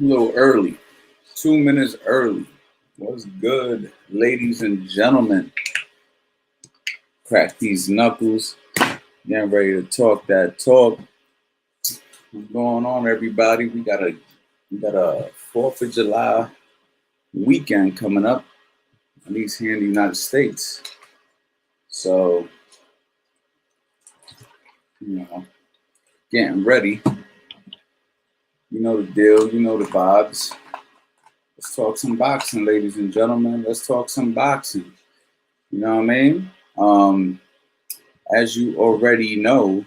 A little early, 2 minutes early. What's good, ladies and gentlemen? Crack these knuckles. Getting ready to talk that talk. What's going on, everybody? We got a Fourth of July weekend coming up, at least here in the United States. So, you know, getting ready. You know the deal. You know the vibes. Let's talk some boxing, ladies and gentlemen. Let's talk some boxing. You know what I mean? As you already know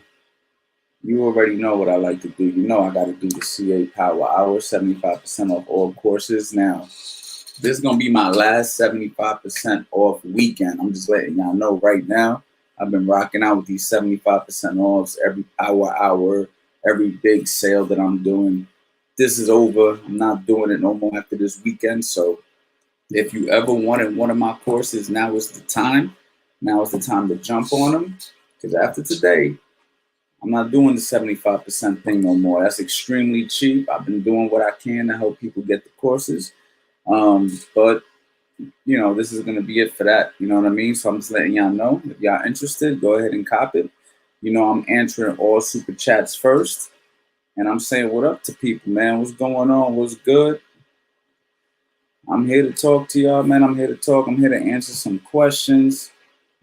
what I like to do. You know I got to do the CA Power Hour, 75% off all courses. Now, this is going to be my last 75% off weekend. I'm just letting y'all know right now. I've been rocking out with these 75% offs every Power Hour, every big sale that I'm doing. This is over. I'm not doing it no more after this weekend. So if you ever wanted one of my courses, now is the time. Now is the time to jump on them. Because after today, I'm not doing the 75% thing no more. That's extremely cheap. I've been doing what I can to help people get the courses. But, this is going to be it for that. You know what I mean? So I'm just letting y'all know. If y'all interested, go ahead and cop it. I'm answering all super chats first. And I'm saying what up to people, man. What's going on? What's good? I'm here to talk to y'all, man. I'm here to talk. I'm here to answer some questions.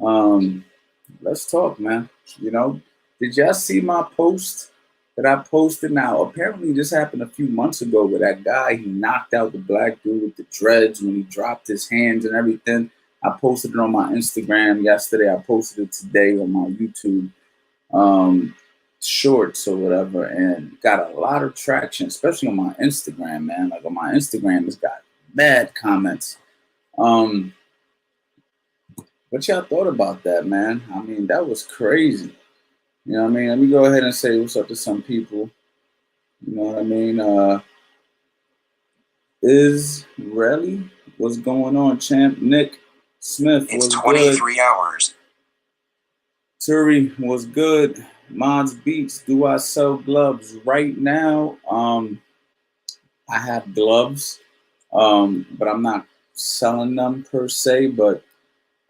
Let's talk, man. Did y'all see my post that I posted? Now, apparently this happened a few months ago with that guy. He knocked out the black dude with the dreads when he dropped his hands and everything. I posted it on my Instagram yesterday. I posted it today on my YouTube shorts or whatever, and got a lot of traction, especially on my Instagram, man. Like on my Instagram, it's got bad comments. What y'all thought about that, man? I mean, that was crazy. You know what I mean? Let me go ahead and say what's up to some people. You know what I mean? Israeli, what's going on, champ? Nick Smith, it's 23 good? Hours. Turi, was good? Mods Beats, do I sell gloves right now? I have gloves, but I'm not selling them per se. But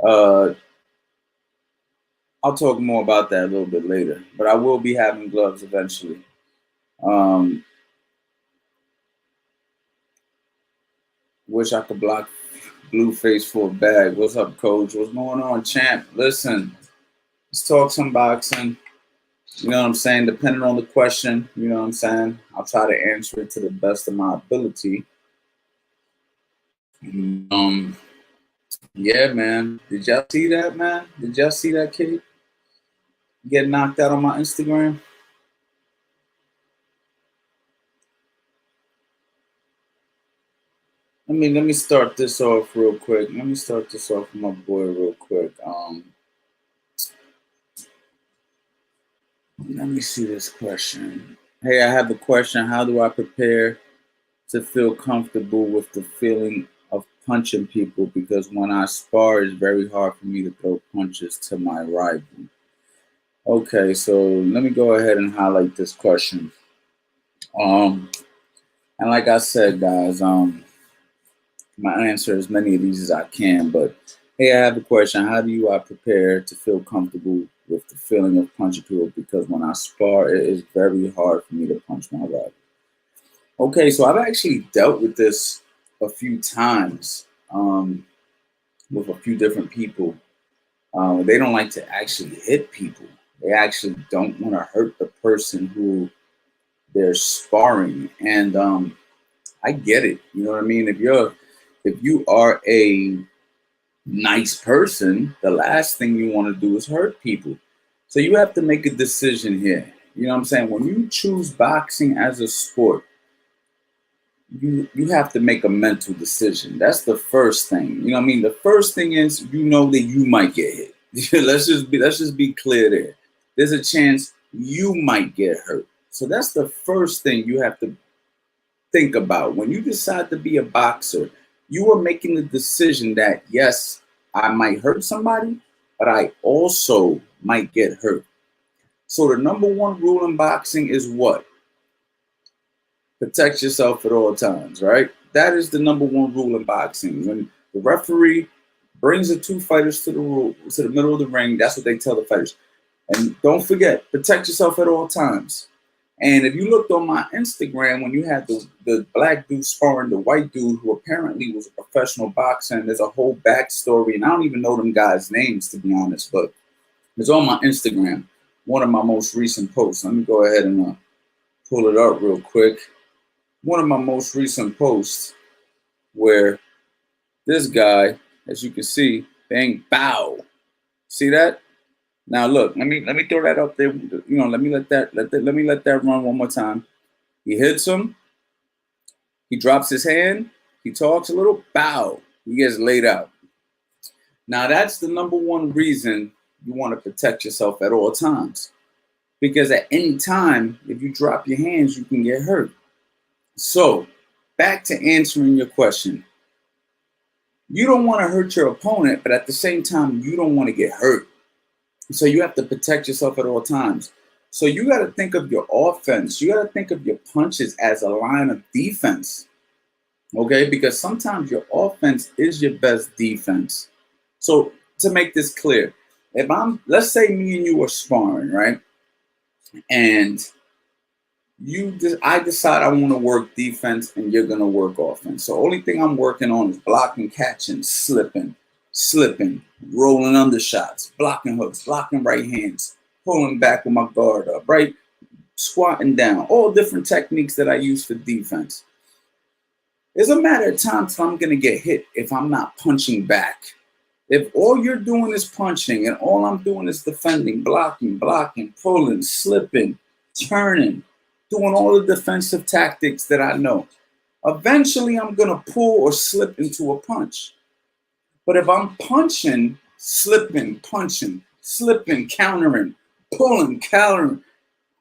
I'll talk more about that a little bit later. But I will be having gloves eventually. Wish I could block Blueface for a bag. What's up, coach? What's going on, champ? Listen, let's talk some boxing. You know what I'm saying? Depending on the question, you know what I'm saying? I'll try to answer it to the best of my ability. Yeah, man. Did y'all see that, man? Did y'all see that kid get knocked out on my Instagram? Let me start this off real quick. Let me start this off with my boy real quick. Let me see this question. Hey, I have a question. How do I prepare to feel comfortable with the feeling of punching people? Because when I spar, it's very hard for me to throw punches to my rival. Okay, so let me go ahead and highlight this question. And like I said, guys, my answer as many of these as I can. But hey, I have a question. How do I prepare to feel comfortable with the feeling of punching people? Because when I spar, it is very hard for me to punch my rival. Okay, so I've actually dealt with this a few times with a few different people. They don't like to actually hit people. They actually don't want to hurt the person who they're sparring, and I get it. You know what I mean? If you are a nice person, the last thing you want to do is hurt people. So you have to make a decision here. You know what I'm saying? When you choose boxing as a sport, you have to make a mental decision. That's the first thing. You know what I mean? The first thing is you know that you might get hit. let's just be clear there. There's a chance you might get hurt. So that's the first thing you have to think about. When you decide to be a boxer, you are making the decision that yes, I might hurt somebody, but I also might get hurt. So the number one rule in boxing is what? Protect yourself at all times, right? That is the number one rule in boxing. When the referee brings the two fighters to the middle of the ring, that's what they tell the fighters. And don't forget, protect yourself at all times. And if you looked on my Instagram when you had the black dude sparring the white dude who apparently was a professional boxer, and there's a whole backstory, and I don't even know them guys' names to be honest, but it's on my Instagram, one of my most recent posts. Let me go ahead and pull it up real quick. One of my most recent posts where this guy, as you can see, bang, bow. See that? Now look, let me throw that up there. You know, let me let that run one more time. He hits him. He drops his hand. He talks a little. Bow. He gets laid out. Now that's the number one reason you want to protect yourself at all times, because at any time, if you drop your hands, you can get hurt. So back to answering your question. You don't want to hurt your opponent, but at the same time, you don't want to get hurt. So you have to protect yourself at all times. So you got to think of your offense. You got to think of your punches as a line of defense. Okay? Because sometimes your offense is your best defense. So to make this clear, let's say me and you are sparring, right? And I decide I want to work defense and you're going to work offense. So only thing I'm working on is blocking, catching, slipping, rolling undershots, blocking hooks, blocking right hands, pulling back with my guard up, right? Squatting down, all different techniques that I use for defense. It's a matter of time till I'm going to get hit if I'm not punching back. If all you're doing is punching and all I'm doing is defending, blocking, pulling, slipping, turning, doing all the defensive tactics that I know, eventually I'm going to pull or slip into a punch. But if I'm punching, slipping, countering, pulling, countering,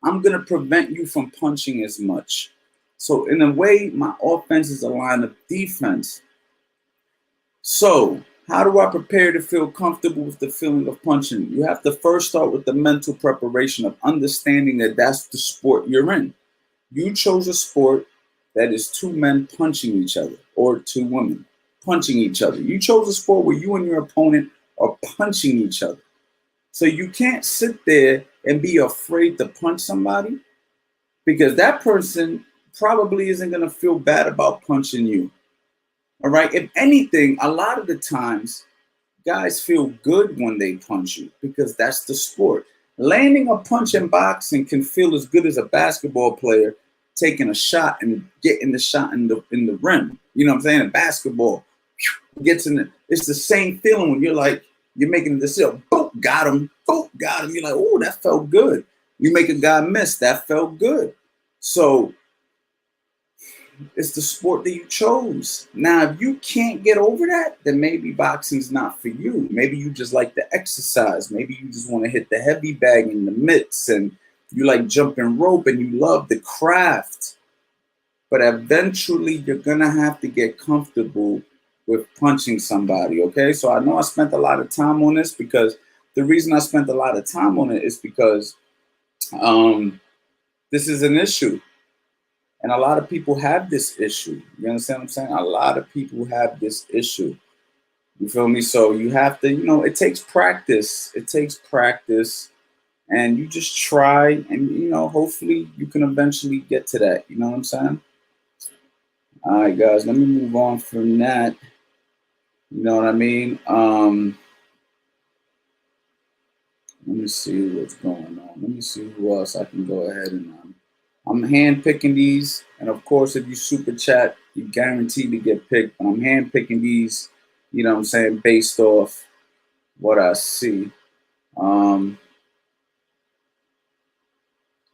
I'm going to prevent you from punching as much. So in a way, my offense is a line of defense. So how do I prepare to feel comfortable with the feeling of punching? You have to first start with the mental preparation of understanding that that's the sport you're in. You chose a sport that is two men punching each other or two women punching each other. You chose a sport where you and your opponent are punching each other. So you can't sit there and be afraid to punch somebody, because that person probably isn't going to feel bad about punching you. All right. If anything, a lot of the times guys feel good when they punch you because that's the sport. Landing a punch in boxing can feel as good as a basketball player taking a shot and getting the shot in the rim. You know what I'm saying? In basketball gets in it. It's the same feeling when you're making a decision. Boom, got him. Boom, got him. You're like, oh, that felt good. You make a guy miss. That felt good. So it's the sport that you chose. Now, if you can't get over that, then maybe boxing's not for you. Maybe you just like the exercise. Maybe you just want to hit the heavy bag in the mitts and you like jumping rope and you love the craft. But eventually you're going to have to get comfortable with punching somebody, okay? So I know I spent a lot of time on this because the reason I spent a lot of time on it is because this is an issue. And a lot of people have this issue. You understand what I'm saying? A lot of people have this issue. You feel me? So you have to, it takes practice. It takes practice. And you just try and, hopefully you can eventually get to that. You know what I'm saying? All right, guys, let me move on from that. You know what I mean? Let me see what's going on. Let me see who else I can go ahead and I'm hand picking these, and of course, if you super chat, you're guaranteed to get picked. But I'm hand picking these, you know what I'm saying, based off what I see. Let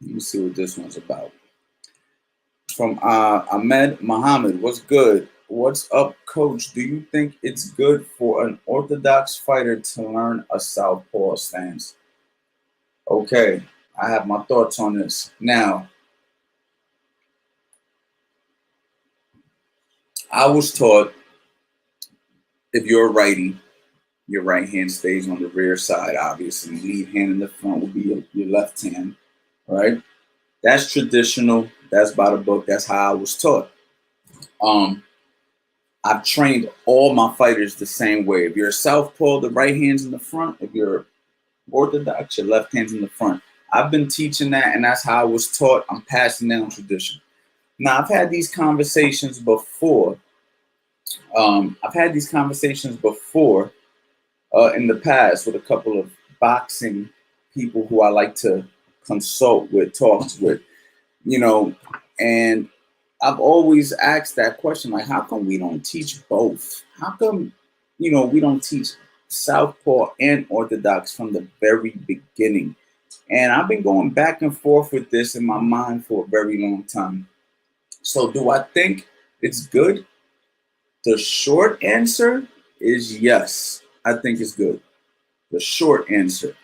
me see what this one's about. From Ahmed Muhammad, what's good? What's up, coach? Do you think it's good for an orthodox fighter to learn a southpaw stance? Okay, I have my thoughts on this. Now, I was taught if you're a righty, your right hand stays on the rear side, obviously. Lead hand in the front will be your left hand, right? That's traditional. That's by the book. That's how I was taught. I've trained all my fighters the same way. If you're a southpaw, the right hand's in the front. If you're orthodox, your left hand's in the front. I've been teaching that, and that's how I was taught. I'm passing down tradition. Now, I've had these conversations before. In the past with a couple of boxing people who I like to consult with, talks with, and I've always asked that question, like, how come we don't teach both? How come, we don't teach Southpaw and Orthodox from the very beginning? And I've been going back and forth with this in my mind for a very long time. So do I think it's good? The short answer is yes, I think it's good. The short answer.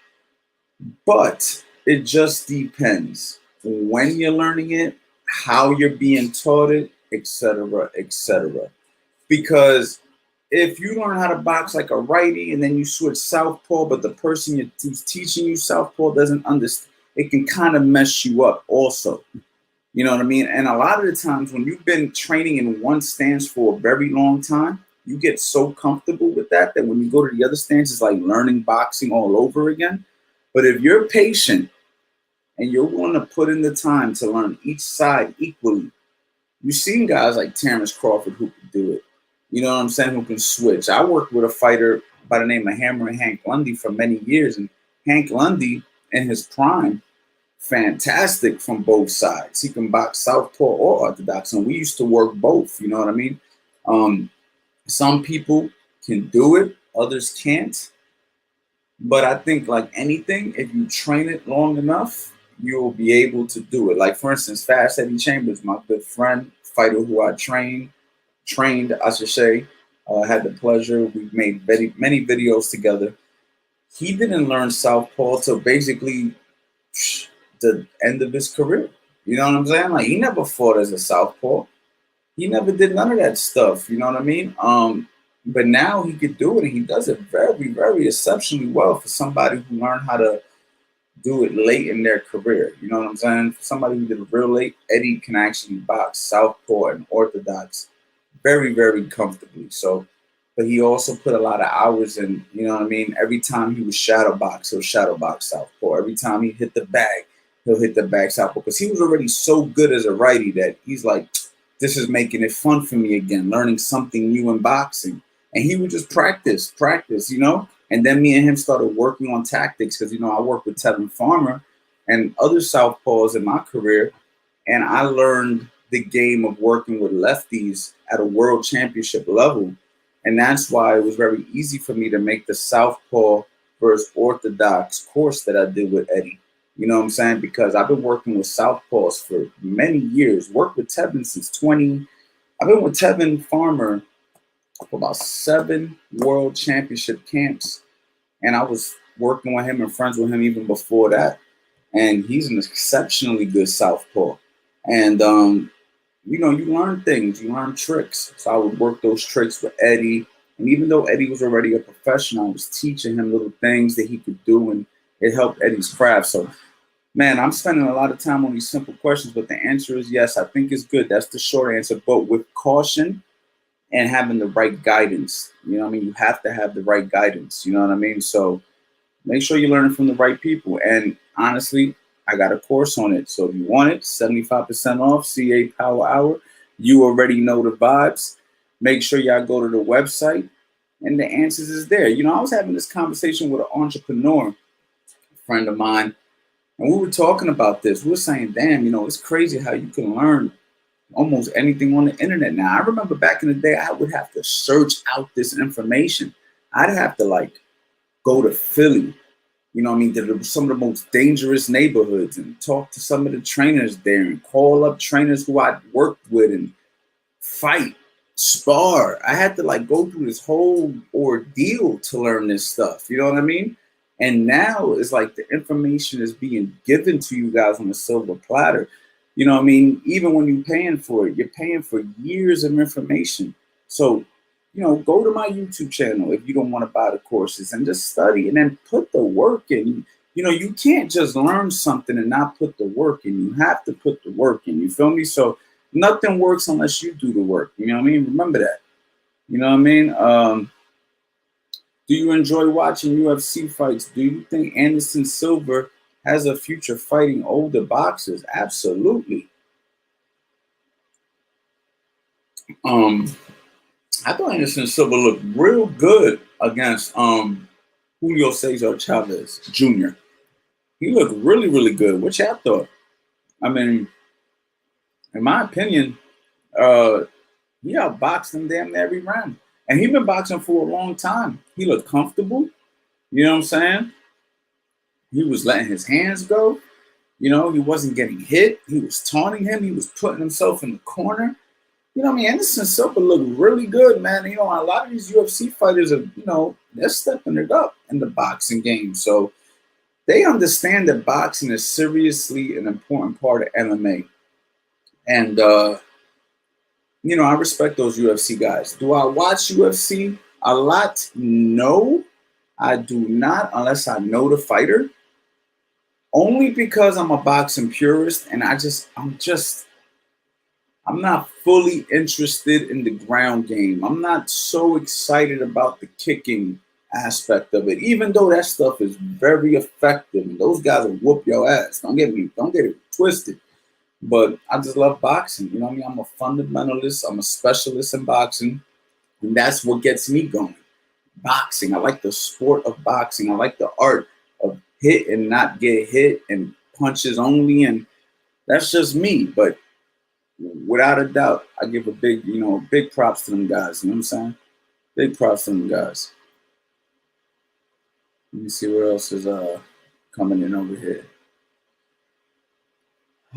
But it just depends when you're learning it, how you're being taught it, etc., etc. Because if you learn how to box like a righty and then you switch southpaw, but the person who's teaching you southpaw doesn't understand, it can kind of mess you up also. You know what I mean? And a lot of the times when you've been training in one stance for a very long time, you get so comfortable with that when you go to the other stance, it's like learning boxing all over again. But if you're patient and you're willing to put in the time to learn each side equally, you've seen guys like Terrence Crawford who can do it. You know what I'm saying? Who can switch. I worked with a fighter by the name of Hammer and Hank Lundy for many years. And Hank Lundy, in his prime, fantastic from both sides. He can box southpaw or orthodox. And we used to work both. You know what I mean? Some people can do it. Others can't. But I think like anything, if you train it long enough, you'll be able to do it. Like, for instance, Fast Eddie Chambers, my good friend, fighter who I trained, I should say, had the pleasure. We've made many videos together. He didn't learn southpaw till basically the end of his career. You know what I'm saying? Like, he never fought as a southpaw. He never did none of that stuff. You know what I mean? But now he could do it, and he does it very, very exceptionally well for somebody who learned how to do it late in their career. You know what I'm saying? For somebody who did it real late, Eddie can actually box southpaw and orthodox very, very comfortably. So, but he also put a lot of hours in. You know what I mean? Every time he was shadow box, he'll shadow box southpaw. Every time he hit the bag, he'll hit the bag southpaw, because he was already so good as a righty that he's like, this is making it fun for me again, learning something new in boxing. And he would just practice, and then me and him started working on tactics because, I worked with Tevin Farmer and other southpaws in my career, and I learned the game of working with lefties at a world championship level. And that's why it was very easy for me to make the southpaw versus orthodox course that I did with Eddie. You know what I'm saying? Because I've been working with southpaws for many years, worked with Tevin since I've been with Tevin Farmer for about 7 world championship camps. And I was working with him and friends with him even before that. And he's an exceptionally good southpaw. And, you learn things, you learn tricks. So I would work those tricks with Eddie. And even though Eddie was already a professional, I was teaching him little things that he could do, and it helped Eddie's craft. So, man, I'm spending a lot of time on these simple questions, but the answer is yes, I think it's good. That's the short answer, but with caution and having the right guidance. You know what I mean? You have to have the right guidance. You know what I mean? So make sure you're learning from the right people. And honestly, I got a course on it. So if you want it, 75% off, CA Power Hour. You already know the vibes. Make sure y'all go to the website, and the answers is there. I was having this conversation with an entrepreneur, a friend of mine, and we were talking about this. We were saying, damn, it's crazy how you can learn almost anything on the internet now. I remember back in the day, I would have to search out this information. I'd have to go to Philly, to some of the most dangerous neighborhoods, and talk to some of the trainers there, and call up trainers who I'd worked with and fight, spar. I had to go through this whole ordeal to learn this stuff. You know what I mean? And now it's like the information is being given to you guys on a silver platter. You know what I mean? Even when you're paying for it, you're paying for years of information. So, go to my YouTube channel if you don't want to buy the courses, and just study, and then put the work in. you can't just learn something and not put the work in. You have to put the work in. You feel me? So nothing works unless you do the work. You know what I mean? Remember that. You know what I mean? Do you enjoy watching UFC fights? Do you think Anderson Silva has a future fighting older boxers? Absolutely. Um, I thought Anderson Silva looked real good against Julio Cesar Chavez Jr. He looked really, really good. What y'all thought? I mean, in my opinion, uh, he outboxed him damn near every round. And he been boxing for a long time. He looked comfortable. You know what I'm saying? He was letting his hands go. He wasn't getting hit. He was taunting him. He was putting himself in the corner. You know what I mean? Anderson Silva looked really good, man. A lot of these UFC fighters are, they're stepping it up in the boxing game. So they understand that boxing is seriously an important part of MMA. And, I respect those UFC guys. Do I watch UFC a lot? No, I do not, unless I know the fighter. Only because I'm a boxing purist and I'm not fully interested in the ground game. I'm not so excited about the kicking aspect of it, even though that stuff is very effective and those guys will whoop your ass. Don't get it twisted. But I just love boxing. You know what I mean? I'm a fundamentalist. I'm a specialist in boxing. And that's what gets me going. Boxing. I like the sport of boxing. I like the art of hit and not get hit and punches only. And that's just me. But without a doubt, I give a big props to them guys. You know what I'm saying? Big props to them guys. Let me see what else is coming in over here.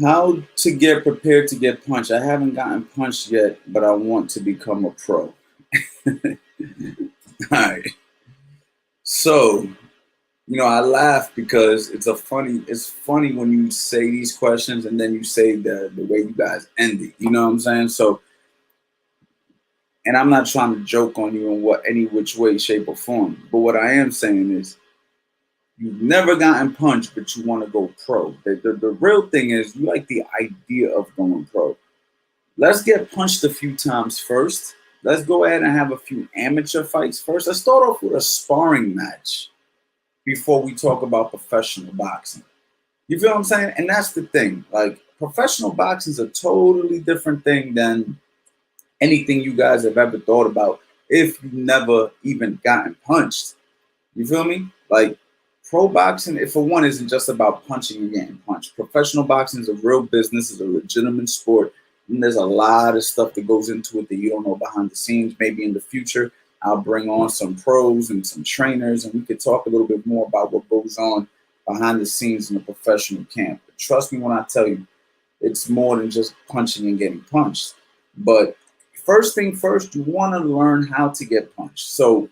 How to get prepared to get punched. I haven't gotten punched yet, but I want to become a pro. All right. So, I laugh because it's funny when you say these questions and then you say the way you guys end it. You know what I'm saying? So, and I'm not trying to joke on you in any which way, shape, or form. But what I am saying is you've never gotten punched, but you want to go pro. The real thing is you like the idea of going pro. Let's get punched a few times first. Let's go ahead and have a few amateur fights first. Let's start off with a sparring match before we talk about professional boxing. You feel what I'm saying? And that's the thing. Like, professional boxing is a totally different thing than anything you guys have ever thought about if you've never even gotten punched. You feel me? Like, pro boxing, if for one, isn't just about punching and getting punched. Professional boxing is a real business, is a legitimate sport. And there's a lot of stuff that goes into it that you don't know behind the scenes. Maybe in the future, I'll bring on some pros and some trainers, and we could talk a little bit more about what goes on behind the scenes in the professional camp. But trust me when I tell you, it's more than just punching and getting punched. But first thing first, you want to learn how to get punched. So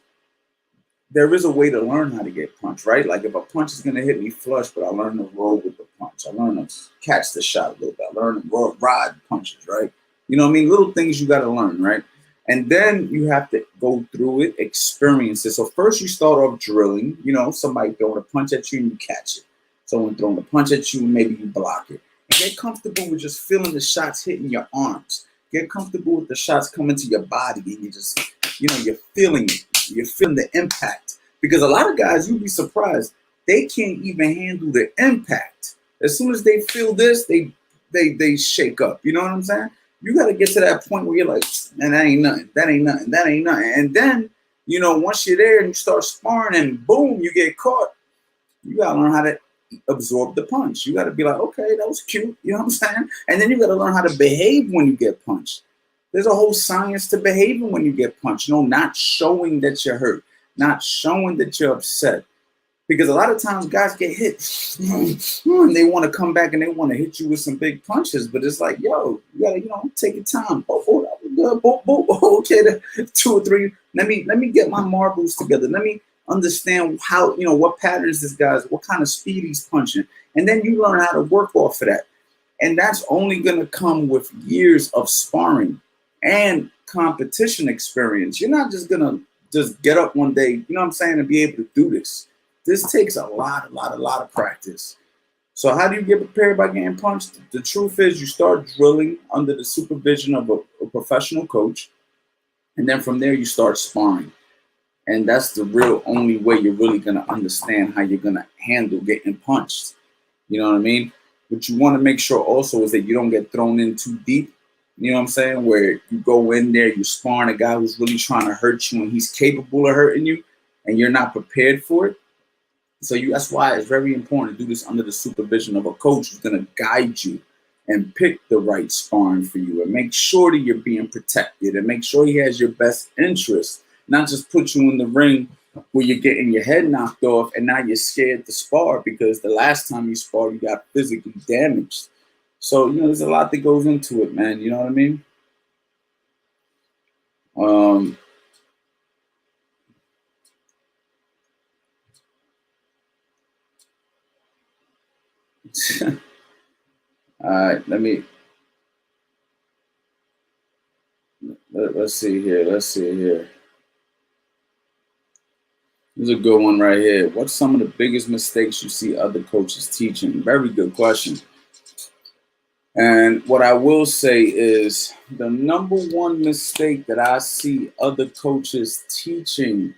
there is a way to learn how to get punched, right? Like if a punch is going to hit me flush, but I learn to roll with the punch. I learn to catch the shot a little bit. I learn to ride punches, right? You know what I mean? Little things you got to learn, right? And then you have to go through it, experience it. So first you start off drilling, somebody throwing a punch at you and you catch it. Someone throwing a punch at you, maybe you block it. And get comfortable with just feeling the shots hitting your arms. Get comfortable with the shots coming to your body and you just, you're feeling it. You're feeling the impact. Because a lot of guys, you'd be surprised, they can't even handle the impact. As soon as they feel this, they shake up. You know what I'm saying? You got to get to that point where you're like, man, that ain't nothing. That ain't nothing. That ain't nothing. And then, once you're there and you start sparring and boom, you get caught, you got to learn how to absorb the punch. You got to be like, okay, that was cute. You know what I'm saying? And then you got to learn how to behave when you get punched. There's a whole science to behaving when you get punched. Not showing that you're hurt, not showing that you're upset. Because a lot of times guys get hit and they want to come back and they want to hit you with some big punches. But it's like, yo, you gotta, take your time. Oh, that was good. Boom. Okay, 2 or 3. Let me get my marbles together. Let me understand how, what patterns this guy's, what kind of speed he's punching. And then you learn how to work off of that. And that's only gonna come with years of sparring and competition experience. You're not just gonna just get up one day, and be able to do this. This takes a lot of practice. So how do you get prepared by getting punched? The truth is you start drilling under the supervision of a professional coach. And then from there you start sparring. And that's the real only way you're really going to understand how you're going to handle getting punched. You know what I mean? What you want to make sure also is that you don't get thrown in too deep. You know what I'm saying? Where you go in there, you're sparring a guy who's really trying to hurt you and he's capable of hurting you and you're not prepared for it. So that's why it's very important to do this under the supervision of a coach who's going to guide you and pick the right sparring for you and make sure that you're being protected and make sure he has your best interest, not just put you in the ring where you're getting your head knocked off and now you're scared to spar because the last time you sparred, you got physically damaged. So, there's a lot that goes into it, man. You know what I mean? All right, let's see here. This is a good one right here. What's some of the biggest mistakes you see other coaches teaching? Very good question. And what I will say is the number one mistake that I see other coaches teaching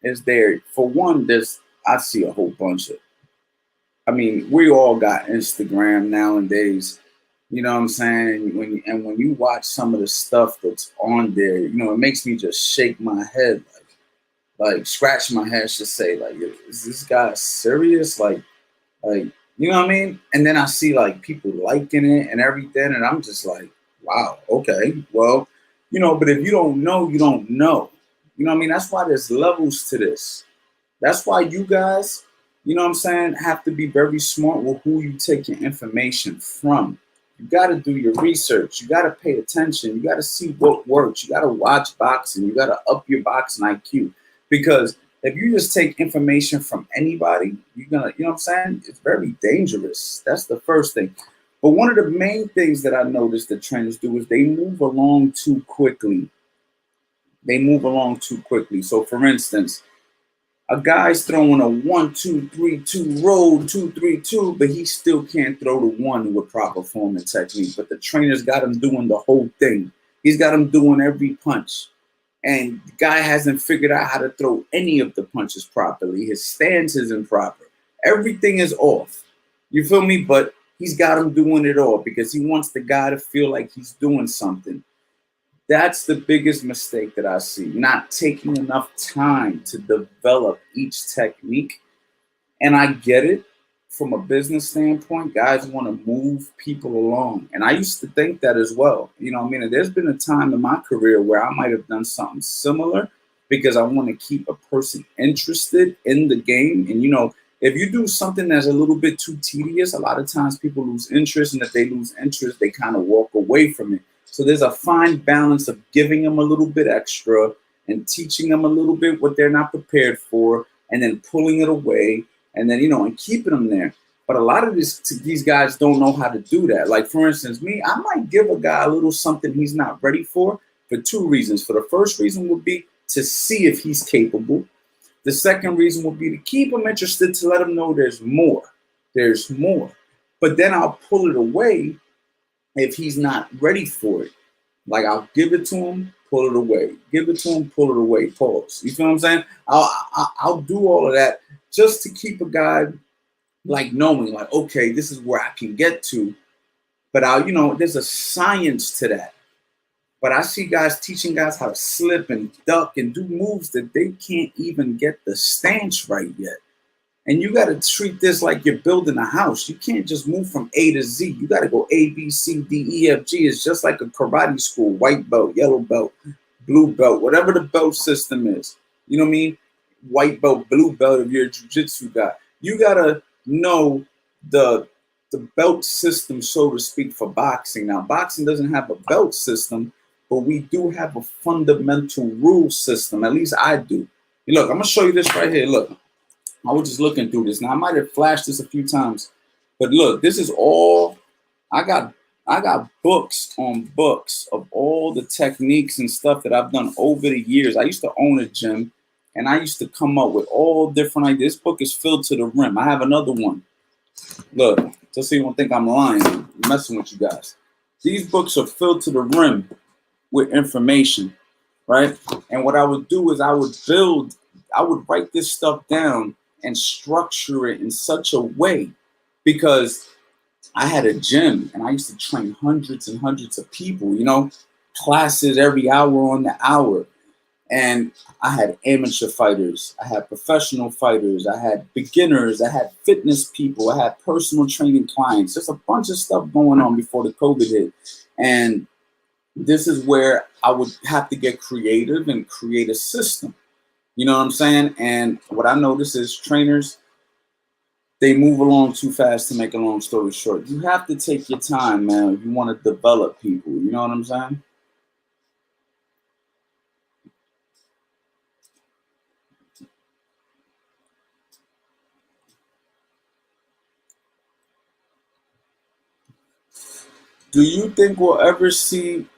is for one, I see a whole bunch of, we all got Instagram nowadays. You know what I'm saying? When you watch some of the stuff that's on there, it makes me just shake my head, like scratch my head, to say, like, is this guy serious? Like, you know what I mean? And then I see like people liking it and everything, and I'm just like, wow, okay, well, but if you don't know, you don't know. You know what I mean? That's why there's levels to this. That's why you guys, you know what I'm saying, have to be very smart with who you take your information from. You got to do your research. You got to pay attention. You got to see what works. You got to watch boxing. You got to up your boxing IQ. Because if you just take information from anybody, you're going to, you know what I'm saying? It's very dangerous. That's the first thing. But one of the main things that I noticed that trainers do is they move along too quickly. So, for instance, a guy's throwing a 1-2-3-2 roll, 2-3-2, but he still can't throw the one with proper form and technique. But the trainer's got him doing the whole thing. He's got him doing every punch. And the guy hasn't figured out how to throw any of the punches properly. His stance isn't proper. Everything is off. You feel me? But he's got him doing it all because he wants the guy to feel like he's doing something. That's the biggest mistake that I see, not taking enough time to develop each technique. And I get it from a business standpoint. Guys want to move people along. And I used to think that as well. And there's been a time in my career where I might have done something similar because I want to keep a person interested in the game. And, if you do something that's a little bit too tedious, a lot of times people lose interest. And if they lose interest, they kind of walk away from it. So there's a fine balance of giving them a little bit extra and teaching them a little bit what they're not prepared for, and then pulling it away, and then, and keeping them there. But a lot of these guys don't know how to do that. Like, for instance, me, I might give a guy a little something he's not ready for two reasons. For the first reason would be to see if he's capable. The second reason would be to keep him interested, to let him know there's more. There's more. But then I'll pull it away if he's not ready for it. Like, I'll give it to him, pull it away. Give it to him, pull it away. Pause. You feel what I'm saying? I'll do all of that just to keep a guy like knowing, like, okay, this is where I can get to. But there's a science to that. But I see guys teaching guys how to slip and duck and do moves that they can't even get the stance right yet. And you got to treat this like you're building a house. You can't just move from A to Z. You got to go A, B, C, D, E, F, G. It's just like a karate school: white belt, yellow belt, blue belt, whatever the belt system is. You know what I mean? White belt, blue belt if you're a jiu-jitsu guy. You got to know the belt system, so to speak, for boxing. Now, boxing doesn't have a belt system, but we do have a fundamental rule system. At least I do. Look, I'm going to show you this right here. Look. I was just looking through this. Now, I might have flashed this a few times, but look, this is all I got books on books of all the techniques and stuff that I've done over the years. I used to own a gym, And I used to come up with all different ideas. This book is filled to the rim. I have another one. Look, just so you don't think I'm lying, I'm messing with you guys. These books are filled to the rim with information, right? And what I would do is I would write this stuff down and structure it in such a way, because I had a gym and I used to train hundreds and hundreds of people, classes every hour on the hour. And I had amateur fighters, I had professional fighters, I had beginners, I had fitness people, I had personal training clients. There's a bunch of stuff going on before the COVID hit. And this is where I would have to get creative and create a system. You know what I'm saying? And what I notice is trainers, they move along too fast to make a long story short. You have to take your time, man, if you want to develop people. You know what I'm saying? Do you think we'll ever see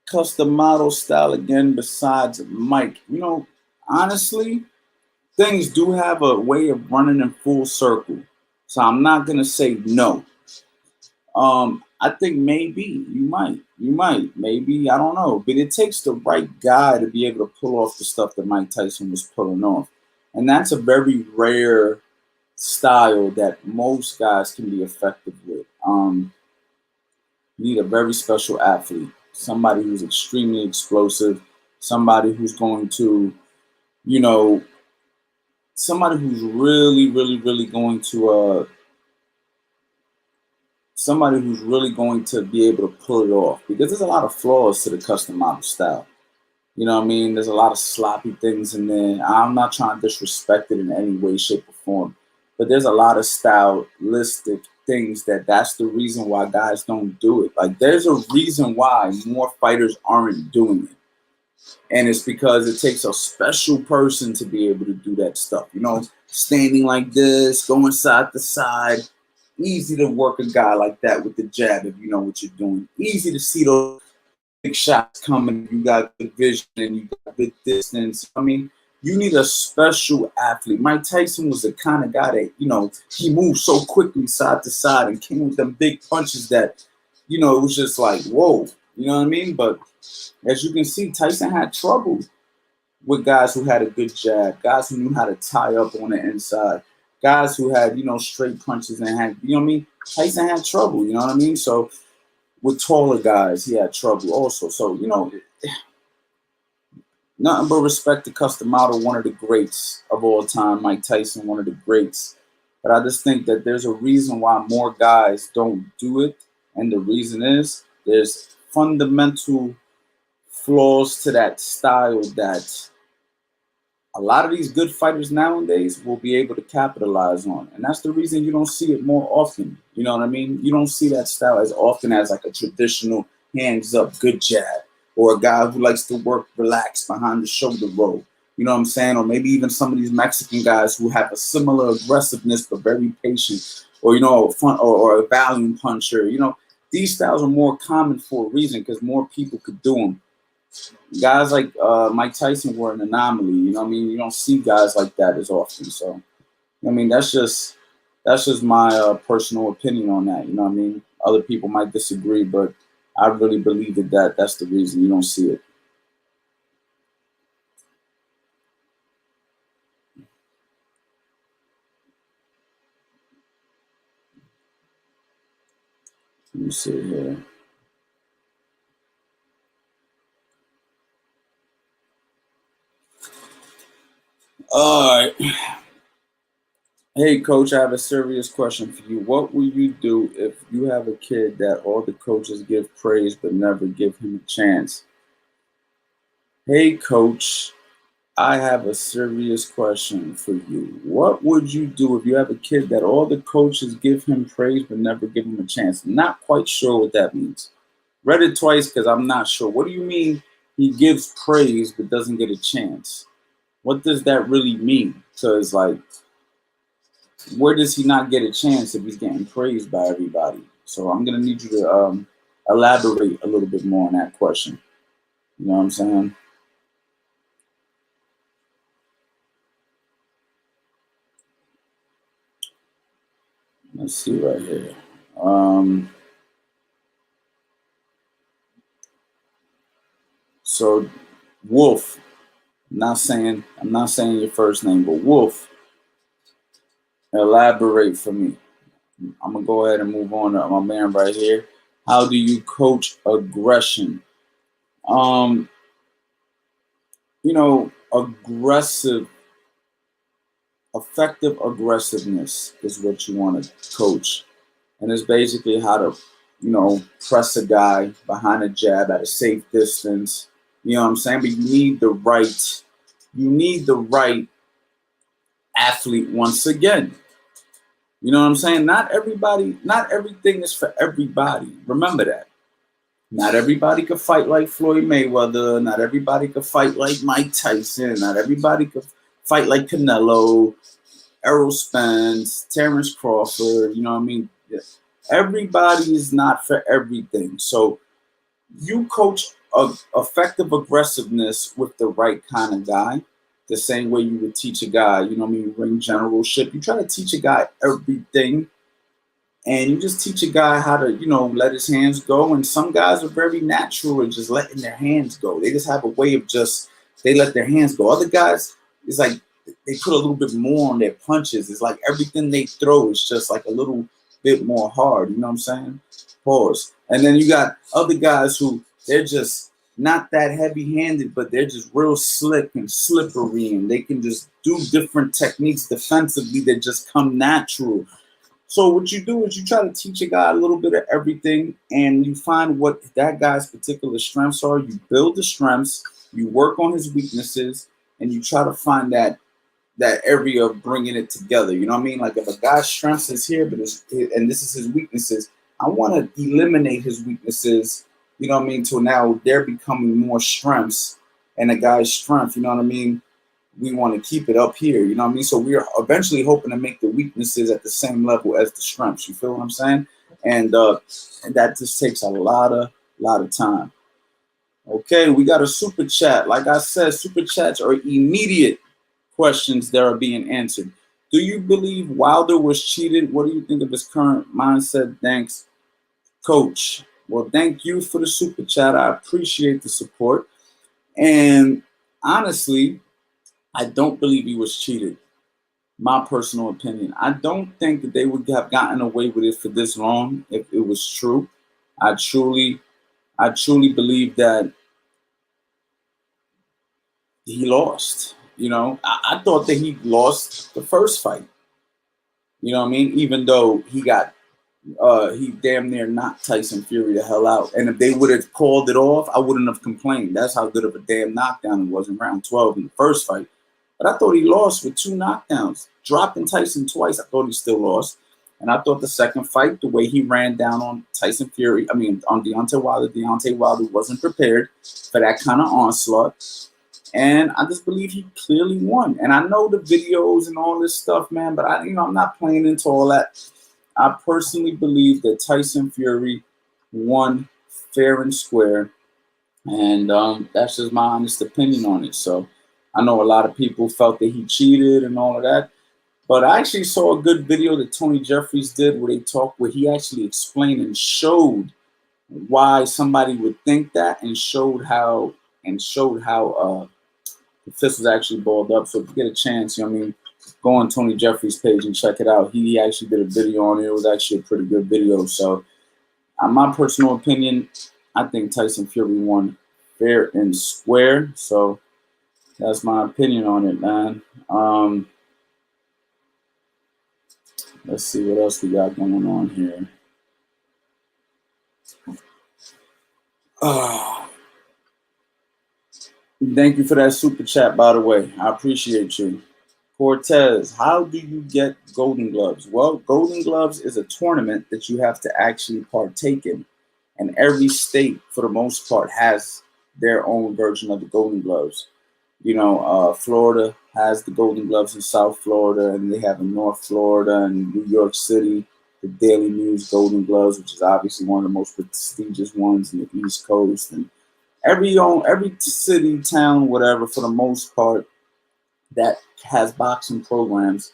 custom model style again besides Mike? Honestly, things do have a way of running in full circle. So I'm not gonna say no. I think maybe maybe, I don't know, but it takes the right guy to be able to pull off the stuff that Mike Tyson was pulling off, and that's a very rare style that most guys can be effective with. You need a very special athlete, somebody who's extremely explosive, somebody who's going to, you know, somebody who's really, really, really going to somebody who's really going to be able to pull it off, because there's a lot of flaws to the custom model style. You know what I mean? There's a lot of sloppy things in there. I'm not trying to disrespect it in any way, shape, or form, but there's a lot of stylistic things that's the reason why guys don't do it. Like, there's a reason why more fighters aren't doing it. And it's because it takes a special person to be able to do that stuff. Standing like this, going side to side. Easy to work a guy like that with the jab if you know what you're doing. Easy to see those big shots coming. You got good vision and you got good distance. I mean, you need a special athlete. Mike Tyson was the kind of guy that, he moved so quickly side to side and came with them big punches that, it was just like, whoa. You know what I mean? But as you can see, Tyson had trouble with guys who had a good jab, guys who knew how to tie up on the inside, guys who had, straight punches and had, what I mean? Tyson had trouble, you know what I mean? So with taller guys, he had trouble also. So, nothing but respect to Custom Model, one of the greats of all time, Mike Tyson, one of the greats. But I just think that there's a reason why more guys don't do it. And the reason is there's fundamental flaws to that style that a lot of these good fighters nowadays will be able to capitalize on. And that's the reason you don't see it more often. You know what I mean? You don't see that style as often as like a traditional hands up good jab, or a guy who likes to work relaxed behind the shoulder roll. You know what I'm saying? Or maybe even some of these Mexican guys who have a similar aggressiveness but very patient, or a front or a volume puncher. These styles are more common for a reason, because more people could do them. Guys like Mike Tyson were an anomaly. You know what I mean? You don't see guys like that as often. So, I mean, that's just my personal opinion on that. You know what I mean? Other people might disagree, but I really believe that's the reason you don't see it. Let me see here. All right. Hey, coach, I have a serious question for you. What will you do if you have a kid that all the coaches give praise but never give him a chance? Hey, coach, I have a serious question for you. What would you do if you have a kid that all the coaches give him praise but never give him a chance? Not quite sure what that means. Read it twice because I'm not sure. What do you mean he gives praise but doesn't get a chance? What does that really mean? Because, like, where does he not get a chance if he's getting praised by everybody? So I'm going to need you to elaborate a little bit more on that question. You know what I'm saying? Let's see right here. So Wolf, I'm not saying your first name, but Wolf, elaborate for me. I'm gonna go ahead and move on to my man right here. How do you coach aggression? Um, effective aggressiveness is what you want to coach. And it's basically how to, press a guy behind a jab at a safe distance. You know what I'm saying? But you need the right athlete once again. You know what I'm saying? Not everything is for everybody. Remember that. Not everybody could fight like Floyd Mayweather. Not everybody could fight like Mike Tyson. Not everybody could fight like Canelo, Errol Spence, Terrence Crawford. You know what I mean? Yeah. Everybody is not for everything. So you coach effective aggressiveness with the right kind of guy, the same way you would teach a guy, you know what I mean, ring generalship. You try to teach a guy everything, and you just teach a guy how to, let his hands go. And some guys are very natural at just letting their hands go. They just have a way of they let their hands go. Other guys, it's like they put a little bit more on their punches. It's like everything they throw is just like a little bit more hard. You know what I'm saying? Pause. And then you got other guys who they're just not that heavy-handed, but they're just real slick and slippery, and they can just do different techniques defensively that just come natural. So what you do is you try to teach a guy a little bit of everything, and you find what that guy's particular strengths are. You build the strengths, you work on his weaknesses, and you try to find that area of bringing it together. You know what I mean? Like if a guy's strengths is here, and this is his weaknesses, I want to eliminate his weaknesses. You know what I mean? So now they're becoming more strengths, and a guy's strength. You know what I mean? We want to keep it up here. You know what I mean? So we're eventually hoping to make the weaknesses at the same level as the strengths. You feel what I'm saying? And that just takes a lot of time. Okay, we got a super chat. Like I said, super chats are immediate questions that are being answered. Do you believe Wilder was cheated? What do you think of his current mindset? Thanks, Coach. Well, thank you for the super chat. I appreciate the support. And honestly, I don't believe he was cheated. My personal opinion. I don't think that they would have gotten away with it for this long if it was true. I truly believe that he lost. I thought that he lost the first fight. You know what I mean? Even though he damn near knocked Tyson Fury the hell out. And if they would have called it off, I wouldn't have complained. That's how good of a damn knockdown it was in round 12 in the first fight. But I thought he lost with 2 knockdowns. Dropping Tyson twice, I thought he still lost. And I thought the second fight, the way he ran down on Tyson Fury, on Deontay Wilder wasn't prepared for that kind of onslaught. And I just believe he clearly won. And I know the videos and all this stuff, man, but I'm not playing into all that. I personally believe that Tyson Fury won fair and square. And that's just my honest opinion on it. So I know a lot of people felt that he cheated and all of that. But I actually saw a good video that Tony Jeffries did where he actually explained and showed why somebody would think that, and showed how the fist was actually balled up. So if you get a chance, go on Tony Jeffries' page and check it out. He actually did a video on it. It was actually a pretty good video. So my personal opinion, I think Tyson Fury won fair and square. So that's my opinion on it, man. Let's see what else we got going on here. Thank you for that super chat, by the way. I appreciate you. Cortez, how do you get Golden Gloves? Well, Golden Gloves is a tournament that you have to actually partake in. And every state, for the most part, has their own version of the Golden Gloves. Florida has the Golden Gloves in South Florida, and they have in North Florida and New York City, the Daily News Golden Gloves, which is obviously one of the most prestigious ones in the East Coast. And every city, town, whatever, for the most part, that has boxing programs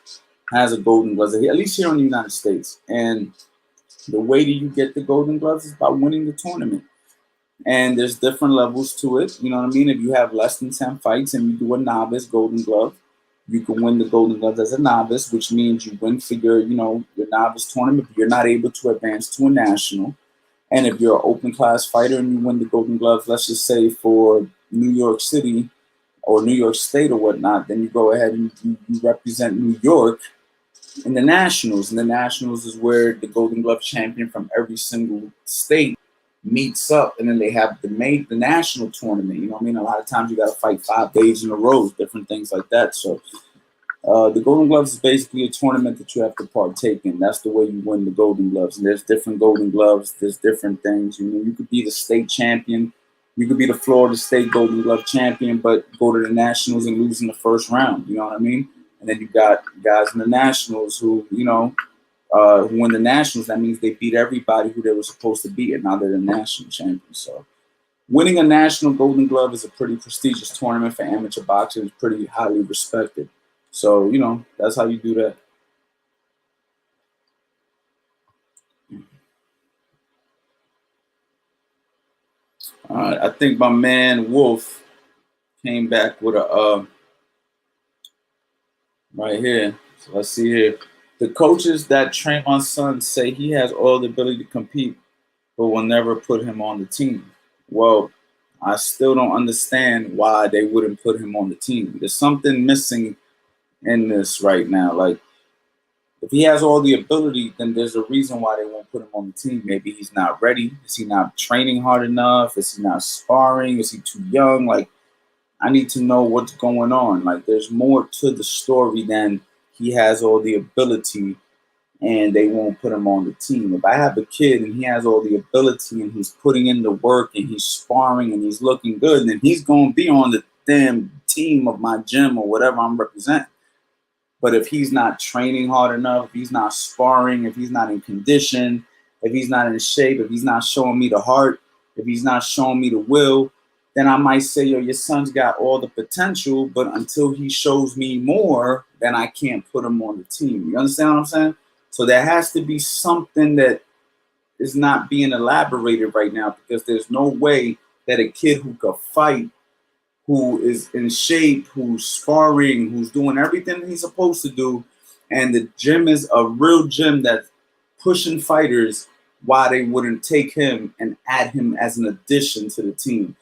has a Golden Gloves, at least here in the United States. And the way that you get the Golden Gloves is by winning the tournament. And there's different levels to it. You know what I mean? If you have less than 10 fights and you do a novice Golden Glove, you can win the Golden Gloves as a novice, which means you win for your novice tournament, but you're not able to advance to a national. And if you're an open class fighter and you win the Golden Gloves, let's just say for New York City or New York State or whatnot, then you go ahead and you represent New York in the Nationals. And the Nationals is where the Golden Glove champion from every single state meets up, and then they have the national tournament. You know what I mean? A lot of times you got to fight 5 days in a row, different things like that. So the Golden Gloves is basically a tournament that you have to partake in. That's the way you win the Golden Gloves. And there's different Golden Gloves. There's different things. You could be the state champion. You could be the Florida State Golden Glove champion, but go to the Nationals and lose in the first round. You know what I mean? And then you got guys in the Nationals who win the Nationals. That means they beat everybody who they were supposed to beat, and now they're the national champions. So winning a national Golden Glove is a pretty prestigious tournament for amateur boxing. It's pretty highly respected. So, that's how you do that. I think my man Wolf came back with a right here. So let's see here. The coaches that train my son say he has all the ability to compete, but will never put him on the team. Well, I still don't understand why they wouldn't put him on the team. There's something missing in this right now. Like, if he has all the ability, then there's a reason why they won't put him on the team. Maybe he's not ready. Is he not training hard enough? Is he not sparring? Is he too young? Like, I need to know what's going on. Like, there's more to the story than he has all the ability and they won't put him on the team. If I have a kid and he has all the ability and he's putting in the work and he's sparring and he's looking good, then he's going to be on the damn team of my gym or whatever I'm representing. But if he's not training hard enough, if he's not sparring, if he's not in condition, if he's not in shape, if he's not showing me the heart, if he's not showing me the will, then I might say, yo, your son's got all the potential, but until he shows me more, then I can't put him on the team. You understand what I'm saying? So there has to be something that is not being elaborated right now, because there's no way that a kid who could fight, who is in shape, who's sparring, who's doing everything he's supposed to do, and the gym is a real gym that's pushing fighters, why they wouldn't take him and add him as an addition to the team.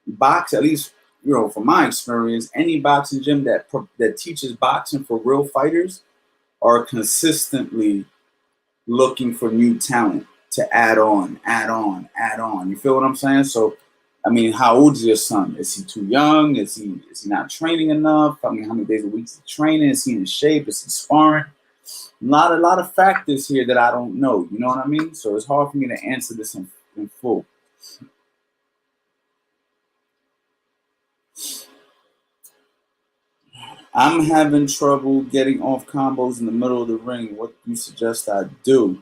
Box, at least from my experience, any boxing gym that teaches boxing for real fighters are consistently looking for new talent to add on. You feel what I'm saying? So, I mean, how old is your son? Is he too young? Is he not training enough? I mean, how many days a week is he training? Is he in shape? Is he sparring? A lot of factors here that I don't know. You know what I mean? So it's hard for me to answer this in full. I'm having trouble getting off combos in the middle of the ring. What do you suggest I do?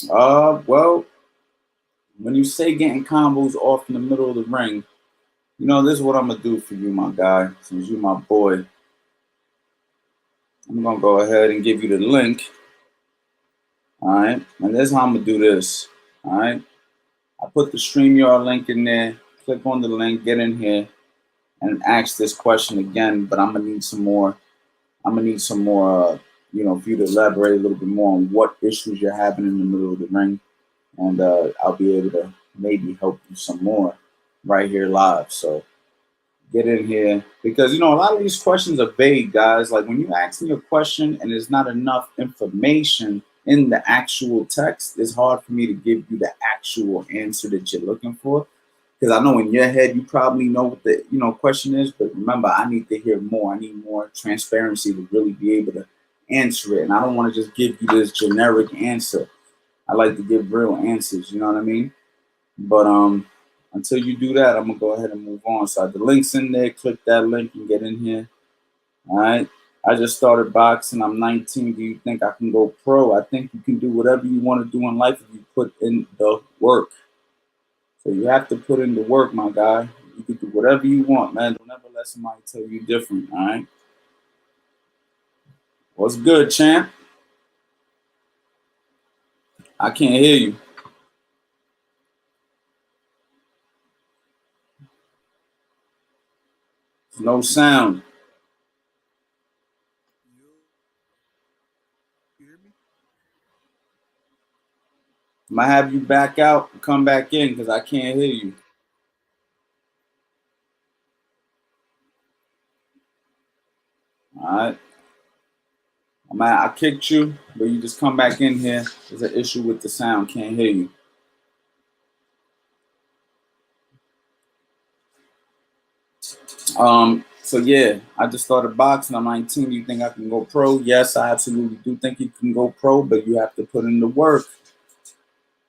Well, when you say getting combos off in the middle of the ring, this is what I'm going to do for you, my guy. Since you're my boy, I'm going to go ahead and give you the link. All right. And this is how I'm going to do this. All right. I put the StreamYard link in there. Click on the link, get in here, and ask this question again. But I'm going to need some more. For you to elaborate a little bit more on what issues you're having in the middle of the ring. And I'll be able to maybe help you some more right here live. So get in here, because, a lot of these questions are vague, guys. Like, when you ask me a question and there's not enough information in the actual text, it's hard for me to give you the actual answer that you're looking for. Because I know in your head, you probably know what the question is, but remember, I need to hear more. I need more transparency to really be able to answer it. And I don't want to just give you this generic answer. I like to give real answers, you know what I mean? But until you do that, I'm gonna go ahead and move on. So the link's in there. Click that link and get in here. All right. I just started boxing. I'm 19. Do you think I can go pro? I think you can do whatever you want to do in life if you put in the work. So you have to put in the work, my guy. You can do whatever you want, man. Don't ever let somebody tell you different, all right? What's good, champ? I can't hear you. There's no sound. You hear me? I might have you back out and come back in because I can't hear you. All right. I kicked you, but you just come back in here. There's an issue with the sound. Can't hear you. So yeah, I just started boxing. I'm 19. Do you think I can go pro? Yes, I absolutely do think you can go pro, but you have to put in the work.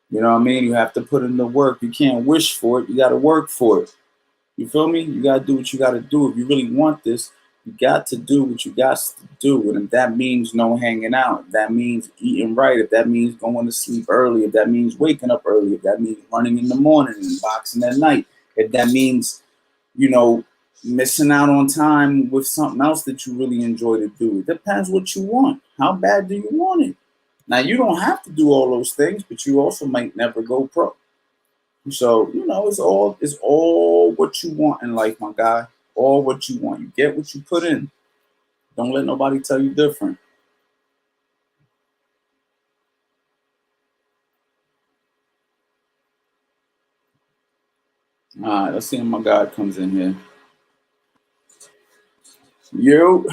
You know what I mean? You have to put in the work. You can't wish for it. You got to work for it. You feel me? You got to do what you got to do. If you really want this, you got to do what you got to do. And if that means no hanging out, if that means eating right, if that means going to sleep early, if that means waking up early, if that means running in the morning and boxing at night, if that means, you know, missing out on time with something else that you really enjoy to do. It depends what you want. How bad do you want it? Now, you don't have to do all those things, but you also might never go pro. So, you know, it's all what you want in life, my guy. All what you want. You get what you put in. Don't let nobody tell you different. All right, let's see if my guy comes in here. You,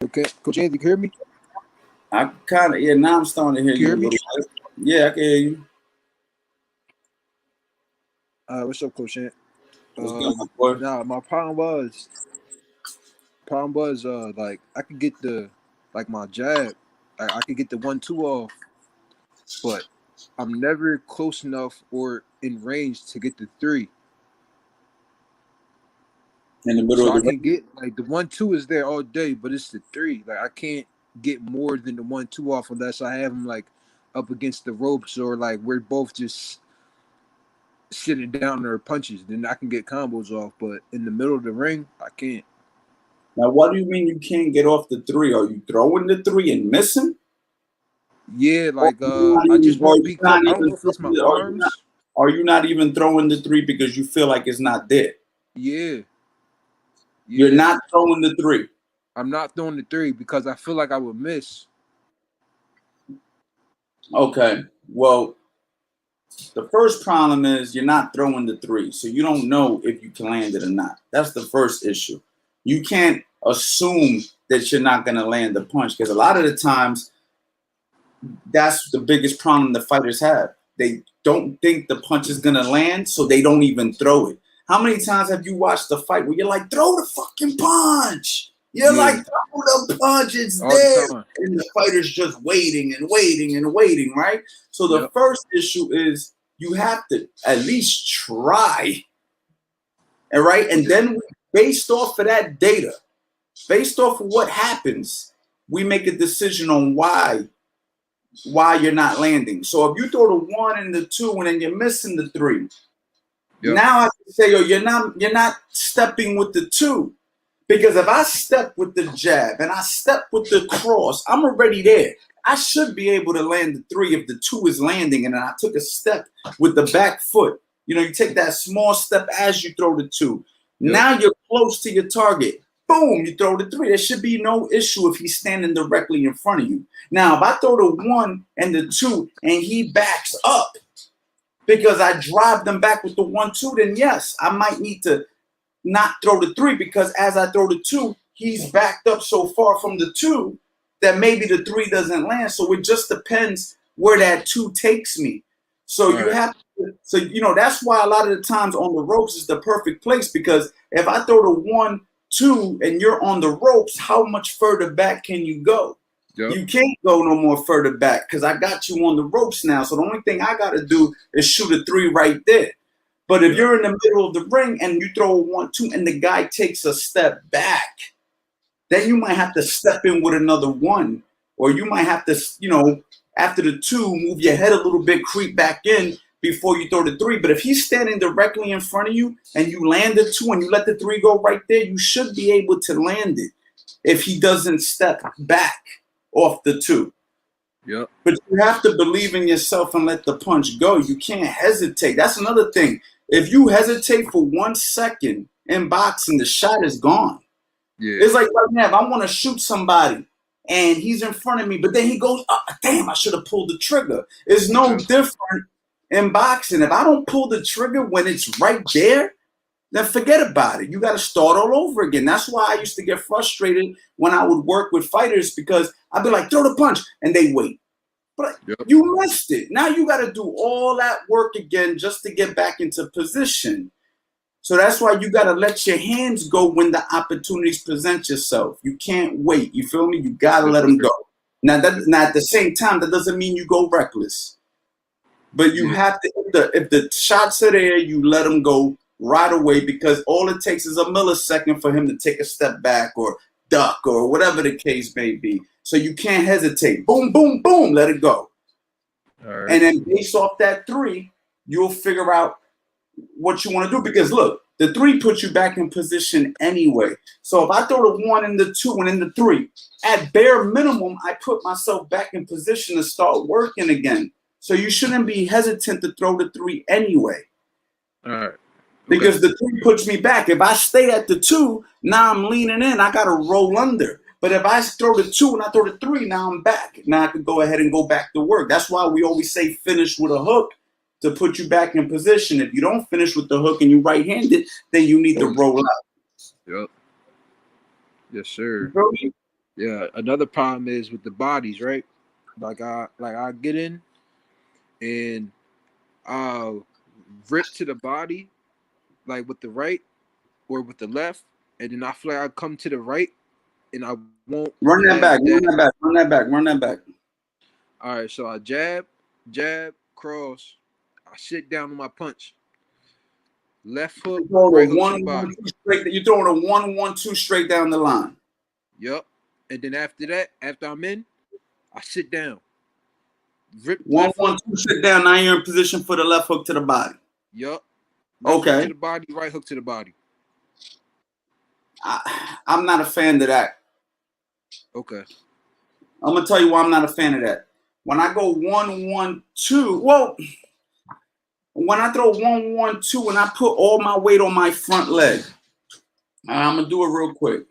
Okay, Coach Andy, you can hear me? I kind of, yeah, now I'm starting to hear Can you you a hear little me? bit. Yeah, I can hear you. What's up, Coach Ant? What's good, my boy? Nah, my problem was, like I could get the, like my jab, I could get the 1-2 off, but I'm never close enough or in range to get the three. In the middle So of I the can ring. get like the 1-2 is there all day, but it's the three. Like I can't get more than the 1-2 off unless I have them like up against the ropes or like we're both just sitting down or punches. Then I can get combos off, but in the middle of the ring, I can't. Now, what do you mean you can't get off the three? Are you throwing the three and missing? Yeah, Or like are I you just not even, or won't you be close. not I don't even know if it's my throwing arms. are you not even throwing the three because you feel like it's not there? Yeah, You're yeah. not throwing the three. I'm not throwing the three because I feel like I would miss. Okay. Well, the first problem is you're not throwing the three, so you don't know if you can land it or not. That's the first issue. You can't assume that you're not going to land the punch because a lot of the times that's the biggest problem the fighters have. They don't think the punch is going to land, so they don't even throw it. How many times have you watched the fight where you're like, throw the fucking punch? You're like, Yeah, throw the punch, it's all the there. time. And the fighter's just waiting and waiting and waiting, right? So the Yep. first issue is you have to at least try, all right? And Yeah. then based off of that data, based off of what happens, we make a decision on why you're not landing. So if you throw the one and the two and then you're missing the three, Yep. now I can say, yo, you're not stepping with the two. Because if I step with the jab and I step with the cross, I'm already there. I should be able to land the three if the two is landing and then I took a step with the back foot. You know, you take that small step as you throw the two. Yep. Now you're close to your target. Boom, you throw the three. There should be no issue if he's standing directly in front of you. Now, if I throw the one and the two and he backs up because I drive them back with the 1-2, then yes, I might need to not throw the three because as I throw the two, he's backed up so far from the two that maybe the three doesn't land. So it just depends where that two takes me. So you Right. have to, so you know, that's why a lot of the times on the ropes is the perfect place because if I throw the 1-2 and you're on the ropes, how much further back can you go? Yep. You can't go no more further back because I got you on the ropes now. So the only thing I got to do is shoot a three right there. But if Yep. you're in the middle of the ring and you throw a 1-2 and the guy takes a step back, then you might have to step in with another one. Or you might have to, you know, after the two, move your head a little bit, creep back in before you throw the three. But if he's standing directly in front of you and you land the two and you let the three go right there, you should be able to land it if he doesn't step back. off the 2. Yep. But you have to believe in yourself and let the punch go. You can't hesitate. That's another thing. If you hesitate for 1 second in boxing, the shot is gone. Yeah. It's like right now, if I want to shoot somebody and he's in front of me, but then he goes, oh, damn, I should have pulled the trigger. It's no different in boxing. If I don't pull the trigger when it's right there, then forget about it. You got to start all over again. That's why I used to get frustrated when I would work with fighters, because I'd be like, throw the punch, and they wait. But you missed it. Now you got to do all that work again just to get back into position. So that's why you got to let your hands go when the opportunities present yourself. You can't wait. You feel me? You got to let them go. Now, at the same time, that doesn't mean you go reckless. But you have to, if the shots are there, you let them go right away, because all it takes is a millisecond for him to take a step back or duck or whatever the case may be. So you can't hesitate. Boom, boom, boom, let it go. All right. And then based off that 3, you'll figure out what you want to do. Because look, the 3 puts you back in position anyway. So if I throw the 1 and the 2 and then the 3, at bare minimum, I put myself back in position to start working again. So you shouldn't be hesitant to throw the 3 anyway. All right. Because the 3 puts me back. If I stay at the 2, now I'm leaning in. I got to roll under. But if I throw the 2 and I throw the 3, now I'm back. Now I can go ahead and go back to work. That's why we always say finish with a hook, to put you back in position. If you don't finish with the hook and you're right-handed, then you need to roll out. Yep. Yes, sir. Yeah. Another problem is with the bodies, right? Like I get in and I'll rip to the body, like with the right or with the left, and then I feel like I come to the right and I won't run that back. All right, so I jab, cross, I sit down on my punch. Left hook, right hook to the body. You're throwing a 1-1-2 straight down the line. Yep. And then after that, after I'm in, I sit down. Rip 1-1-2, sit down. Now you're in position for the left hook to the body. Yep. Okay. Hook to the body, right hook to the body. I'm not a fan of that. Okay. I'm gonna tell you why I'm not a fan of that. When I go 1-1-2, well, when I throw 1-1-2 and I put all my weight on my front leg, and I'm gonna do it real quick.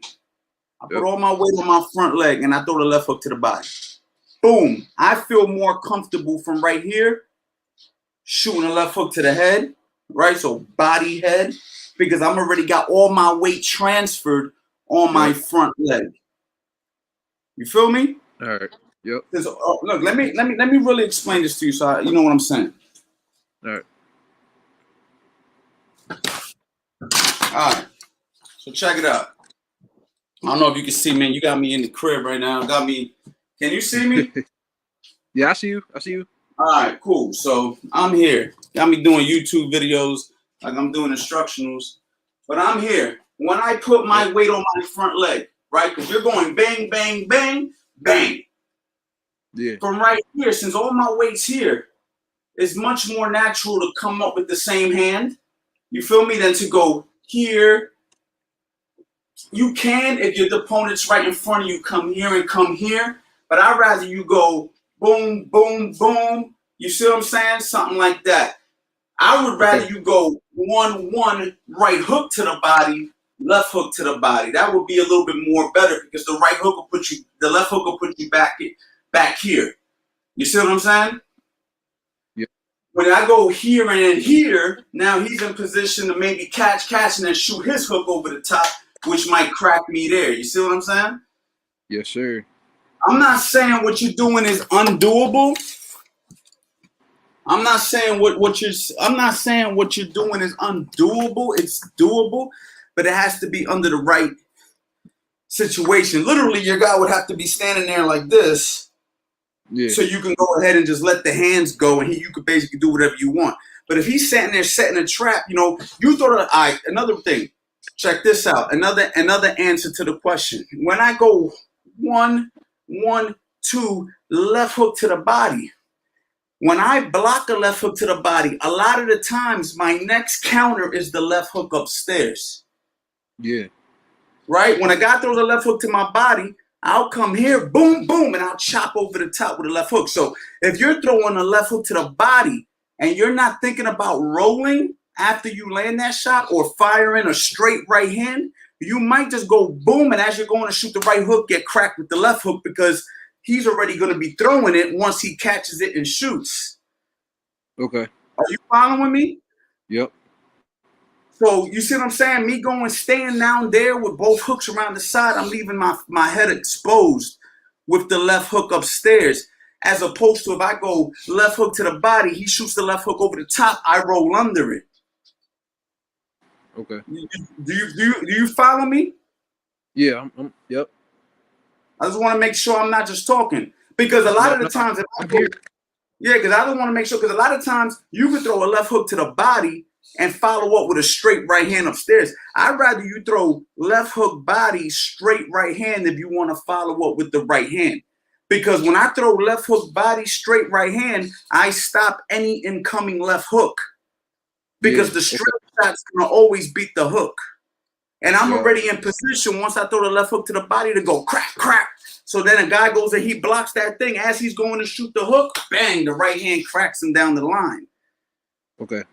I put all my weight on my front leg and I throw the left hook to the body. Boom. I feel more comfortable from right here, shooting a left hook to the head, right? So body, head, because I'm already got all my weight transferred on my front leg. You feel me? All right. Yep. Look, let me really explain this to you, so you know what I'm saying. All right. All right. So check it out. I don't know if you can see me. You got me in the crib right now. Got me. Can you see me? Yeah, I see you. I see you. All right, cool. So I'm here. Got me doing YouTube videos, like I'm doing instructionals, but I'm here. When I put my weight on my front leg, right? Because you're going bang, bang, bang, bang. Yeah. From right here, since all my weight's here, it's much more natural to come up with the same hand. You feel me? Than to go here. You can, if your opponent's right in front of you, come here and come here. But I'd rather you go boom, boom, boom. You see what I'm saying? Something like that. I would rather you go 1-1, right hook to the body, left hook to the body. That would be a little bit more better, because the right hook will put you, the left hook will put you back here. You see what I'm saying? Yeah. When I go here and then here, now he's in position to maybe catch, and then shoot his hook over the top, which might crack me there. You see what I'm saying? Yes, sir. I'm not saying what you're doing is undoable. I'm not saying what you're doing is undoable. It's doable, but it has to be under the right situation. Literally, your guy would have to be standing there like this, so you can go ahead and just let the hands go, and you could basically do whatever you want. But if he's sitting there setting a trap, you throw the another thing. Check this out. Another answer to the question. When I go 1-1-2 left hook to the body, when I block a left hook to the body, a lot of the times my next counter is the left hook upstairs. Yeah. Right? When a guy throws a left hook to my body, I'll come here, boom, boom, and I'll chop over the top with a left hook. So if you're throwing a left hook to the body and you're not thinking about rolling after you land that shot or firing a straight right hand, you might just go boom, and as you're going to shoot the right hook, get cracked with the left hook because he's already going to be throwing it once he catches it and shoots. Okay. Are you following me? Yep. So you see what I'm saying? Me going, staying down there with both hooks around the side, I'm leaving my head exposed with the left hook upstairs. As opposed to if I go left hook to the body, he shoots the left hook over the top, I roll under it. Okay. Do you follow me? Yeah. Yep. I just want to make sure I'm not just talking. Because a lot of the times, because I don't want to make sure, because a lot of times you could throw a left hook to the body and follow up with a straight right hand upstairs. I'd rather you throw left hook body, straight right hand if you want to follow up with the right hand. Because when I throw left hook body, straight right hand, I stop any incoming left hook. Because the straight shot's going to always beat the hook. And I'm already in position once I throw the left hook to the body to go crack, crack. So then a guy goes and he blocks that thing. As he's going to shoot the hook, bang, the right hand cracks him down the line. Okay.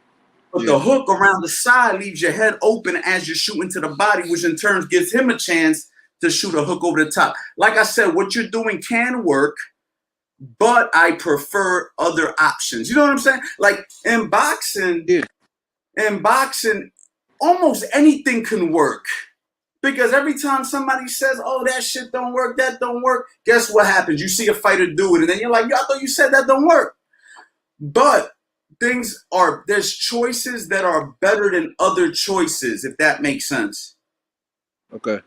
But the hook around the side leaves your head open as you're shooting to the body, which in turn gives him a chance to shoot a hook over the top. Like I said, what you're doing can work, but I prefer other options. You know what I'm saying? Like in boxing, almost anything can work. Because every time somebody says, oh, that shit don't work, that don't work, guess what happens? You see a fighter do it, and then you're like, yo, I thought you said that don't work. But there's choices that are better than other choices, if that makes sense. Okay.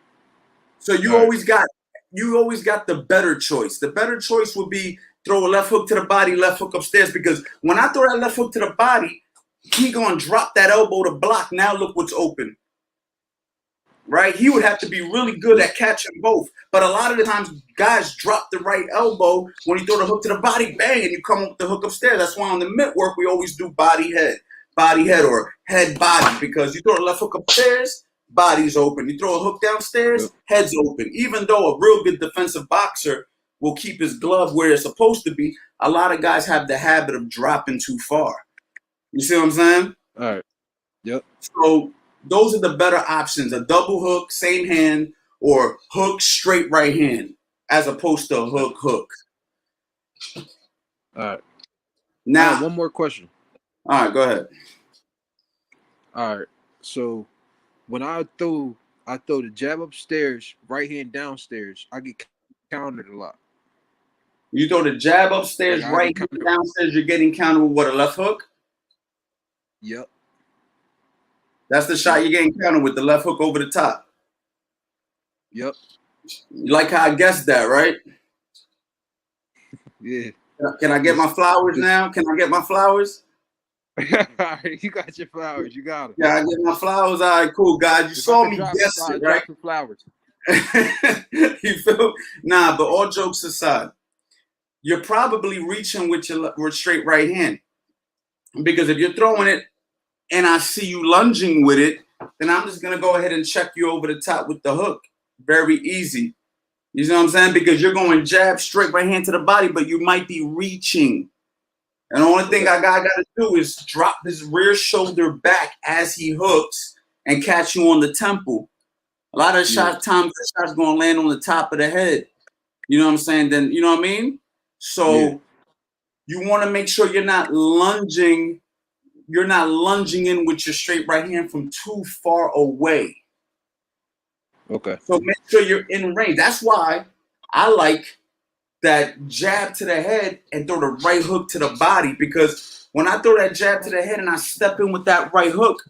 So you always got the better choice. The better choice would be throw a left hook to the body, left hook upstairs, because when I throw that left hook to the body, he gonna drop that elbow to block. Now look what's open. Right? He would have to be really good at catching both. But a lot of the times, guys drop the right elbow when you throw the hook to the body, bang, and you come up with the hook upstairs. That's why on the mitt work, we always do body, head, or head, body, because you throw the left hook upstairs, body's open. You throw a hook downstairs, head's open. Even though a real good defensive boxer will keep his glove where it's supposed to be, a lot of guys have the habit of dropping too far. You see what I'm saying? All right. Yep. So those are the better options: a double hook, same hand, or hook, straight right hand, as opposed to hook, hook. All right. Now, one more question. All right, go ahead. All right. So when I throw the jab upstairs, right hand downstairs, I get countered a lot. You throw the jab upstairs, right hand downstairs, you're getting countered with what, a left hook? Yep. That's the shot you're getting countered with, the left hook over the top. Yep. You like how I guessed that, right? Yeah. Can I get my flowers now? Can I get my flowers? All right, you got your flowers. You got them. Yeah, I get my flowers. All right, cool, guys. You saw me guess it, right? Some flowers. You feel? Nah, but all jokes aside, you're probably reaching with your straight right hand. Because if you're throwing it and I see you lunging with it, then I'm just going to go ahead and check you over the top with the hook. Very easy. You know what I'm saying? Because you're going jab, straight right hand to the body, but you might be reaching. And the only thing I got to do is drop his rear shoulder back as he hooks and catch you on the temple. A lot of times the shot's going to land on the top of the head. You know what I'm saying? Then, you know what I mean? So you want to make sure you're not lunging. You're not lunging in with your straight right hand from too far away. Okay. So make sure you're in range. That's why I like that jab to the head and throw the right hook to the body, because when I throw that jab to the head and I step in with that right hook,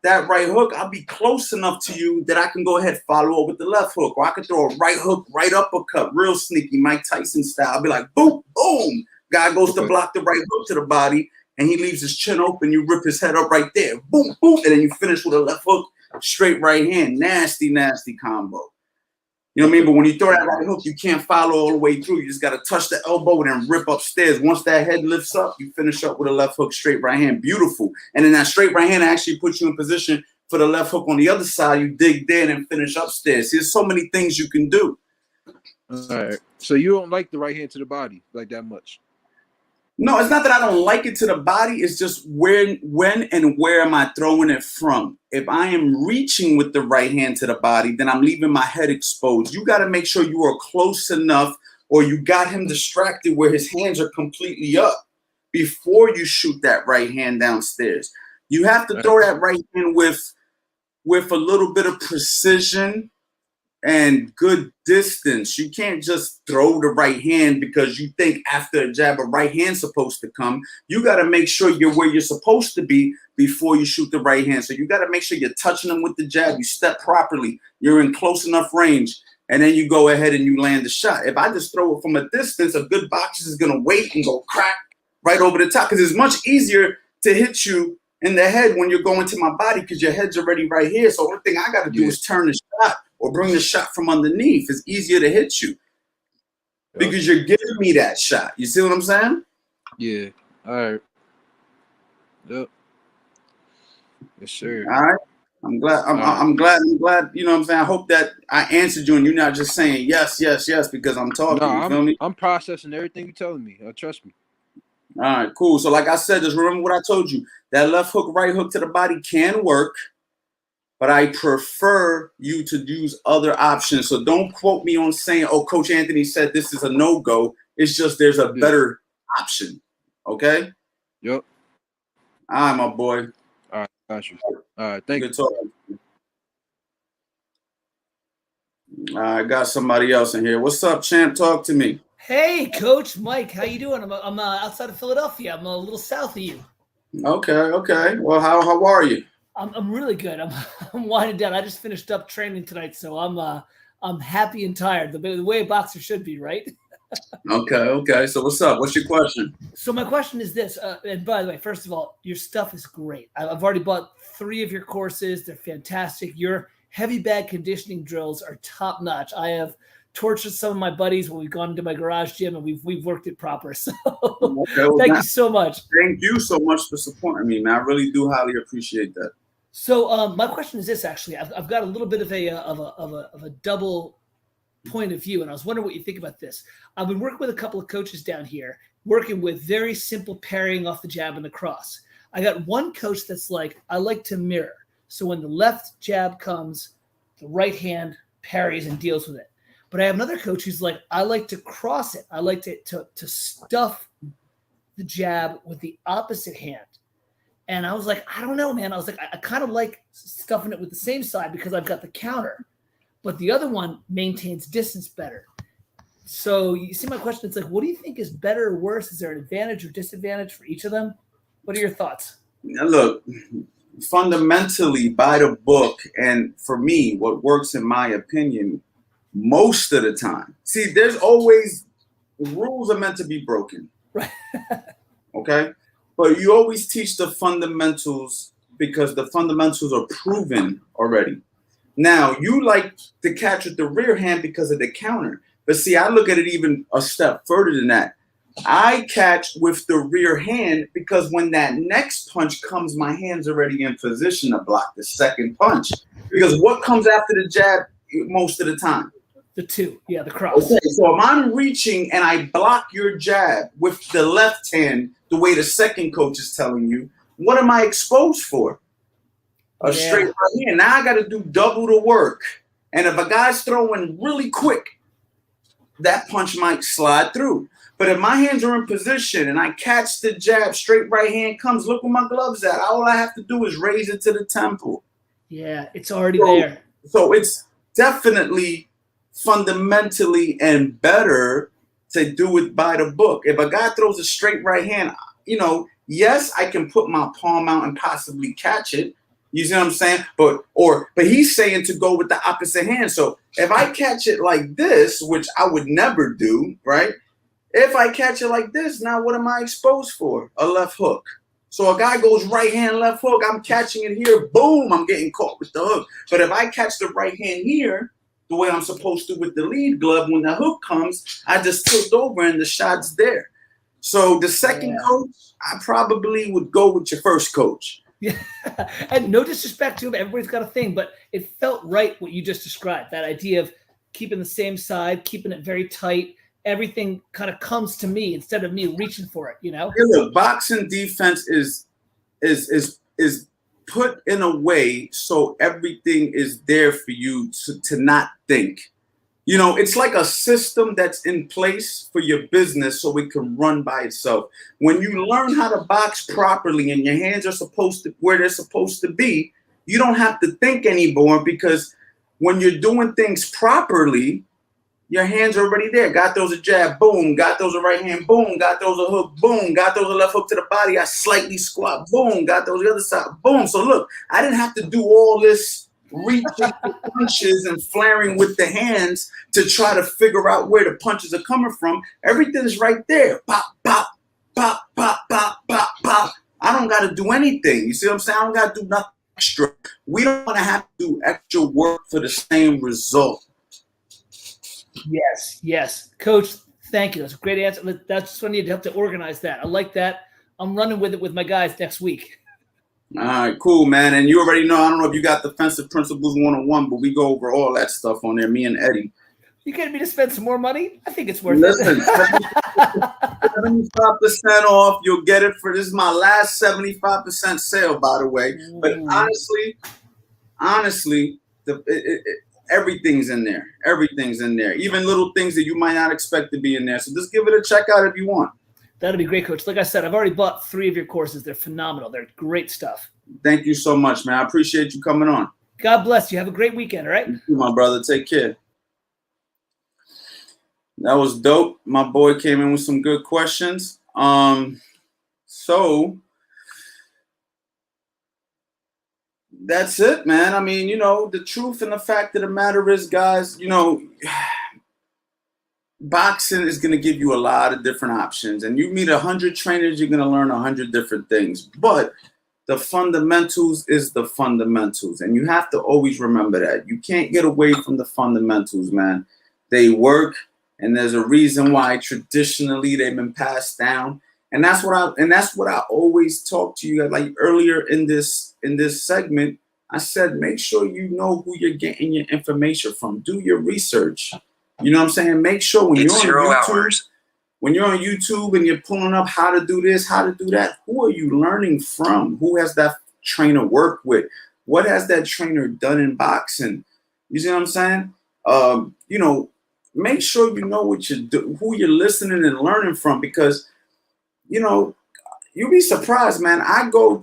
I'll be close enough to you that I can go ahead and follow up with the left hook. Or I can throw a right hook, right uppercut, real sneaky, Mike Tyson style. I'll be like, boom, boom. Guy goes to block the right hook to the body, and he leaves his chin open. You rip his head up right there. Boom, boom. And then you finish with a left hook, straight right hand. Nasty, nasty combo. You know what I mean? But when you throw that right hook, you can't follow all the way through. You just got to touch the elbow and then rip upstairs. Once that head lifts up, you finish up with a left hook, straight right hand. Beautiful. And then that straight right hand actually puts you in position for the left hook on the other side. You dig there and finish upstairs. There's so many things you can do. All right. So you don't like the right hand to the body like that much? No, it's not that I don't like it to the body. It's just when and where am I throwing it from? If I am reaching with the right hand to the body, then I'm leaving my head exposed. You got to make sure you are close enough, or you got him distracted where his hands are completely up before you shoot that right hand downstairs. You have to throw that right hand with a little bit of precision and good distance. You can't just throw the right hand because you think after a jab a right hand's supposed to come. You got to make sure you're where you're supposed to be before you shoot the right hand. So you got to make sure you're touching them with the jab. You step properly. You're in close enough range. And then you go ahead and you land the shot. If I just throw it from a distance, a good boxer is going to wait and go crack right over the top, because it's much easier to hit you in the head when you're going to my body because your head's already right here. So the only thing I got to do is turn the shot or bring the shot from underneath. It's easier to hit you because you're giving me that shot. You see what I'm saying? Yeah. All right. Yep. Yes, sir. All right. I'm glad. I'm glad. You know what I'm saying? I hope that I answered you and you're not just saying yes, yes, yes because I'm talking. No, you feel me? I'm processing everything you're telling me. Trust me. All right, cool. So like I said, just remember what I told you. That left hook, right hook to the body can work, but I prefer you to use other options. So don't quote me on saying, oh, Coach Anthony said this is a no-go. It's just there's a better option. Okay? Yep. All right, my boy. All right, got you. All right, thank you. Good talking. I got somebody else in here. What's up, champ? Talk to me. Hey, Coach Mike, how you doing? I'm outside of Philadelphia. I'm a little south of you. Okay. Well, how are you? I'm really good. I'm winding down. I just finished up training tonight, so I'm happy and tired. The way a boxer should be, right? Okay. So what's up? What's your question? So my question is this. And by the way, first of all, your stuff is great. I've already bought 3 of your courses. They're fantastic. Your heavy bag conditioning drills are top notch. I have tortured some of my buddies when we've gone into my garage gym and we've worked it proper. So thank you so much. Thank you so much for supporting me, man. I really do highly appreciate that. So my question is this: actually, I've got a little bit of a double point of view, and I was wondering what you think about this. I've been working with a couple of coaches down here, working with very simple parrying off the jab and the cross. I got one coach that's like, I like to mirror. So when the left jab comes, the right hand parries and deals with it. But I have another coach who's like, I like to cross it. I like to stuff the jab with the opposite hand. And I was like, I don't know, man. I was like, I kind of like stuffing it with the same side because I've got the counter. But the other one maintains distance better. So you see my question? It's like, what do you think is better or worse? Is there an advantage or disadvantage for each of them? What are your thoughts? Now look, fundamentally by the book, and for me, what works in my opinion, most of the time. See, there's always rules are meant to be broken. Right. Okay? But you always teach the fundamentals because the fundamentals are proven already. Now, you like to catch with the rear hand because of the counter. But see, I look at it even a step further than that. I catch with the rear hand because when that next punch comes, my hand's already in position to block the second punch. Because what comes after the jab most of the time? The 2, the cross. Okay, so if I'm reaching and I block your jab with the left hand, the way the second coach is telling you, what am I exposed for? A straight right hand. Now I got to do double the work. And if a guy's throwing really quick, that punch might slide through. But if my hands are in position and I catch the jab, straight right hand comes, look where my glove's at. All I have to do is raise it to the temple. Yeah, it's already there. So it's definitely fundamentally and better to do it by the book. If a guy throws a straight right hand, yes, I can put my palm out and possibly catch it. You see what I'm saying? But he's saying to go with the opposite hand. So if I catch it like this, which I would never do, right? If I catch it like this, now what am I exposed for? A left hook. So a guy goes right hand, left hook. I'm catching it here. Boom, I'm getting caught with the hook. But if I catch the right hand here, the way I'm supposed to with the lead glove, when the hook comes, I just tilt over and the shot's there. So the second coach, I probably would go with your first coach. Yeah, and no disrespect to him. Everybody's got a thing, but it felt right what you just described. That idea of keeping the same side, keeping it very tight. Everything kind of comes to me instead of me reaching for it, Yeah, look, boxing defense is put in a way so everything is there for you to not think. It's like a system that's in place for your business so it can run by itself. When you learn how to box properly and your hands are supposed to where they're supposed to be, you don't have to think anymore, because when you're doing things properly, your hands are already there. Got those a jab, boom. Got those a right hand, boom. Got those a hook, boom. Got those a left hook to the body. I slightly squat, boom. Got those the other side, boom. So look, I didn't have to do all this reaching for punches and flaring with the hands to try to figure out where the punches are coming from. Everything's right there. Pop, pop, pop, pop, pop, pop, pop. I don't got to do anything. You see what I'm saying? I don't got to do nothing extra. We don't want to have to do extra work for the same result. Yes. Coach, thank you. That's a great answer. That's what I need to help to organize that. I like that. I'm running with it with my guys next week. All right, cool, man. And you already know, I don't know if you got Defensive Principles 101, but we go over all that stuff on there, me and Eddie. You getting me to spend some more money? I think it's worth Listen, it. 75% off. You'll get it for, this is my last 75% sale, by the way. But honestly, everything's in there. Everything's in there. Even little things that you might not expect to be in there. So just give it a check out if you want. That'll be great, Coach. Like I said, I've already bought 3 of your courses. They're phenomenal. They're great stuff. Thank you so much, man. I appreciate you coming on. God bless you. Have a great weekend, all right? You too, my brother. Take care. That was dope. My boy came in with some good questions. So that's it, man. I mean, the truth and the fact of the matter is, guys, boxing is going to give you a lot of different options, and you meet 100 trainers, you're going to learn 100 different things. But the fundamentals is the fundamentals, and you have to always remember that. You can't get away from the fundamentals, man. They work, and there's a reason why traditionally they've been passed down. And that's what I always talk to you guys. Like earlier in this segment, I said, make sure you know who you're getting your information from. Do your research. You know what I'm saying? Make sure when you're on YouTube and you're pulling up how to do this, how to do that, who are you learning from? Who has that trainer worked with? What has that trainer done in boxing? You see what I'm saying? Make sure you know what who you're listening and learning from, because you'll be surprised, man. You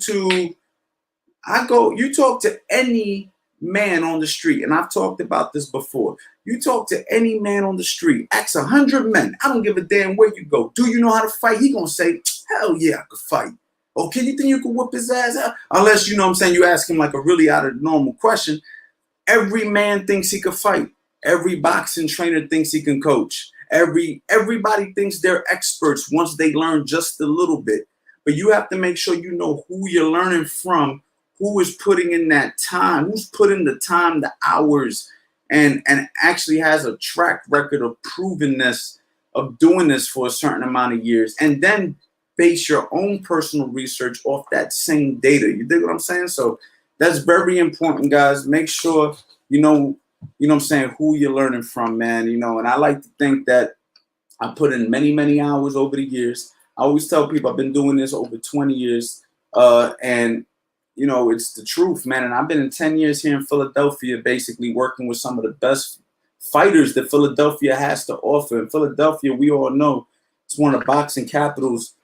talk to any man on the street, and I've talked about this before. You talk to any man on the street, ask 100 men. I don't give a damn where you go. Do you know how to fight? He gonna say, hell yeah, I could fight. Okay, you think you can whoop his ass out? Unless, you ask him like a really out of normal question. Every man thinks he could fight. Every boxing trainer thinks he can coach. Everybody thinks they're experts once they learn just a little bit. But you have to make sure you know who you're learning from, who is putting in that time, who's putting the time, the hours, and actually has a track record of proving this, of doing this for a certain amount of years, and then base your own personal research off that same data. You dig what I'm saying? So that's very important, guys. Make sure you know what I'm saying, who you're learning from, man. And I like to think that I put in many, many hours over the years. I always tell people I've been doing this over 20 years, and it's the truth, man. And I've been in 10 years here in Philadelphia, basically working with some of the best fighters that Philadelphia has to offer. In Philadelphia, we all know it's one of the boxing capitals,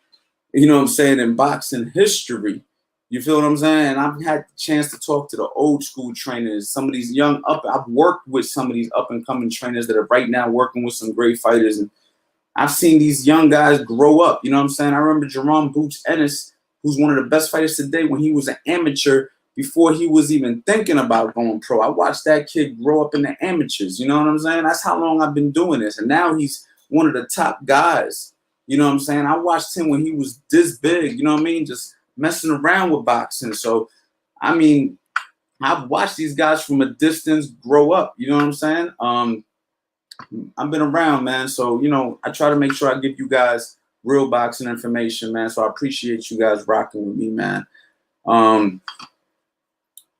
in boxing history. You feel what I'm saying? And I've had the chance to talk to the old school trainers, some of these I've worked with some of these up and coming trainers that are right now working with some great fighters. And I've seen these young guys grow up. You know what I'm saying? I remember Jerome Boots Ennis, who's one of the best fighters today, when he was an amateur, before he was even thinking about going pro. I watched that kid grow up in the amateurs. You know what I'm saying? That's how long I've been doing this. And now he's one of the top guys. You know what I'm saying? I watched him when he was this big, just messing around with boxing. So, I've watched these guys from a distance grow up. You know what I'm saying? I've been around, man. So, I try to make sure I give you guys real boxing information, man. So I appreciate you guys rocking with me, man. Let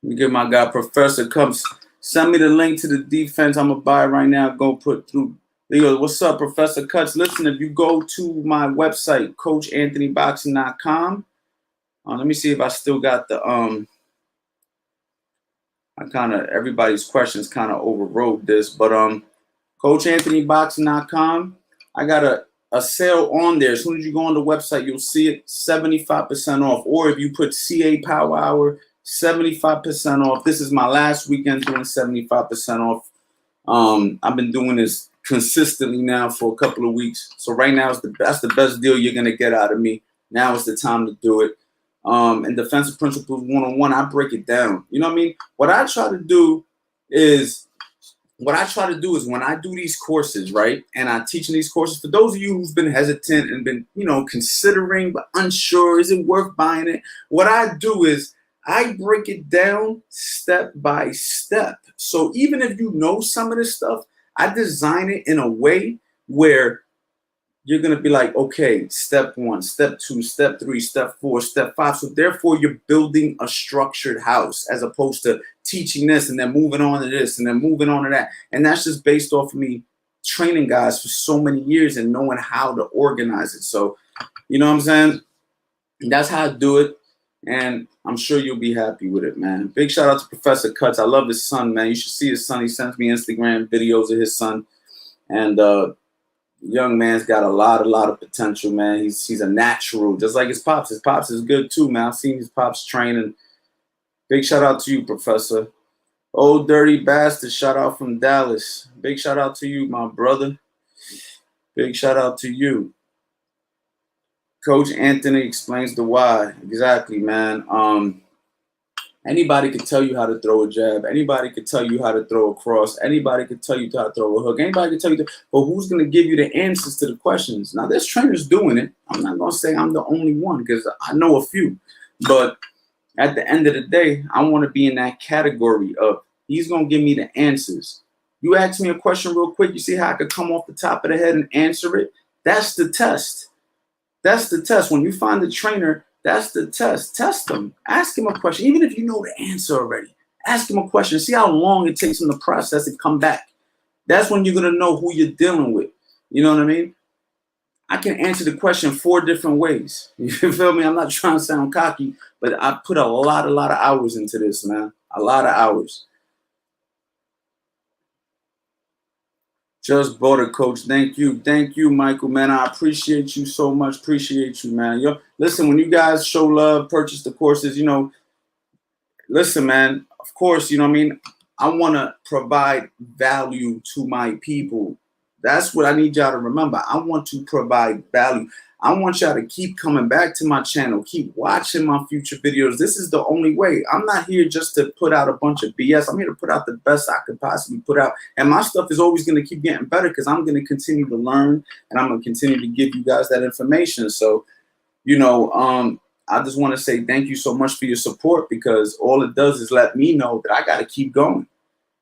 me give my guy Professor comes Send me the link to the defense. I'm gonna buy it right now. Go put through. There you go. What's up, Professor Cuts? Listen, if you go to my website, CoachAnthonyBoxing.com. Let me see if I still got the I kind of everybody's questions kind of overrode this, but CoachAnthonyBoxing.com. I got a sale on there. As soon as you go on the website, you'll see it 75% off. Or if you put CA Power Hour, 75% off. This is my last weekend doing 75% off. I've been doing this consistently now for a couple of weeks. So right now that's the best deal you're gonna get out of me. Now is the time to do it. And Defensive Principles 101, I break it down. You know what I mean? What I try to do is when I do these courses, right? And I'm teaching these courses, for those of you who's been hesitant and been, considering but unsure, is it worth buying it? What I do is I break it down step by step. So even if you know some of this stuff, I design it in a way where you're going to be like, okay, step 1, step 2, step 3, step 4, step 5. So therefore, you're building a structured house as opposed to teaching this and then moving on to this and then moving on to that. And that's just based off of me training guys for so many years and knowing how to organize it. So, you know what I'm saying? That's how I do it. And I'm sure you'll be happy with it, man. Big shout out to Professor Cuts. I love his son, man. You should see his son. He sends me Instagram videos of his son. And, young man's got a lot of potential, man. He's a natural, just like his pops. His pops is good too, man. I've seen his pops training. Big shout out to you, Professor. Old Dirty Bastard, shout out from Dallas. Big shout out to you, my brother. Big shout out to you. Coach Anthony explains the why. Exactly, man. Anybody could tell you how to throw a jab. Anybody could tell you how to throw a cross. Anybody could tell you how to throw a hook. Anybody could tell you, but who's going to give you the answers to the questions? Now, there's trainers doing it. I'm not going to say I'm the only one because I know a few. But at the end of the day, I want to be in that category of he's going to give me the answers. You ask me a question real quick. You see how I could come off the top of the head and answer it? That's the test. That's the test. When you find the trainer, that's the test. Test them. Ask him a question. Even if you know the answer already, ask him a question. See how long it takes him to process and come back. That's when you're going to know who you're dealing with. You know what I mean? I can answer the question 4 different ways. You feel me? I'm not trying to sound cocky, but I put a lot of hours into this, man. A lot of hours. Just bought it, Coach. Thank you. Thank you, Michael, man. I appreciate you so much. Appreciate you, man. Listen, when you guys show love, purchase the courses, listen, man, of course, you know what I mean? I want to provide value to my people. That's what I need y'all to remember. I want to provide value. I want y'all to keep coming back to my channel. Keep watching my future videos. This is the only way. I'm not here just to put out a bunch of BS. I'm here to put out the best I could possibly put out. And my stuff is always going to keep getting better because I'm going to continue to learn and I'm going to continue to give you guys that information. So, I just want to say thank you so much for your support because all it does is let me know that I got to keep going.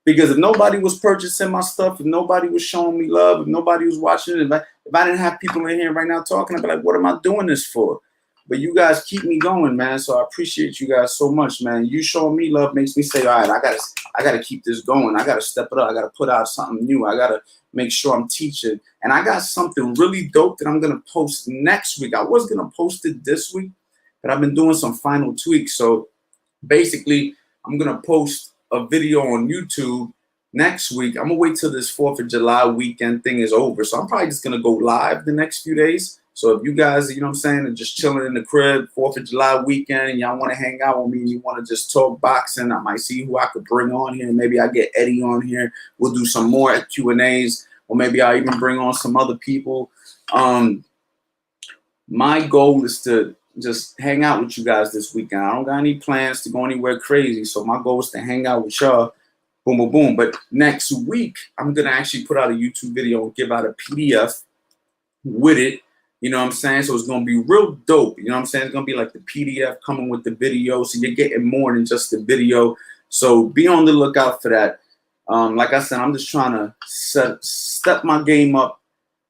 Because if nobody was purchasing my stuff, if nobody was showing me love, if nobody was watching it, if I didn't have people in here right now talking, I'd be like, what am I doing this for? But you guys keep me going, man. So I appreciate you guys so much, man. You showing me love makes me say, all right, I gotta keep this going. I gotta step it up. I gotta put out something new. I gotta make sure I'm teaching. And I got something really dope that I'm gonna post next week. I was gonna post it this week, but I've been doing some final tweaks. So basically, I'm gonna post a video on YouTube next week. I'm gonna wait till this 4th of July weekend thing is over. So I'm probably just gonna go live the next few days. So if you guys, you know what I'm saying, are just chilling in the crib, 4th of July weekend, and y'all want to hang out with me and you want to just talk boxing, I might see who I could bring on here. Maybe I get Eddie on here. We'll do some more Q&As, or maybe I'll even bring on some other people. My goal is to just hang out with you guys this weekend. I don't got any plans to go anywhere crazy. So my goal is to hang out with y'all. Boom, boom, boom. But next week, I'm going to actually put out a YouTube video and give out a PDF with it. You know what I'm saying? So it's going to be real dope. You know what I'm saying? It's going to be like the PDF coming with the video. So you're getting more than just the video. So be on the lookout for that. Like I said, I'm just trying to step my game up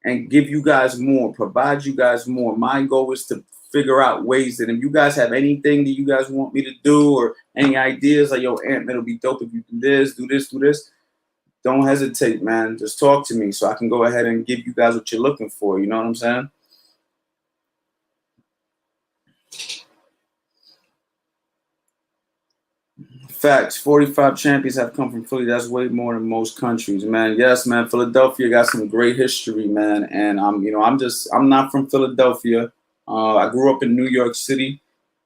and give you guys more, provide you guys more. My goal is to figure out ways that if you guys have anything that you guys want me to do or any ideas like, yo, Ant, it'll be dope if you do this, do this, do this. Don't hesitate, man. Just talk to me so I can go ahead and give you guys what you're looking for. You know what I'm saying? Facts. 45 champions have come from Philly. That's way more than most countries, man. Yes, man. Philadelphia got some great history, man. And I'm not from Philadelphia. I grew up in New York City.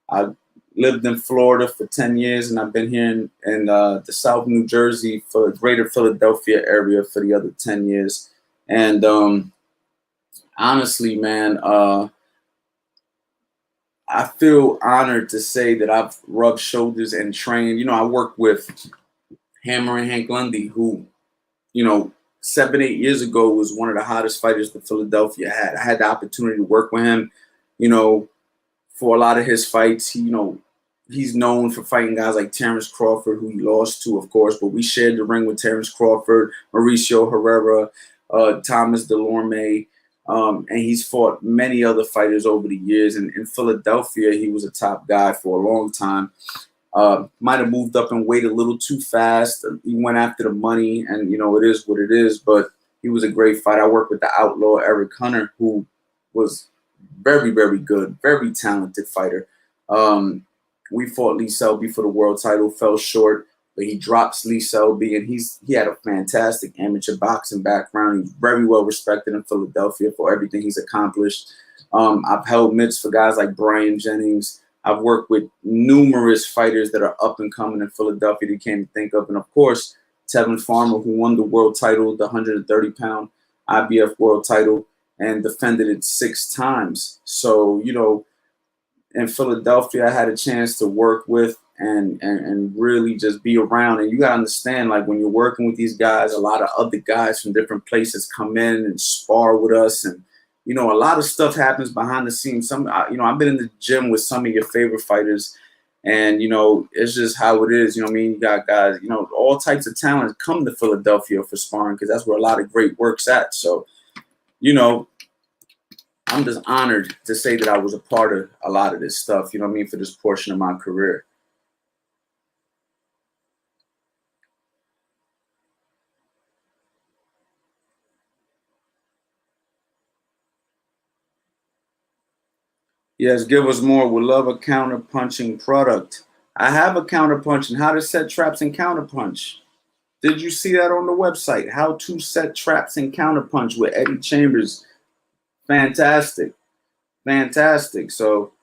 I lived in Florida for 10 years, and I've been here in the South New Jersey for the greater Philadelphia area for the other 10 years. And honestly, man, I feel honored to say that I've rubbed shoulders and trained. You know, I work with Hammer and Hank Lundy, who, 7-8 years ago was one of the hottest fighters that Philadelphia had. I had the opportunity to work with him, for a lot of his fights. He's known for fighting guys like Terrence Crawford, who he lost to, of course, but we shared the ring with Terrence Crawford, Mauricio Herrera, Thomas Delorme. And he's fought many other fighters over the years. And in Philadelphia, he was a top guy for a long time. Might have moved up in weight a little too fast. He went after the money, and, it is what it is. But he was a great fighter. I worked with the outlaw Eric Hunter, who was very, very good, very talented fighter. We fought Lee Selby for the world title, fell short. But he drops Lee Selby, and he had a fantastic amateur boxing background. He's very well respected in Philadelphia for everything he's accomplished. I've held mitts for guys like Brian Jennings. I've worked with numerous fighters that are up and coming in Philadelphia that you can't think of. And, of course, Tevin Farmer, who won the world title, the 130-pound IBF world title, and defended it 6 times. So, in Philadelphia, I had a chance to work with and really just be around. And you got to understand, like, when you're working with these guys, a lot of other guys from different places come in and spar with us. And, a lot of stuff happens behind the scenes. I've been in the gym with some of your favorite fighters, and, it's just how it is. You got guys, all types of talent come to Philadelphia for sparring because that's where a lot of great work's at. So, I'm just honored to say that I was a part of a lot of this stuff, for this portion of my career. Yes, give us more. We love a counter-punching product. I have a counter-punching. How to set traps and counter-punch. Did you see that on the website? How to set traps and counter-punch with Eddie Chambers. Fantastic. Fantastic. So,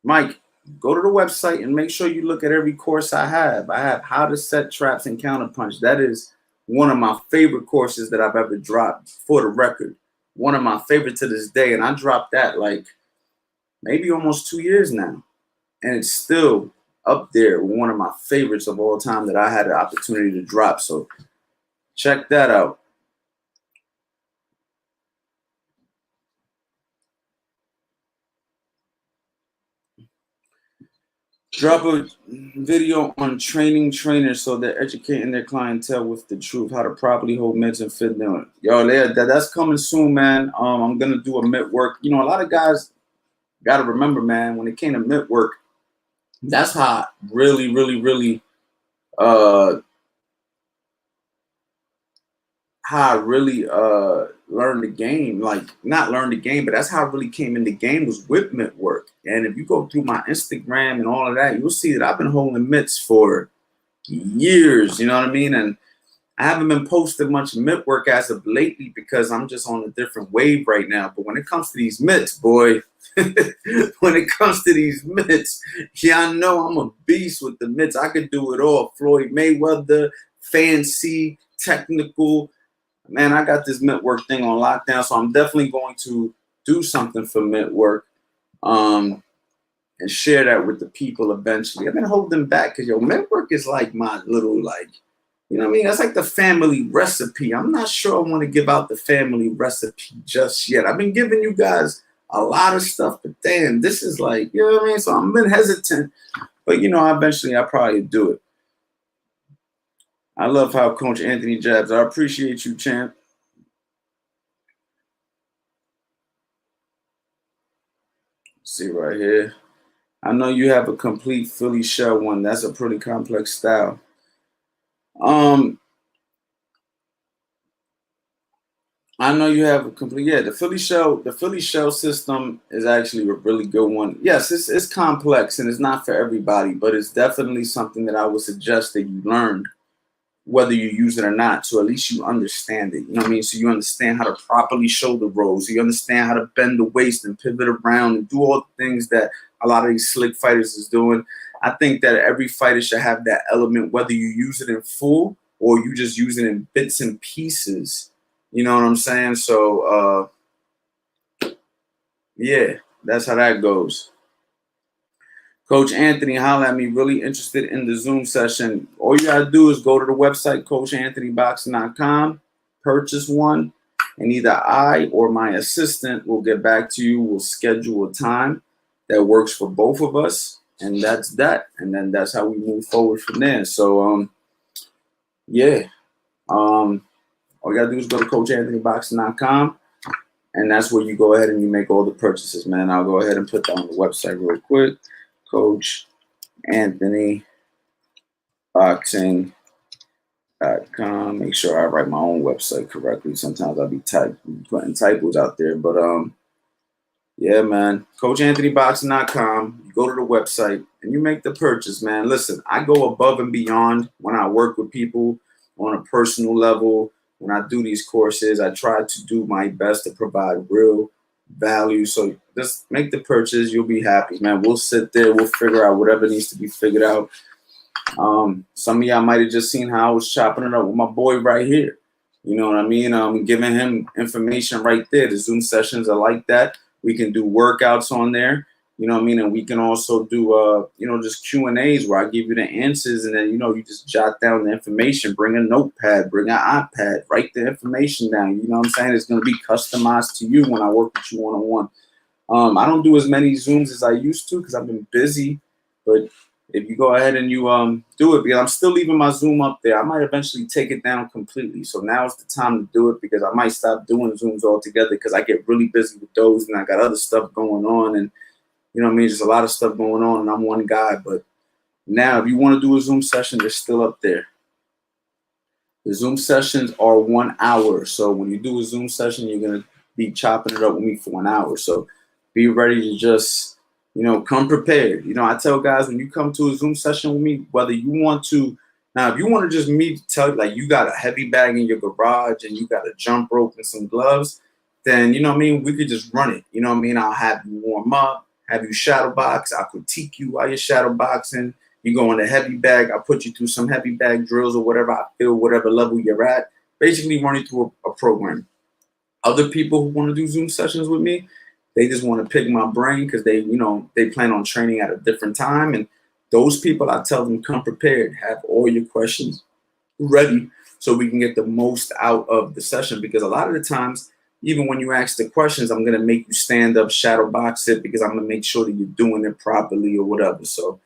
Mike, go to the website and make sure you look at every course I have. I have How to Set Traps and Counter-Punch. That is one of my favorite courses that I've ever dropped, for the record. One of my favorite to this day. And I dropped that like maybe almost 2 years now. And it's still up there with one of my favorites of all time that I had the opportunity to drop. So check that out. Drop a video on training trainers so they're educating their clientele with the truth, how to properly hold mitts and fit them. Yo, that's coming soon, man. I'm going to do a mitt work. A lot of guys got to remember, man, when it came to mitt work, that's how I really learned the game. Like, not learned the game, but that's how I really came in the game, was with mitt work. And if you go through my Instagram and all of that, you'll see that I've been holding mitts for years, you know what I mean? And I haven't been posting much mitt work as of lately because I'm just on a different wave right now. But when it comes to these mitts, boy, when it comes to these mitts, y'all know I'm a beast with the mitts. I could do it all. Floyd Mayweather, fancy, technical. Man, I got this mitt work thing on lockdown, so I'm definitely going to do something for mitt work and share that with the people eventually. I've been holding back because, mitt work is like my little, like, you know what I mean? That's like the family recipe. I'm not sure I want to give out the family recipe just yet. I've been giving you guys a lot of stuff, but damn, this is like, you know what I mean? So I've been hesitant, but, eventually I'll probably do it. I love how Coach Anthony jabs. I appreciate you, champ. see right here. I know you have a complete Philly shell one. That's a pretty complex style. I know you have a complete, yeah, the Philly shell system is actually a really good one. Yes, it's complex and it's not for everybody, but it's definitely something that I would suggest that you learn, whether you use it or not, so at least you understand it. You know what I mean? So you understand how to properly shoulder roll. So you understand how to bend the waist and pivot around and do all the things that a lot of these slick fighters is doing. I think that every fighter should have that element, whether you use it in full or you just use it in bits and pieces. You know what I'm saying? So, yeah, that's how that goes. Coach Anthony, holla at me. Really interested in the Zoom session. All you gotta do is go to the website, CoachAnthonyBoxing.com, purchase one, and either I or my assistant will get back to you. We'll schedule a time that works for both of us, and that's that. And then that's how we move forward from there. So, yeah. All you gotta do is go to CoachAnthonyBoxing.com, and that's where you go ahead and you make all the purchases, man. I'll go ahead and put that on the website real quick. CoachAnthonyBoxing.com. Make sure I write my own website correctly. Sometimes I'll be putting typos out there, but yeah, man. CoachAnthonyBoxing.com. You go to the website and you make the purchase, man. Listen, I go above and beyond when I work with people on a personal level. When I do these courses, I try to do my best to provide real value. So just make the purchase. You'll be happy, man. We'll sit there. We'll figure out whatever needs to be figured out. Some of y'all might have just seen how I was chopping it up with my boy right here. You know what I mean? I'm giving him information right there. The Zoom sessions are like that. We can do workouts on there. You know what I mean? And we can also do, just Q&As where I give you the answers, and then, you just jot down the information, bring a notepad, bring an iPad, write the information down. You know what I'm saying? It's going to be customized to you when I work with you one-on-one. I don't do as many Zooms as I used to because I've been busy, but if you go ahead and you do it, because I'm still leaving my Zoom up there. I might eventually take it down completely. So now is the time to do it, because I might stop doing Zooms altogether because I get really busy with those and I got other stuff going on, and you know what I mean? Just a lot of stuff going on, and I'm one guy. But now, if you want to do a Zoom session, they're still up there. The Zoom sessions are 1 hour. So when you do a Zoom session, you're going to be chopping it up with me for 1 hour. So be ready to just, come prepared. I tell guys, when you come to a Zoom session with me, whether you want to, now, if you want to just me tell you, like, you got a heavy bag in your garage and you got a jump rope and some gloves, then, we could just run it. I'll have you warm up. Have you shadow box? I'll critique you while you're shadow boxing. You go in the heavy bag. I'll put you through some heavy bag drills or whatever I feel, whatever level you're at. Basically run you through a program. Other people who want to do Zoom sessions with me, they just want to pick my brain because they plan on training at a different time. And those people, I tell them, come prepared. Have all your questions ready so we can get the most out of the session. Because a lot of the times, even when you ask the questions, I'm going to make you stand up, shadow box it, because I'm going to make sure that you're doing it properly or whatever. So,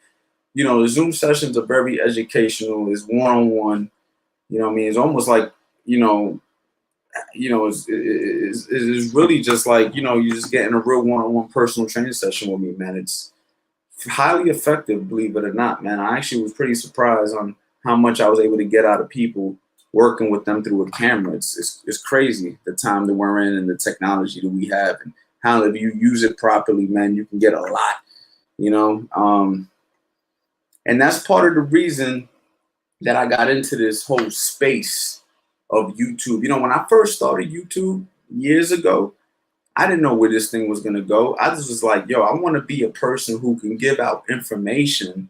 the Zoom sessions are very educational. It's one-on-one. It's almost like, it's really just like, you're just getting a real one-on-one personal training session with me, man. It's highly effective, believe it or not, man. I actually was pretty surprised on how much I was able to get out of people working with them through a camera. It's crazy the time that we're in and the technology that we have, and how if you use it properly, man, you can get a lot, and that's part of the reason that I got into this whole space of YouTube. When I first started YouTube years ago, I didn't know where this thing was going to go. I just was like, I want to be a person who can give out information,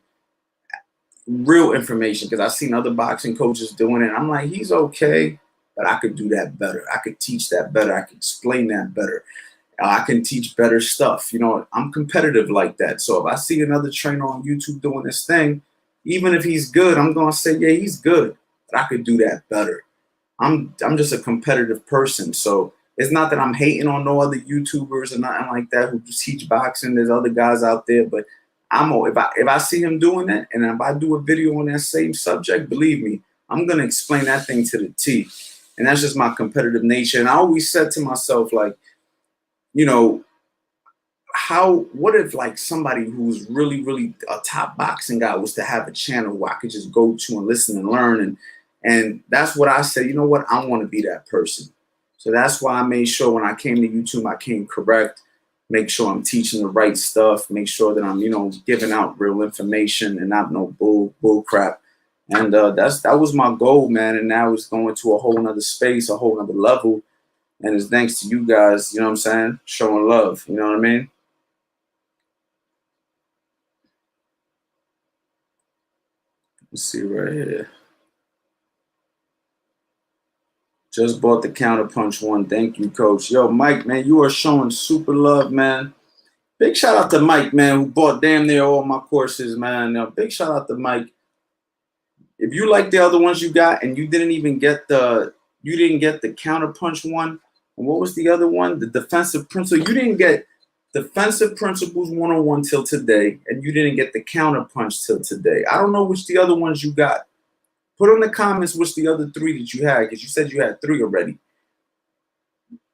real information, because I've seen other boxing coaches doing it. And I'm like, he's okay, but I could do that better. I could teach that better. I could explain that better. I can teach better stuff. I'm competitive like that. So if I see another trainer on YouTube doing this thing, even if he's good, I'm going to say, yeah, he's good, but I could do that better. I'm just a competitive person. So it's not that I'm hating on no other YouTubers or nothing like that who teach boxing. There's other guys out there, but if I see him doing it, and if I do a video on that same subject, believe me, I'm going to explain that thing to the T. And that's just my competitive nature. And I always said to myself, like, what if like somebody who's really, really a top boxing guy was to have a channel where I could just go to and listen and learn, and that's what I said, you know what, I want to be that person. So that's why I made sure when I came to YouTube, I came correct, make sure I'm teaching the right stuff, make sure that I'm, giving out real information and not no bull crap. And that was my goal, man. And now it's going to a whole nother space, a whole nother level. And it's thanks to you guys, you know what I'm saying? Showing love, you know what I mean? Let's see right here. Just bought the counterpunch one. Thank you, coach. Yo, Mike, man, you are showing super love, man. Big shout out to Mike, man, who bought damn near all my courses, man. Big shout out to Mike. If you like the other ones you got and you didn't get the counterpunch one, and what was the other one? The defensive principle. You didn't get defensive principles 101 till today, and you didn't get the counterpunch till today. I don't know which the other ones you got. Put in the comments which the other 3 that you had, because you said you had 3 already.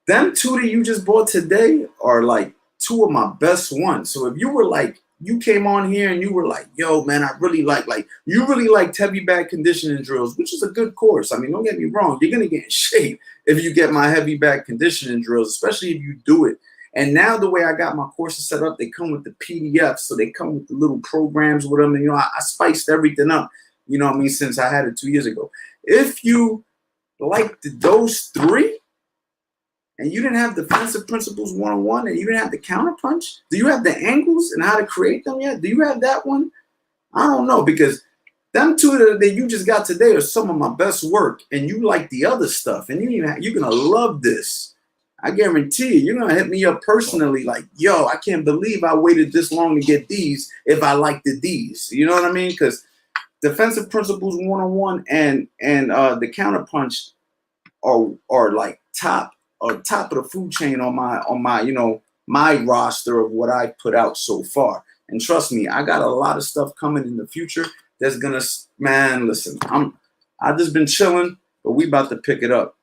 Them 2 that you just bought today are like 2 of my best ones. So if you were like, you came on here and you were like, yo, man, I really you really liked heavy back conditioning drills, which is a good course. I mean, don't get me wrong. You're going to get in shape if you get my heavy back conditioning drills, especially if you do it. And now the way I got my courses set up, they come with the PDFs. So they come with the little programs with them. And, I spiced everything up, you know what I mean, since I had it 2 years ago. If you liked those 3, and you didn't have defensive principles 101, and you didn't have the counterpunch, do you have the angles and how to create them yet? Do you have that one? I don't know, because them 2 that you just got today are some of my best work, and you like the other stuff, and you're gonna love this. I guarantee you're gonna hit me up personally, like, yo, I can't believe I waited this long to get these if I liked these. You know what I mean? Because defensive principles 101 and the counterpunch are like top of the food chain on my my roster of what I put out so far. And trust me, I got a lot of stuff coming in the future that's gonna, man, listen, I've just been chilling, but we about to pick it up.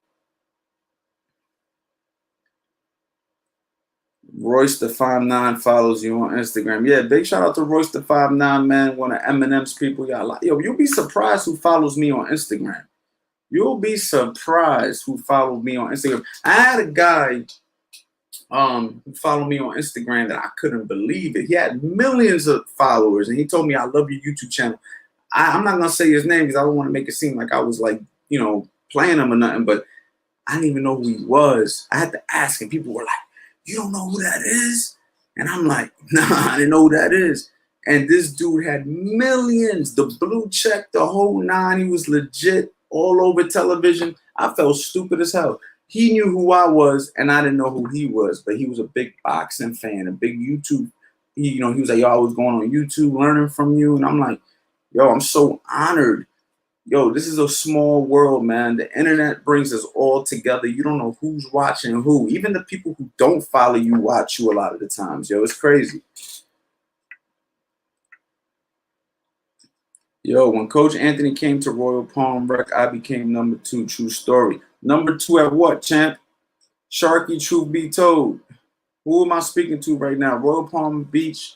Royce the 59 follows you on Instagram. Yeah, big shout out to Royce the 59, man, one of Eminem's people. Yo, you'll be surprised who follows me on Instagram. You'll be surprised who followed me on Instagram. I had a guy who followed me on Instagram that I couldn't believe it. He had millions of followers, and he told me, I love your YouTube channel. I'm not going to say his name because I don't want to make it seem like I was like, playing him or nothing, but I didn't even know who he was. I had to ask, and people were like, you don't know who that is? And I'm like, nah, I didn't know who that is. And this dude had millions, the blue check, the whole 9. He was legit all over television. I felt stupid as hell. He knew who I was, and I didn't know who he was, but he was a big boxing fan, a big YouTube. He was like, yo, I was going on YouTube learning from you. And I'm like, yo, I'm so honored. Yo, this is a small world, man. The internet brings us all together. You don't know who's watching who. Even the people who don't follow you watch you a lot of the times. Yo, it's crazy. Yo, when Coach Anthony came to Royal Palm Rec, I became number 2. True story. Number 2 at what, champ? Sharky, truth be told. Who am I speaking to right now? Royal Palm Beach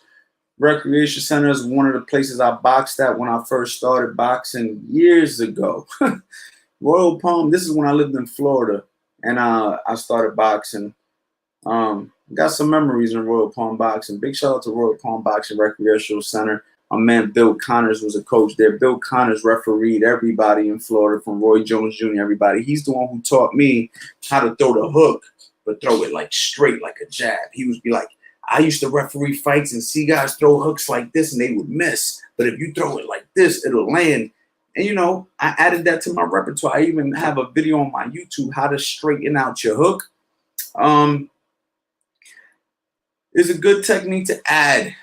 Recreation Center is one of the places I boxed at when I first started boxing years ago. Royal Palm, this is when I lived in Florida, and I started boxing. Got some memories in Royal Palm Boxing. Big shout out to Royal Palm Boxing Recreational Center. My man Bill Connors was a coach there. Bill Connors refereed everybody in Florida, from Roy Jones Jr., everybody. He's the one who taught me how to throw the hook, but throw it like straight, like a jab. He would be like, I used to referee fights and see guys throw hooks like this and they would miss. But if you throw it like this, it'll land. And, I added that to my repertoire. I even have a video on my YouTube, how to straighten out your hook. It's a good technique to add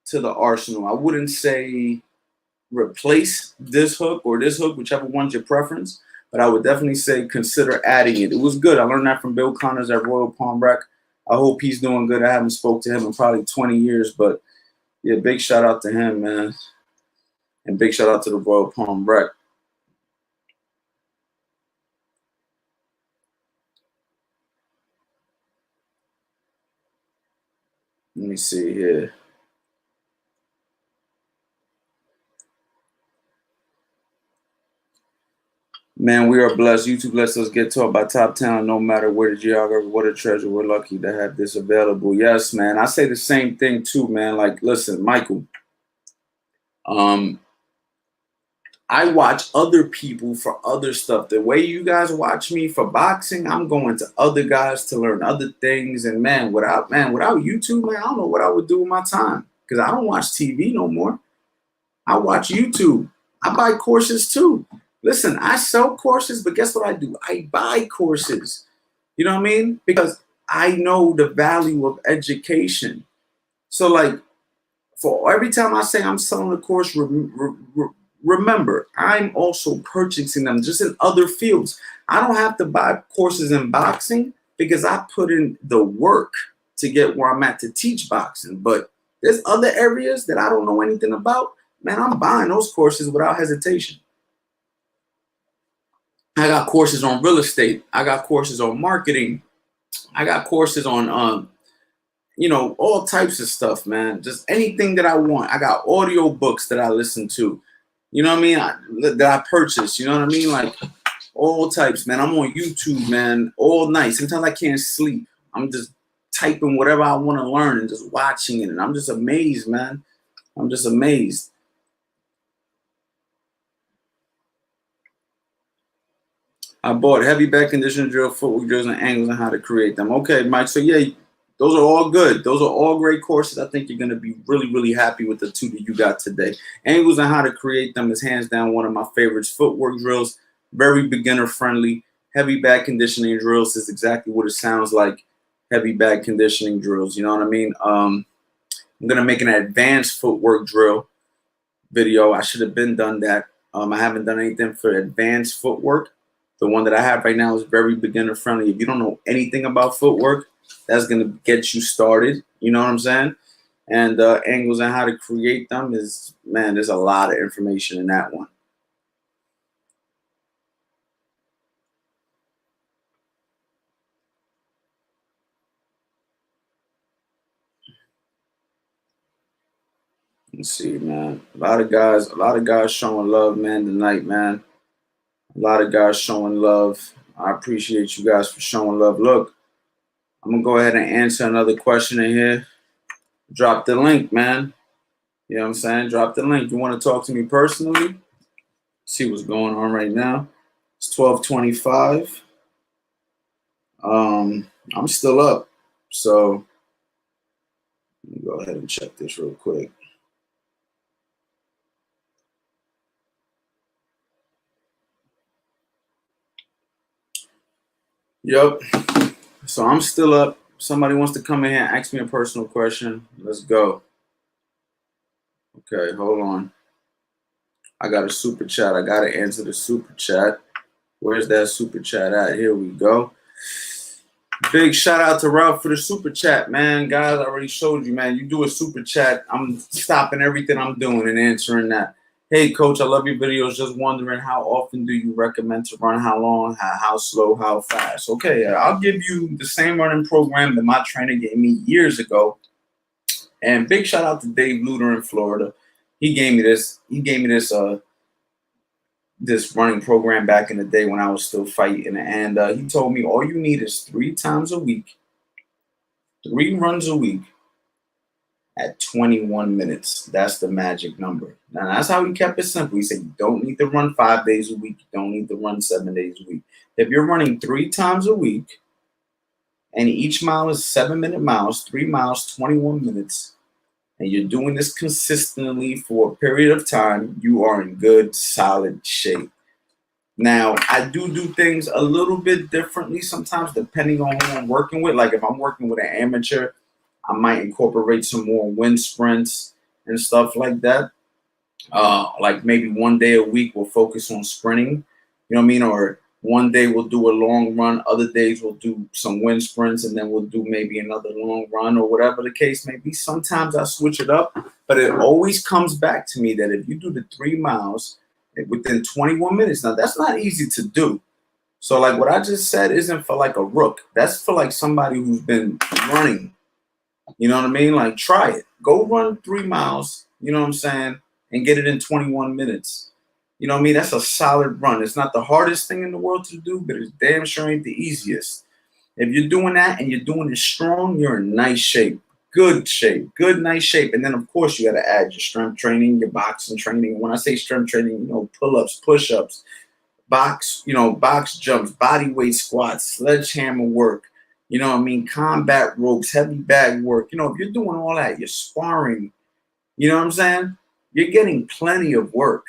to the arsenal. I wouldn't say replace this hook or this hook, whichever one's your preference, but I would definitely say consider adding it. It was good. I learned that from Bill Connors at Royal Palm Rec. I hope he's doing good. I haven't spoke to him in probably 20 years, but yeah, big shout out to him, man. And big shout out to the Royal Palm Rec. Let me see here. Man, we are blessed. YouTube lets us get taught by top talent no matter where the geography, what a treasure. We're lucky to have this available. Yes, man. I say the same thing too, man. Like, listen, Michael, I watch other people for other stuff. The way you guys watch me for boxing, I'm going to other guys to learn other things. And without YouTube, man, I don't know what I would do with my time, because I don't watch TV no more. I watch YouTube. I buy courses too. Listen, I sell courses, but guess what I do? I buy courses. You know what I mean? Because I know the value of education. So, like, for every time I say I'm selling a course, remember, I'm also purchasing them just in other fields. I don't have to buy courses in boxing because I put in the work to get where I'm at to teach boxing. But there's other areas that I don't know anything about. Man, I'm buying those courses without hesitation. I got courses on real estate. I got courses on marketing. I got courses on, all types of stuff, man. Just anything that I want. I got audio books that I listen to. You know what I mean? That I purchase. You know what I mean? Like, all types, man. I'm on YouTube, man, all night. Sometimes I can't sleep. I'm just typing whatever I want to learn and just watching it. And I'm just amazed, man. I'm just amazed. I bought heavy back conditioner drill, footwork drills, and angles and how to create them. Okay, Mike. So yeah, those are all good. Those are all great courses. I think you're going to be really, really happy with the two that you got today. Angles and how to create them is hands down one of my favorites. Footwork drills, very beginner friendly. Heavy back conditioning drills is exactly what it sounds like. Heavy back conditioning drills. You know what I mean? I'm going to make an advanced footwork drill video. I should have been done that. I haven't done anything for advanced footwork. The one that I have right now is very beginner friendly. If you don't know anything about footwork, that's going to get you started. You know what I'm saying? And angles and how to create them is, man, there's a lot of information in that one. Let's see, man. A lot of guys showing love, man, tonight, man. A lot of guys showing love. I appreciate you guys for showing love. Look, I'm going to go ahead and answer another question in here. Drop the link, man. You know what I'm saying? Drop the link. You want to talk to me personally? See what's going on right now. It's 12:25. I'm still up. So let me go ahead and check this real quick. Yep. So I'm still up. Somebody wants to come in here and ask me a personal question. Let's go. Okay, hold on. I got a super chat. I got to answer the super chat. Where's that super chat at? Here we go. Big shout out to Ralph for the super chat, man. Guys, I already showed you, man. You do a super chat, I'm stopping everything I'm doing and answering that. Hey, coach, I love your videos. Just wondering, how often do you recommend to run? How long? How slow? How fast? Okay, I'll give you the same running program that my trainer gave me years ago. And big shout out to Dave Luter in Florida. He gave me this. He gave me this running program back in the day when I was still fighting. And he told me all you need is 3 times a week, 3 runs a week at 21 minutes. That's the magic number. Now, that's how he kept it simple. He said you don't need to run 5 days a week. You don't need to run 7 days a week. If you're running 3 times a week and each mile is 7-minute miles, 3 miles, 21 minutes, and you're doing this consistently for a period of time, you are in good, solid shape. Now, I do things a little bit differently sometimes depending on who I'm working with. Like if I'm working with an amateur, I might incorporate some more wind sprints and stuff like that. Like maybe 1 day a week we'll focus on sprinting, you know what I mean? Or one day we'll do a long run, other days we'll do some wind sprints, and then we'll do maybe another long run or whatever the case may be. Sometimes I switch it up, but it always comes back to me that if you do the 3 miles within 21 minutes, now that's not easy to do. So like what I just said isn't for like a rook. That's for like somebody who's been running You know what I mean? Like, try it. Go run 3 miles, you know what I'm saying, and get it in 21 minutes. You know what I mean? That's a solid run. It's not the hardest thing in the world to do, but it's damn sure ain't the easiest. If you're doing that and you're doing it strong, you're in nice shape. Good shape. Good, nice shape. And then, of course, you got to add your strength training, your boxing training. When I say strength training, you know, pull-ups, push-ups, box jumps, body weight squats, sledgehammer work, you know what I mean, combat ropes, heavy bag work. You know, if you're doing all that, you're sparring, you know what I'm saying? You're getting plenty of work.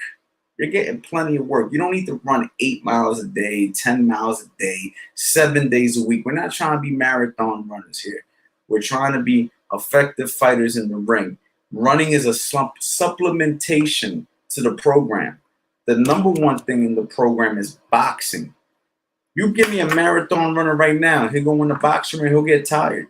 You're getting plenty of work. You don't need to run 8 miles a day, 10 miles a day, 7 days a week. We're not trying to be marathon runners here. We're trying to be effective fighters in the ring. Running is a supplementation to the program. The number one thing in the program is boxing. You give me a marathon runner right now, he'll go in the boxing ring, he'll get tired.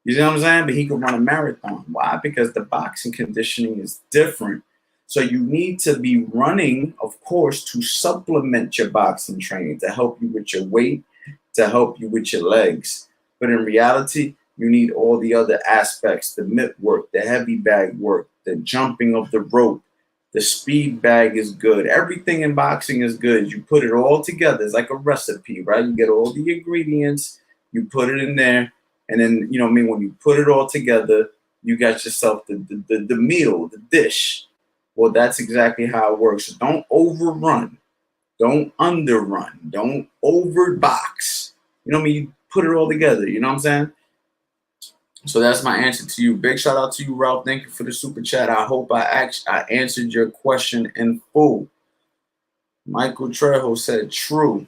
You know what I'm saying? But he can run a marathon. Why? Because the boxing conditioning is different. So you need to be running, of course, to supplement your boxing training, to help you with your weight, to help you with your legs. But in reality, you need all the other aspects, the mitt work, the heavy bag work, the jumping of the rope, the speed bag is good. Everything in boxing is good. You put it all together. It's like a recipe, right? You get all the ingredients, you put it in there, and then, you know what I mean, when you put it all together, you got yourself the meal, the dish. Well, that's exactly how it works. So don't overrun. Don't underrun. Don't overbox. You know what I mean? You put it all together. You know what I'm saying? So that's my answer to you. Big shout out to you, Ralph. Thank you for the super chat. I hope I answered your question in full. Michael Trejo said true.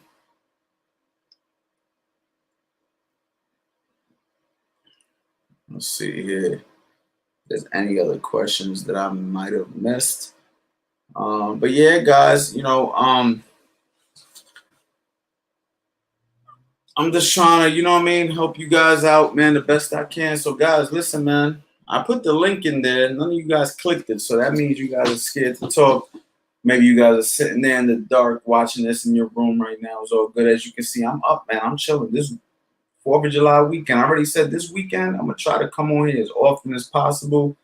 Let's see here. If there's any other questions that I might have missed. But yeah, guys, you know, I'm just trying to, you know what I mean, help you guys out, man, the best I can. So, guys, listen, man, I put the link in there. None of you guys clicked it, so that means you guys are scared to talk. Maybe you guys are sitting there in the dark watching this in your room right now. It's all good. As you can see, I'm up, man. I'm chilling. This 4th of July weekend. I already said this weekend, I'm going to try to come on here as often as possible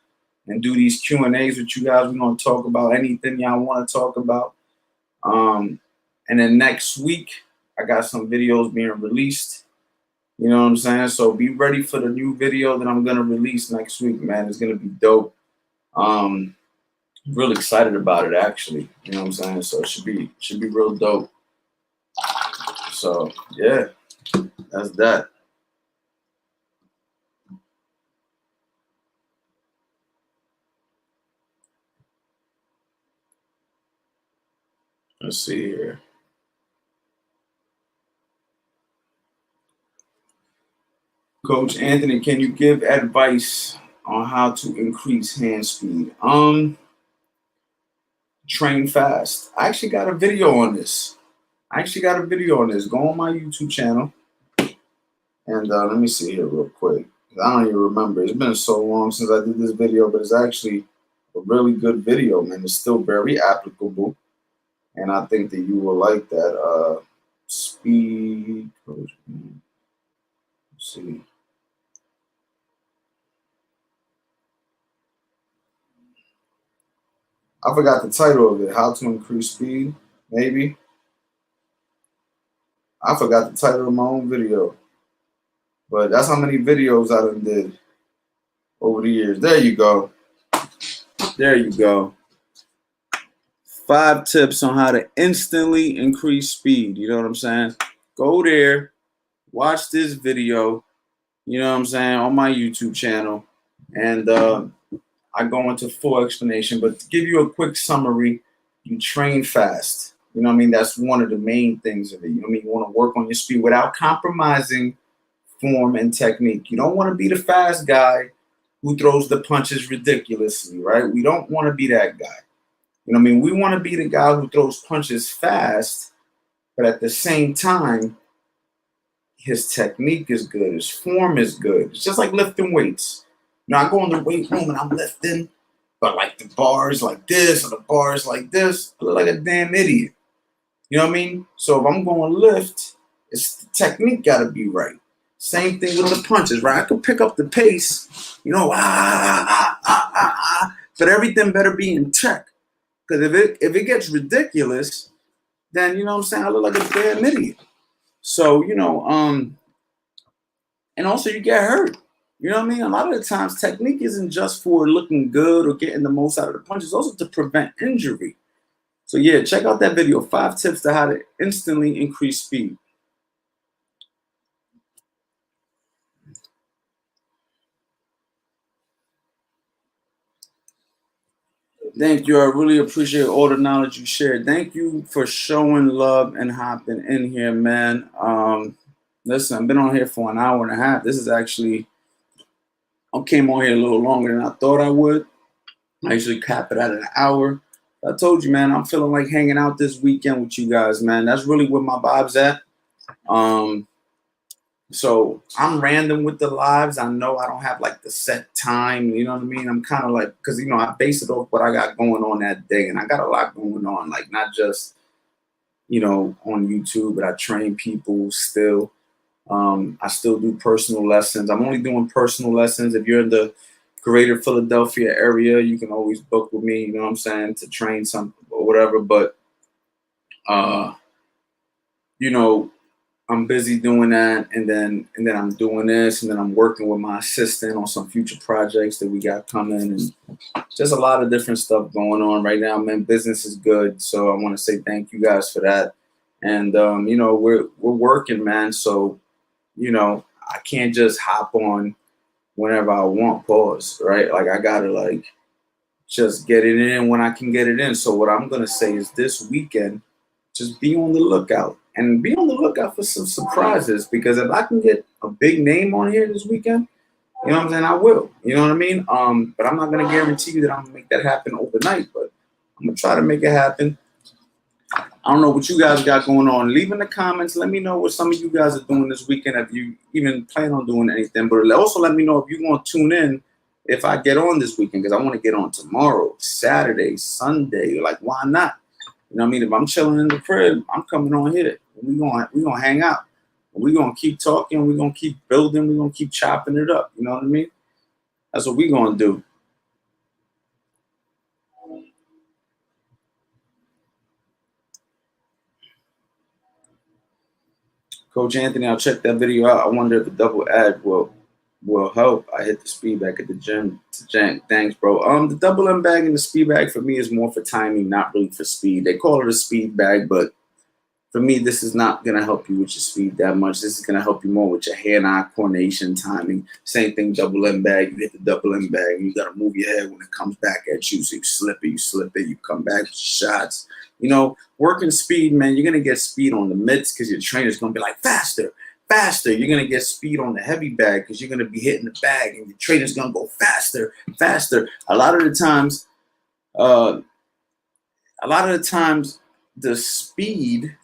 and do these Q&As with you guys. We're going to talk about anything y'all want to talk about. And then next week, I got some videos being released. You know what I'm saying? So be ready for the new video that I'm going to release next week, man. It's going to be dope. I'm really excited about it, actually. You know what I'm saying? So it should be real dope. So, yeah, that's that. Let's see here. Coach Anthony, can you give advice on how to increase hand speed? Train fast. I actually got a video on this. Go on my YouTube channel. And let me see here real quick. I don't even remember. It's been so long since I did this video, but it's actually a really good video, man. It's still very applicable. And I think that you will like that. Speed. Let's see. I forgot the title of it. How to increase speed, maybe. I forgot the title of my own video. But that's how many videos I done did over the years. There you go. 5 tips on how to instantly increase speed. You know what I'm saying? Go there. Watch this video. You know what I'm saying? On my YouTube channel. And I go into full explanation. But to give you a quick summary, you train fast. You know what I mean? That's one of the main things of it. You know what I mean? You want to work on your speed without compromising form and technique. You don't want to be the fast guy who throws the punches ridiculously, right? We don't want to be that guy. You know what I mean? We want to be the guy who throws punches fast, but at the same time, his technique is good. His form is good. It's just like lifting weights. You know, I go in the weight room and I'm lifting, but like the bars like this or the bars like this, I look like a damn idiot. You know what I mean? So if I'm going to lift, it's the technique got to be right. Same thing with the punches, right? I could pick up the pace, you know, but everything better be in check. Because if it gets ridiculous, then you know what I'm saying, I look like a damn idiot. So, you know, and also you get hurt. You know what I mean? A lot of the times technique isn't just for looking good or getting the most out of the punch, it's also to prevent injury. So yeah, check out that video, 5 tips to how to instantly increase speed. Thank you. I really appreciate all the knowledge you shared. Thank you for showing love and hopping in here, man. Listen, I've been on here for an hour and a half. This is actually, I came on here a little longer than I thought I would. I usually cap it at an hour. I told you, man, I'm feeling like hanging out this weekend with you guys, man. That's really where my vibe's at. So I'm random with the lives. I know I don't have like the set time. You know what I mean? I'm kind of like, because, you know, I base it off what I got going on that day. And I got a lot going on, like not just, you know, on YouTube, but I train people still. I still do personal lessons. I'm only doing personal lessons. If you're in the greater Philadelphia area, you can always book with me, you know what I'm saying, to train some or whatever. But, you know, I'm busy doing that, and then I'm doing this, and then I'm working with my assistant on some future projects that we got coming, and just a lot of different stuff going on right now, man. Business is good, so I want to say thank you guys for that. And you know, we're working, man. So, you know, I can't just hop on whenever I want, pause, right? Like I gotta like just get it in when I can get it in. So what I'm gonna say is this weekend, just be on the lookout. And be on the lookout for some surprises, because if I can get a big name on here this weekend, you know what I'm saying, I will. You know what I mean? But I'm not gonna guarantee you that I'm gonna make that happen overnight, but I'm gonna try to make it happen. I don't know what you guys got going on. Leave in the comments. Let me know what some of you guys are doing this weekend, if you even plan on doing anything. But also let me know if you're gonna tune in if I get on this weekend, because I want to get on tomorrow, Saturday, Sunday. Like, why not? You know what I mean? If I'm chilling in the crib, I'm coming on here. We gonna hang out. We're gonna keep talking. We're gonna keep building. We're gonna keep chopping it up. You know what I mean? That's what we're gonna do. Coach Anthony, I'll check that video out. I wonder if a double ad will help. I hit the speed bag at the gym. Thanks, bro. The double M bag and the speed bag for me is more for timing, not really for speed. They call it a speed bag, but for me, this is not going to help you with your speed that much. This is going to help you more with your hand-eye coordination, timing. Same thing, double M bag. You hit the double M bag, and you got to move your head when it comes back at you. So you slip it, you come back with shots. You know, working speed, man, you're going to get speed on the mitts because your trainer's going to be like, faster, faster. You're going to get speed on the heavy bag because you're going to be hitting the bag, and your trainer's going to go faster, faster. A lot of the times, the speed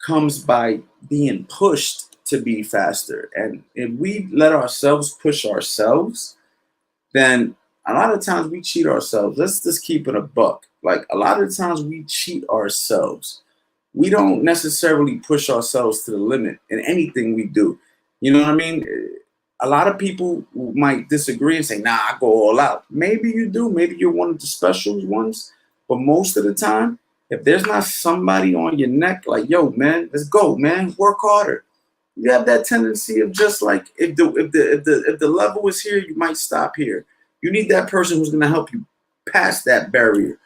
comes by being pushed to be faster. And if we let ourselves push ourselves, then a lot of times we cheat ourselves. Let's just keep it a buck. Like a lot of times we cheat ourselves. We don't necessarily push ourselves to the limit in anything we do. You know what I mean? A lot of people might disagree and say, nah, I go all out. Maybe you do. Maybe you're one of the special ones. But most of the time, if there's not somebody on your neck, like, yo, man, let's go, man, work harder. You have that tendency of just like, if the level is here, you might stop here. You need that person who's going to help you pass that barrier.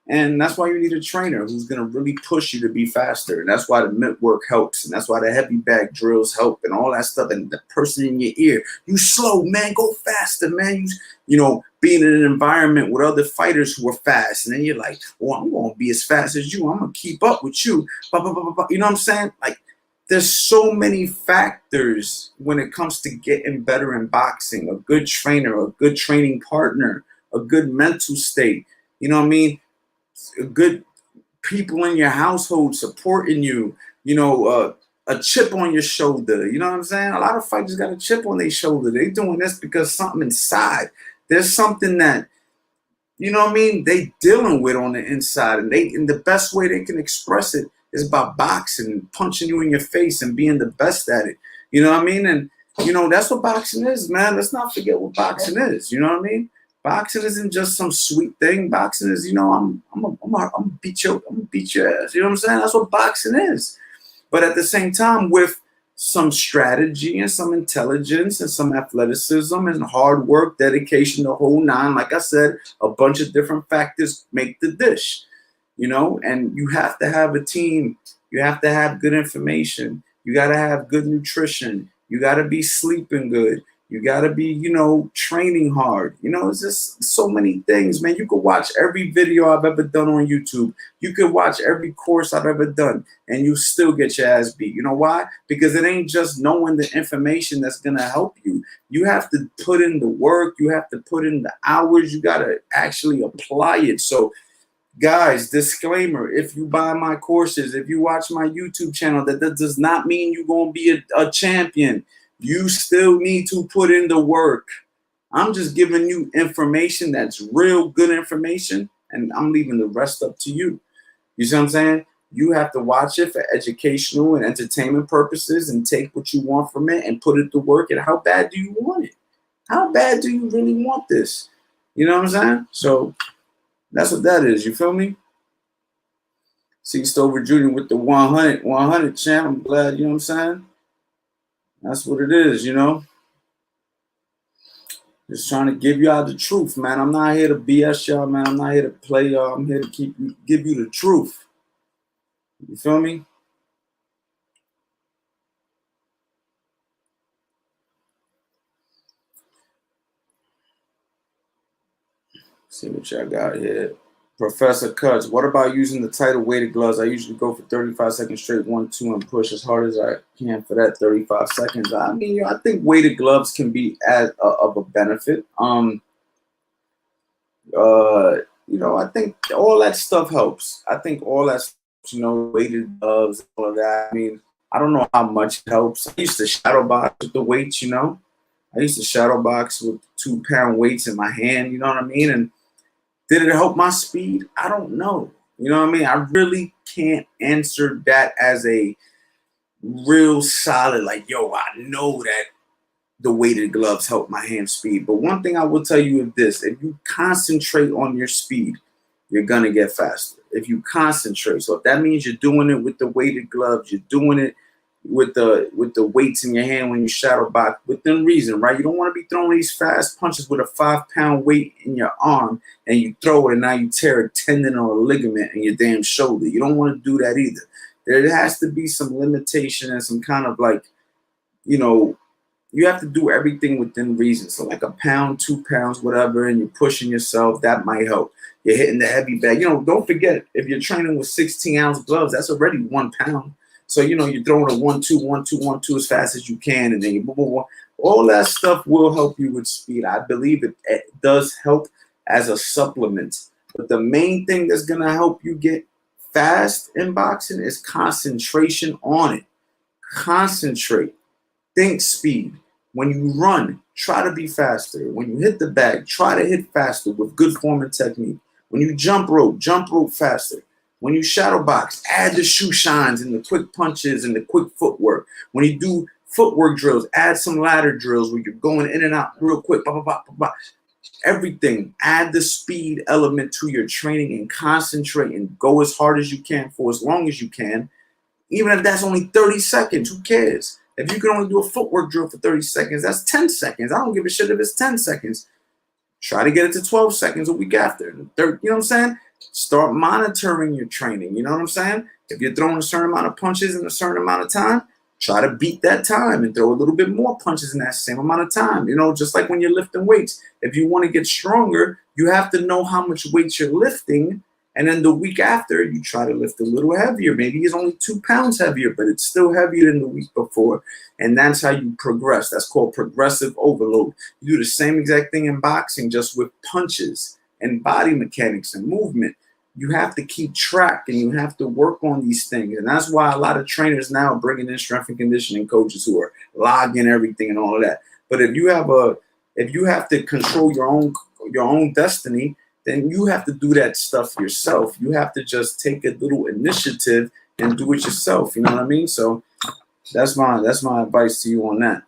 And that's why you need a trainer who's going to really push you to be faster. And that's why the mitt work helps. And that's why the heavy bag drills help and all that stuff. And the person in your ear, you slow, man, go faster, man. You know, being in an environment with other fighters who are fast. And then you're like, well, I'm going to be as fast as you. I'm going to keep up with you. You know what I'm saying? Like, there's so many factors when it comes to getting better in boxing. A good trainer, a good training partner, a good mental state. You know what I mean? Good people in your household supporting you, you know, a chip on your shoulder. You know what I'm saying? A lot of fighters got a chip on their shoulder. They doing this because something inside. There's something that, you know what I mean, they dealing with on the inside. And the best way they can express it is by boxing, punching you in your face and being the best at it. You know what I mean? And, you know, that's what boxing is, man. Let's not forget what boxing is. You know what I mean? Boxing isn't just some sweet thing. Boxing is, you know, I'm gonna beat your ass. You know what I'm saying? That's what boxing is. But at the same time, with some strategy and some intelligence and some athleticism and hard work, dedication, the whole nine. Like I said, a bunch of different factors make the dish, you know, and you have to have a team. You have to have good information. You got to have good nutrition. You got to be sleeping good. You got to be, you know, training hard. You know, it's just so many things, man. You could watch every video I've ever done on YouTube. You could watch every course I've ever done, and you still get your ass beat. You know why? Because it ain't just knowing the information that's going to help you. You have to put in the work. You have to put in the hours. You got to actually apply it. So, guys, disclaimer, if you buy my courses, if you watch my YouTube channel, that does not mean you're going to be a champion. You still need to put in the work. I'm just giving you information that's real good information, and I'm leaving the rest up to you. You see what I'm saying? You have to watch it for educational and entertainment purposes and take what you want from it and put it to work. And how bad do you want it? How bad do you really want this? You know what I'm saying? So that's what that is. You feel me? See Stover Jr. with the 100 champ. I'm glad, you know what I'm saying? That's what it is, you know? Just trying to give y'all the truth, man. I'm not here to BS y'all, man. I'm not here to play y'all. I'm here to give you the truth. You feel me? See what y'all got here. Professor Cuts, what about using the tighter weighted gloves? I usually go for 35 seconds straight, 1-2, and push as hard as I can for that 35 seconds. I mean, you know, I think weighted gloves can be of a benefit. You know, I think all that stuff helps. I think all that stuff, you know, weighted gloves, all of that. I mean, I don't know how much it helps. I used to shadow box with the weights, you know. I used to shadow box with 2-pound weights in my hand, you know what I mean? And did it help my speed? I don't know. You know what I mean? I really can't answer that as a real solid, like, yo, I know that the weighted gloves help my hand speed. But one thing I will tell you is this: if you concentrate on your speed, you're going to get faster. If you concentrate. So if that means you're doing it with the weighted gloves, you're doing it with the weights in your hand when you shadow box, within reason, right? You don't want to be throwing these fast punches with a 5-pound weight in your arm and you throw it and now you tear a tendon or a ligament in your damn shoulder. You don't want to do that either. There has to be some limitation and some kind of, like, you know, you have to do everything within reason. So like a pound, 2 pounds, whatever, and you're pushing yourself, that might help. You're hitting the heavy bag. You know, don't forget, if you're training with 16-ounce gloves, that's already 1 pound. So, you know, you're throwing a 1-2, 1-2, 1-2 as fast as you can, and then you boom, boom, boom. All that stuff will help you with speed. I believe it does help as a supplement. But the main thing that's going to help you get fast in boxing is concentration on it. Concentrate. Think speed. When you run, try to be faster. When you hit the bag, try to hit faster with good form and technique. When you jump rope faster. When you shadow box, add the shoe shines and the quick punches and the quick footwork. When you do footwork drills, add some ladder drills where you're going in and out real quick. Bah, bah, bah, bah, bah. Everything. Add the speed element to your training and concentrate and go as hard as you can for as long as you can. Even if that's only 30 seconds, who cares? If you can only do a footwork drill for 30 seconds, that's 10 seconds. I don't give a shit if it's 10 seconds. Try to get it to 12 seconds a week after. You know what I'm saying? Start monitoring your training. You know what I'm saying? If you're throwing a certain amount of punches in a certain amount of time, try to beat that time and throw a little bit more punches in that same amount of time. You know, just like when you're lifting weights. If you want to get stronger, you have to know how much weight you're lifting. And then the week after, you try to lift a little heavier. Maybe it's only 2 pounds heavier, but it's still heavier than the week before. And that's how you progress. That's called progressive overload. You do the same exact thing in boxing, just with punches and body mechanics and movement. You have to keep track and you have to work on these things. And that's why a lot of trainers now are bringing in strength and conditioning coaches who are logging everything and all of that. But if you have to control your own destiny, then you have to do that stuff yourself. You have to just take a little initiative and do it yourself. You know what I mean? So That's my advice to you on that.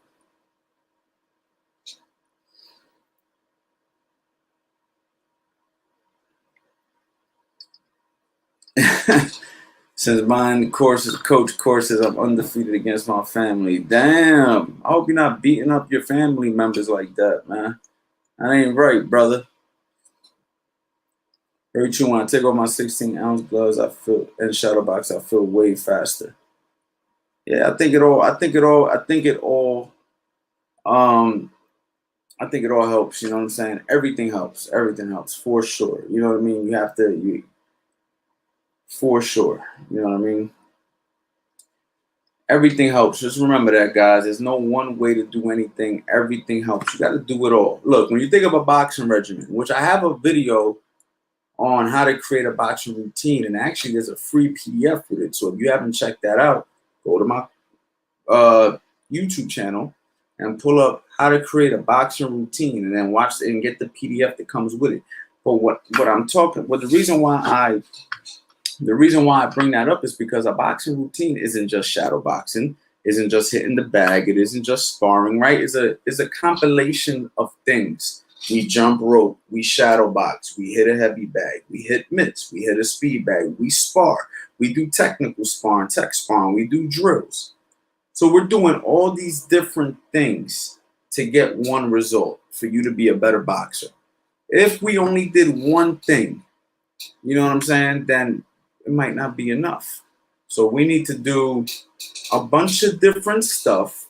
Since mine courses, coach courses, I'm undefeated against my family. Damn. I hope you're not beating up your family members like that, man. That ain't right, brother. Very true. When I take off my 16-ounce gloves, I feel and shadow box, I feel way faster. Yeah, I think it all helps, you know what I'm saying? Everything helps. Everything helps for sure. You know what I mean? For sure. You know what I mean? Everything helps. Just remember that, guys. There's no one way to do anything. Everything helps. You got to do it all. Look, when you think of a boxing regimen, which I have a video on how to create a boxing routine, and actually there's a free PDF with it. So if you haven't checked that out, go to my YouTube channel and pull up how to create a boxing routine, and then watch it and get the PDF that comes with it. But the reason why I bring that up is because a boxing routine isn't just shadow boxing, isn't just hitting the bag, it isn't just sparring, right? It's a compilation of things. We jump rope, we shadow box, we hit a heavy bag, we hit mitts, we hit a speed bag, we spar, we do technical sparring, tech sparring, we do drills. So we're doing all these different things to get one result, for you to be a better boxer. If we only did one thing, you know what I'm saying, then it might not be enough. So we need to do a bunch of different stuff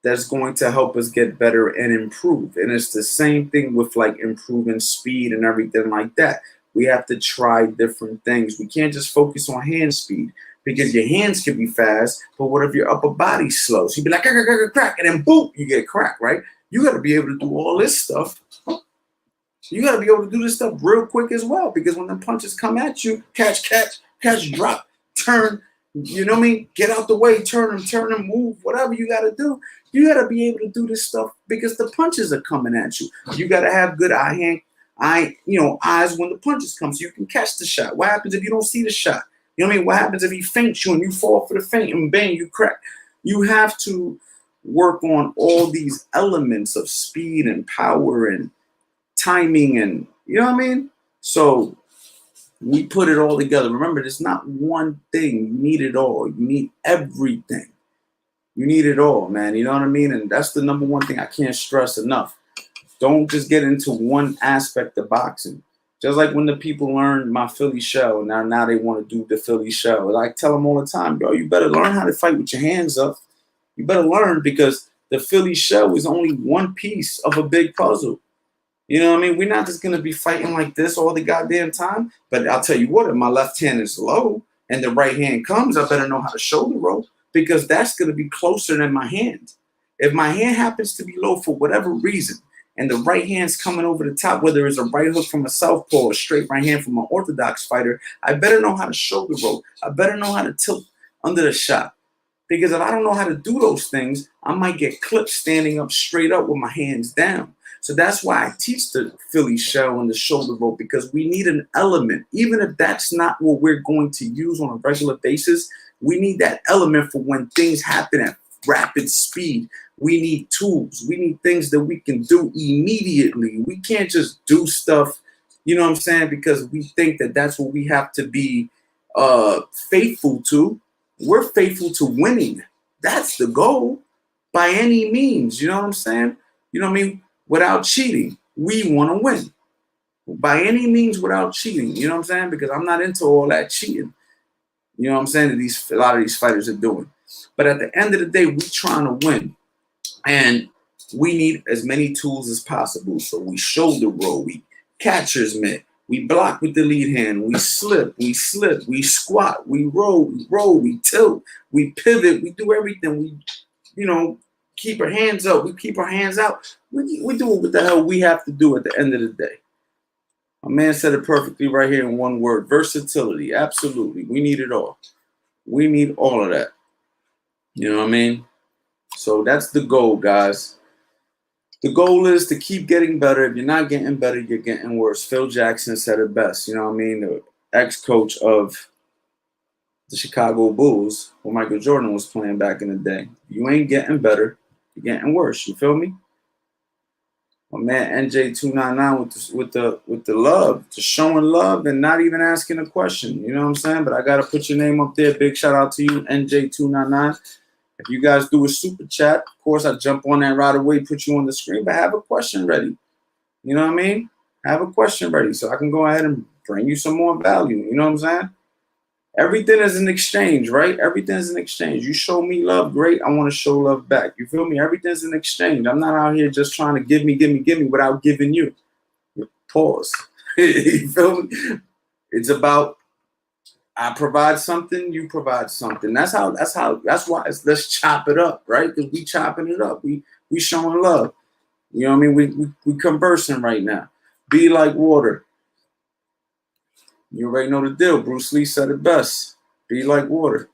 that's going to help us get better and improve. And it's the same thing with like improving speed and everything like that. We have to try different things. We can't just focus on hand speed, because your hands can be fast, but what if your upper body's slow? So you'd be like, crack, crack, crack, and then boom, you get cracked, right? You got to be able to do all this stuff. You got to be able to do this stuff real quick as well, because when the punches come at you, catch, drop, turn, you know what I mean? Get out the way, turn them, move, whatever you got to do. You got to be able to do this stuff because the punches are coming at you. You got to have good eyes when the punches come so you can catch the shot. What happens if you don't see the shot? You know what I mean? What happens if he feints you and you fall for the feint and bang, you crack? You have to work on all these elements of speed and power and timing, and you know what I mean? So we put it all together. Remember, there's not one thing. You need it all. You need everything. You need it all, man. You know what I mean? And that's the number one thing I can't stress enough. Don't just get into one aspect of boxing. Just like when the people learn my Philly shell, now they want to do the Philly shell. Like, tell them all the time, bro, you better learn how to fight with your hands up. You better learn, because the Philly shell is only one piece of a big puzzle. You know what I mean? We're not just going to be fighting like this all the goddamn time. But I'll tell you what, if my left hand is low and the right hand comes, I better know how to shoulder roll, because that's going to be closer than my hand. If my hand happens to be low for whatever reason, and the right hand's coming over the top, whether it's a right hook from a southpaw or a straight right hand from an orthodox fighter, I better know how to shoulder roll. I better know how to tilt under the shot. Because if I don't know how to do those things, I might get clipped standing up straight up with my hands down. So that's why I teach the Philly shell and the shoulder roll, because we need an element. Even if that's not what we're going to use on a regular basis, we need that element for when things happen at rapid speed. We need tools. We need things that we can do immediately. We can't just do stuff, you know what I'm saying, because we think that that's what we have to be faithful to. We're faithful to winning. That's the goal by any means. You know what I'm saying? You know what I mean? Without cheating, we want to win by any means without cheating. You know what I'm saying? Because I'm not into all that cheating. You know what I'm saying? That a lot of these fighters are doing. But at the end of the day, we're trying to win. And we need as many tools as possible. So we shoulder roll, we catcher's mitt, we block with the lead hand, we slip, we squat, we roll, we tilt, we pivot, we do everything. We, keep our hands up, we keep our hands out. We do what the hell we have to do at the end of the day. A man said it perfectly right here in one word: versatility. Absolutely. We need it all. We need all of that. You know what I mean? So that's the goal, guys. The goal is to keep getting better. If you're not getting better, you're getting worse. Phil Jackson said it best. You know what I mean? The ex-coach of the Chicago Bulls, where Michael Jordan was playing back in the day. You ain't getting better, you're getting worse. You feel me? My man NJ299 with the love, just showing love and not even asking a question. You know what I'm saying? But I gotta put your name up there. Big shout out to you, NJ299. If you guys do a super chat, of course I jump on that right away, put you on the screen, but have a question ready. You know what I mean? Have a question ready so I can go ahead and bring you some more value. You know what I'm saying? Everything is an exchange, right? Everything is an exchange. You show me love, great. I want to show love back. You feel me? Everything's an exchange. I'm not out here just trying to give me without giving you. Pause. You feel me? It's about I provide something, you provide something. That's why let's chop it up, right? Because we chopping it up. We showing love. You know what I mean? We conversing right now. Be like water. You already know the deal. Bruce Lee said it best. Be like water.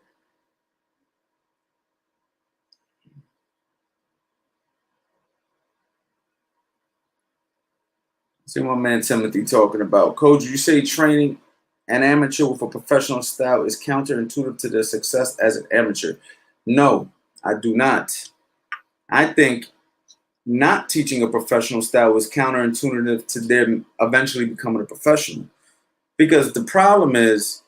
See my man Timothy talking about. Coach, you say training an amateur with a professional style is counterintuitive to their success as an amateur. No, I do not. I think not teaching a professional style is counterintuitive to them eventually becoming a professional. Because the problem is,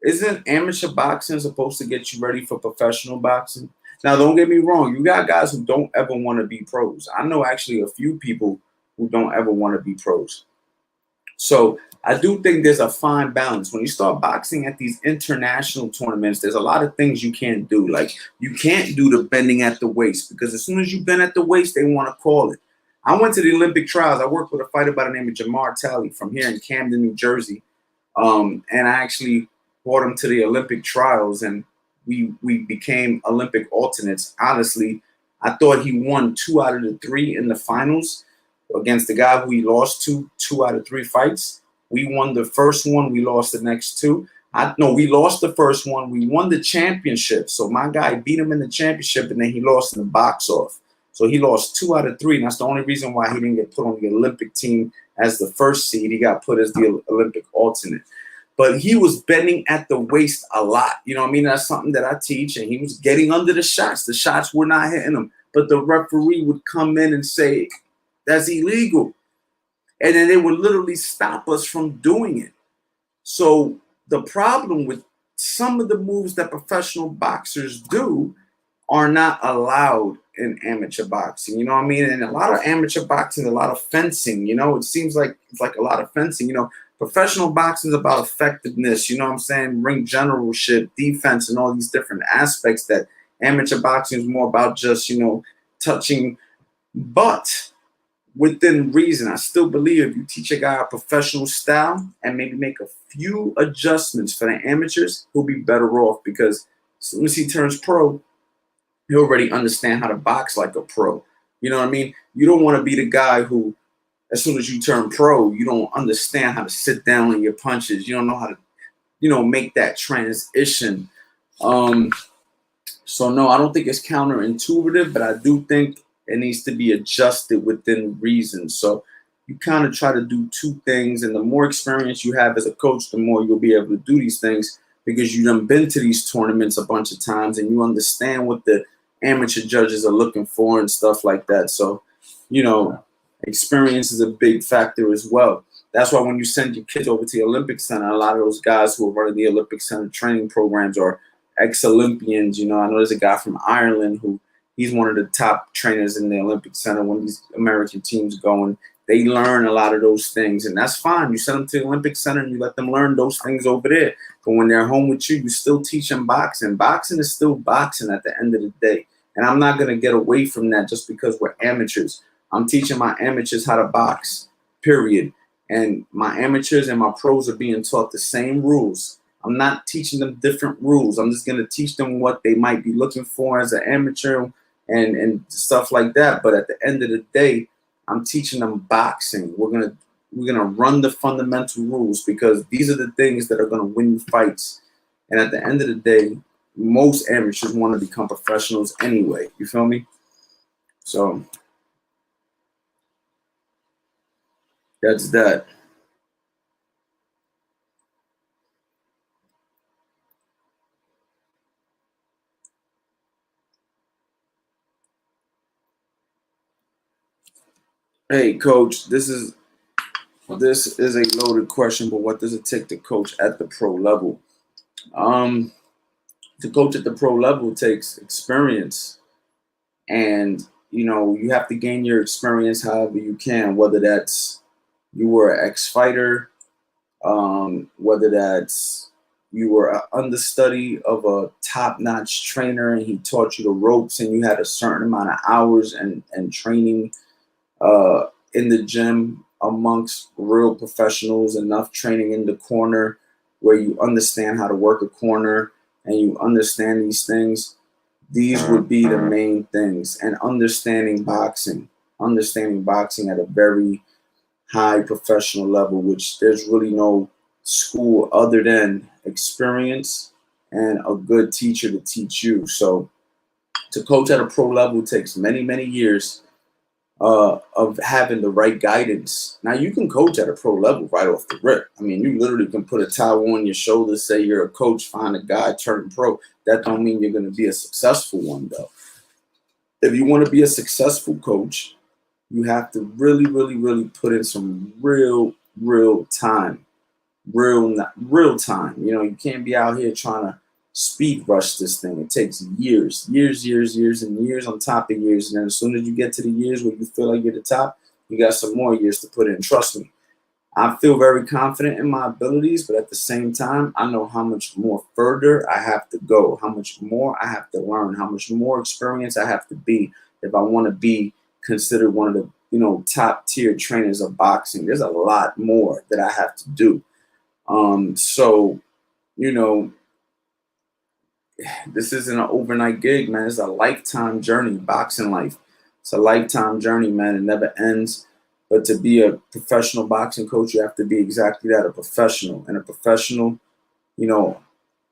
isn't amateur boxing supposed to get you ready for professional boxing? Now, don't get me wrong. You got guys who don't ever want to be pros. I know actually a few people who don't ever want to be pros. So I do think there's a fine balance. When you start boxing at these international tournaments, there's a lot of things you can't do. Like you can't do the bending at the waist because as soon as you bend at the waist, they want to call it. I went to the Olympic trials. I worked with a fighter by the name of Jamar Talley from here in Camden, New Jersey. And I actually brought him to the Olympic trials and we became Olympic alternates. Honestly, I thought he won 2 out of the 3 in the finals against the guy who he lost to 2 out of 3 fights. We won the first one. We lost the next 2. We lost the first one. We won the championship. So my guy beat him in the championship, and then he lost in the box off. So he lost 2 out of 3, and that's the only reason why he didn't get put on the Olympic team as the first seed. He got put as the Olympic alternate. But he was bending at the waist a lot. You know what I mean? That's something that I teach, and he was getting under the shots. The shots were not hitting him. But the referee would come in and say, that's illegal. And then they would literally stop us from doing it. So the problem with some of the moves that professional boxers do are not allowed in amateur boxing. You know what I mean? And a lot of amateur boxing, a lot of fencing, you know, it seems like it's like a lot of fencing, you know. Professional boxing is about effectiveness, you know what I'm saying? Ring generalship, defense, and all these different aspects that amateur boxing is more about just, you know, touching. But within reason, I still believe if you teach a guy a professional style and maybe make a few adjustments for the amateurs, he'll be better off because as soon as he turns pro, he'll already understand how to box like a pro. You know what I mean? You don't want to be the guy who, as soon as you turn pro, you don't understand how to sit down on your punches. You don't know how to, you know, make that transition. So no, I don't think it's counterintuitive, but I do think it needs to be adjusted within reason. So you kind of try to do 2 things, and the more experience you have as a coach, the more you'll be able to do these things because you done been to these tournaments a bunch of times and you understand what the amateur judges are looking for and stuff like that. So, you know, experience is a big factor as well. That's why when you send your kids over to the Olympic Center, a lot of those guys who are running the Olympic Center training programs are ex-Olympians. You know, I know there's a guy from Ireland who he's one of the top trainers in the Olympic Center. When these American teams go and they learn a lot of those things, and that's fine. You send them to the Olympic Center and you let them learn those things over there. But when they're home with you, you still teach them boxing. Boxing is still boxing at the end of the day. And I'm not going to get away from that just because we're amateurs. I'm teaching my amateurs how to box, period. And my amateurs and my pros are being taught the same rules. I'm not teaching them different rules. I'm just going to teach them what they might be looking for as an amateur and stuff like that. But at the end of the day, I'm teaching them boxing. We're gonna run the fundamental rules because these are the things that are gonna win you fights. And at the end of the day, most amateurs want to become professionals anyway. You feel me? So that's that. Hey, coach, this is a loaded question, but what does it take to coach at the pro level? To coach at the pro level takes experience, and you have to gain your experience however you can, whether that's you were an ex-fighter, whether that's you were an understudy of a top-notch trainer and he taught you the ropes and you had a certain amount of hours and training in the gym amongst real professionals, enough training in the corner where you understand how to work a corner and you understand these things. These would be the main things. And understanding boxing at a very high professional level, which there's really no school other than experience and a good teacher to teach you. So to coach at a pro level takes many, many years of having the right guidance. Now you can coach at a pro level right off the rip. I mean, you literally can put a towel on your shoulders, say you're a coach, find a guy, turn pro. That don't mean you're going to be a successful one, though. If you want to be a successful coach, you have to really, really, really put in some real time. Real time. You can't be out here trying to speed rush this thing. It takes years and years on top of years. And then as soon as you get to the years where you feel like you're the top, you got some more years to put in. Trust me. I feel very confident in my abilities, but at the same time, I know how much more further I have to go, how much more I have to learn, how much more experience I have to be if I want to be considered one of the top tier trainers of boxing. There's a lot more that I have to do. So this isn't an overnight gig, man. It's a lifetime journey, boxing life. It's a lifetime journey, man. It never ends. But to be a professional boxing coach, you have to be exactly that, a professional. And a professional,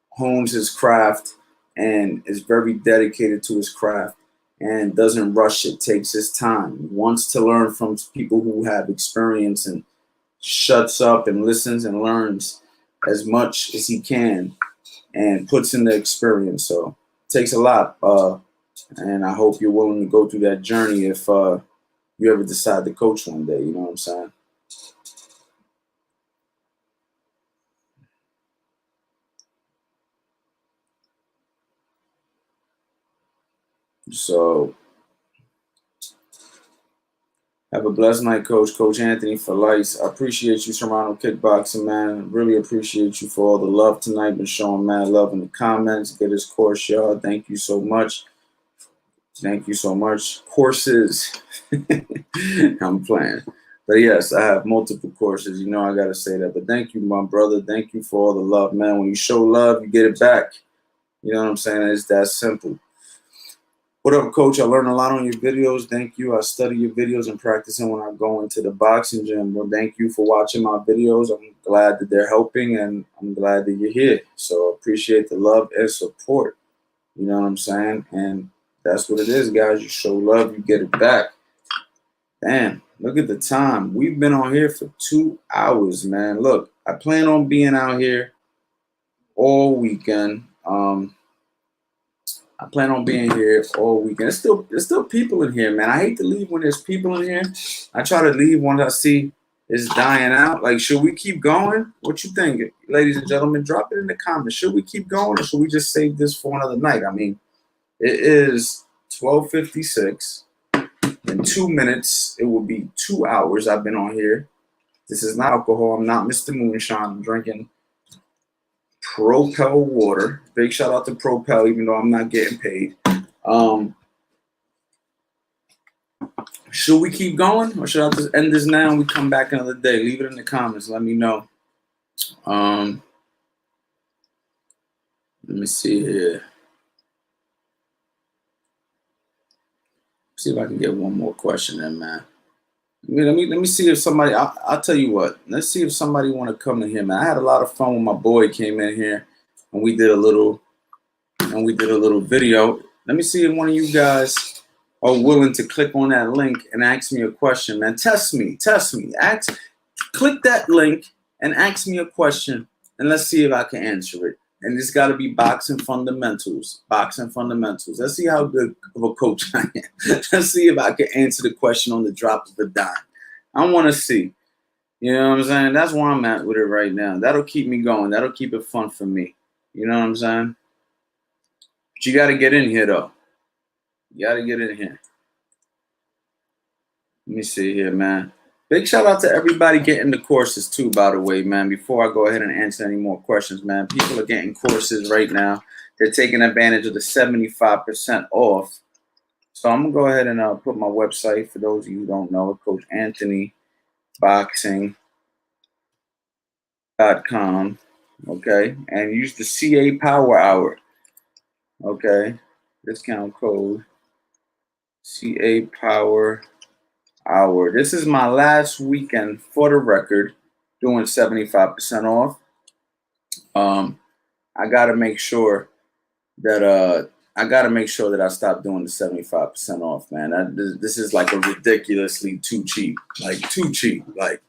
hones his craft and is very dedicated to his craft and doesn't rush it, takes his time, wants to learn from people who have experience and shuts up and listens and learns as much as he can and puts in the experience. So it takes a lot. And I hope you're willing to go through that journey if you ever decide to coach one day. You know what I'm saying? So have a blessed night, Coach. Coach Anthony for life. I appreciate you, Serrano Kickboxing, man. Really appreciate you for all the love tonight. Been showing mad love in the comments. Get his course, y'all. Thank you so much. Thank you so much. Courses. I'm playing. But yes, I have multiple courses. I got to say that. But thank you, my brother. Thank you for all the love, man. When you show love, you get it back. You know what I'm saying? It's that simple. What up, Coach? I learned a lot on your videos. Thank you. I study your videos and practicing when I go into the boxing gym. Well, thank you for watching my videos. I'm glad that they're helping, and I'm glad that you're here. So appreciate the love and support. You know what I'm saying? And that's what it is, guys. You show love, you get it back. Damn, look at the time. We've been on here for 2 hours, man. Look, I plan on being out here all weekend. I plan on being here all weekend. There's still people in here, man. I hate to leave when there's people in here. I try to leave once I see it's dying out. Like, should we keep going? What you think, ladies and gentlemen? Drop it in the comments. Should we keep going, or should we just save this for another night? I mean, it is 12:56. In 2 minutes, it will be 2 hours I've been on here. This is not alcohol. I'm not Mr. Moonshine. I'm drinking Propel water. Big shout out to Propel, even though I'm not getting paid. Should we keep going, or should I just end this now and we come back another day? Leave it in the comments. Let me know. Let me see here. See if I can get one more question in, man. Let me see if somebody. I'll tell you what. Let's see if somebody want to come in here, man. I had a lot of fun when my boy came in here, and we did a little video. Let me see if one of you guys are willing to click on that link and ask me a question, man. Test me. Click that link and ask me a question, and let's see if I can answer it. And it's got to be boxing fundamentals. Boxing fundamentals. Let's see how good of a coach I am. Let's see if I can answer the question on the drop of a dime. I want to see. You know what I'm saying? That's where I'm at with it right now. That'll keep me going. That'll keep it fun for me. You know what I'm saying? But you got to get in here, though. You got to get in here. Let me see here, man. Big shout out to everybody getting the courses, too, by the way, man. Before I go ahead and answer any more questions, man. People are getting courses right now. They're taking advantage of the 75% off. So I'm going to go ahead and put my website, for those of you who don't know, Coach Anthony Boxing.com, okay, and use the CA Power Hour, okay, discount code CA Power Hour. This is my last weekend, for the record, doing 75% off. I gotta make sure that I stop doing the 75% off, man. This is like a ridiculously too cheap, like too cheap, like.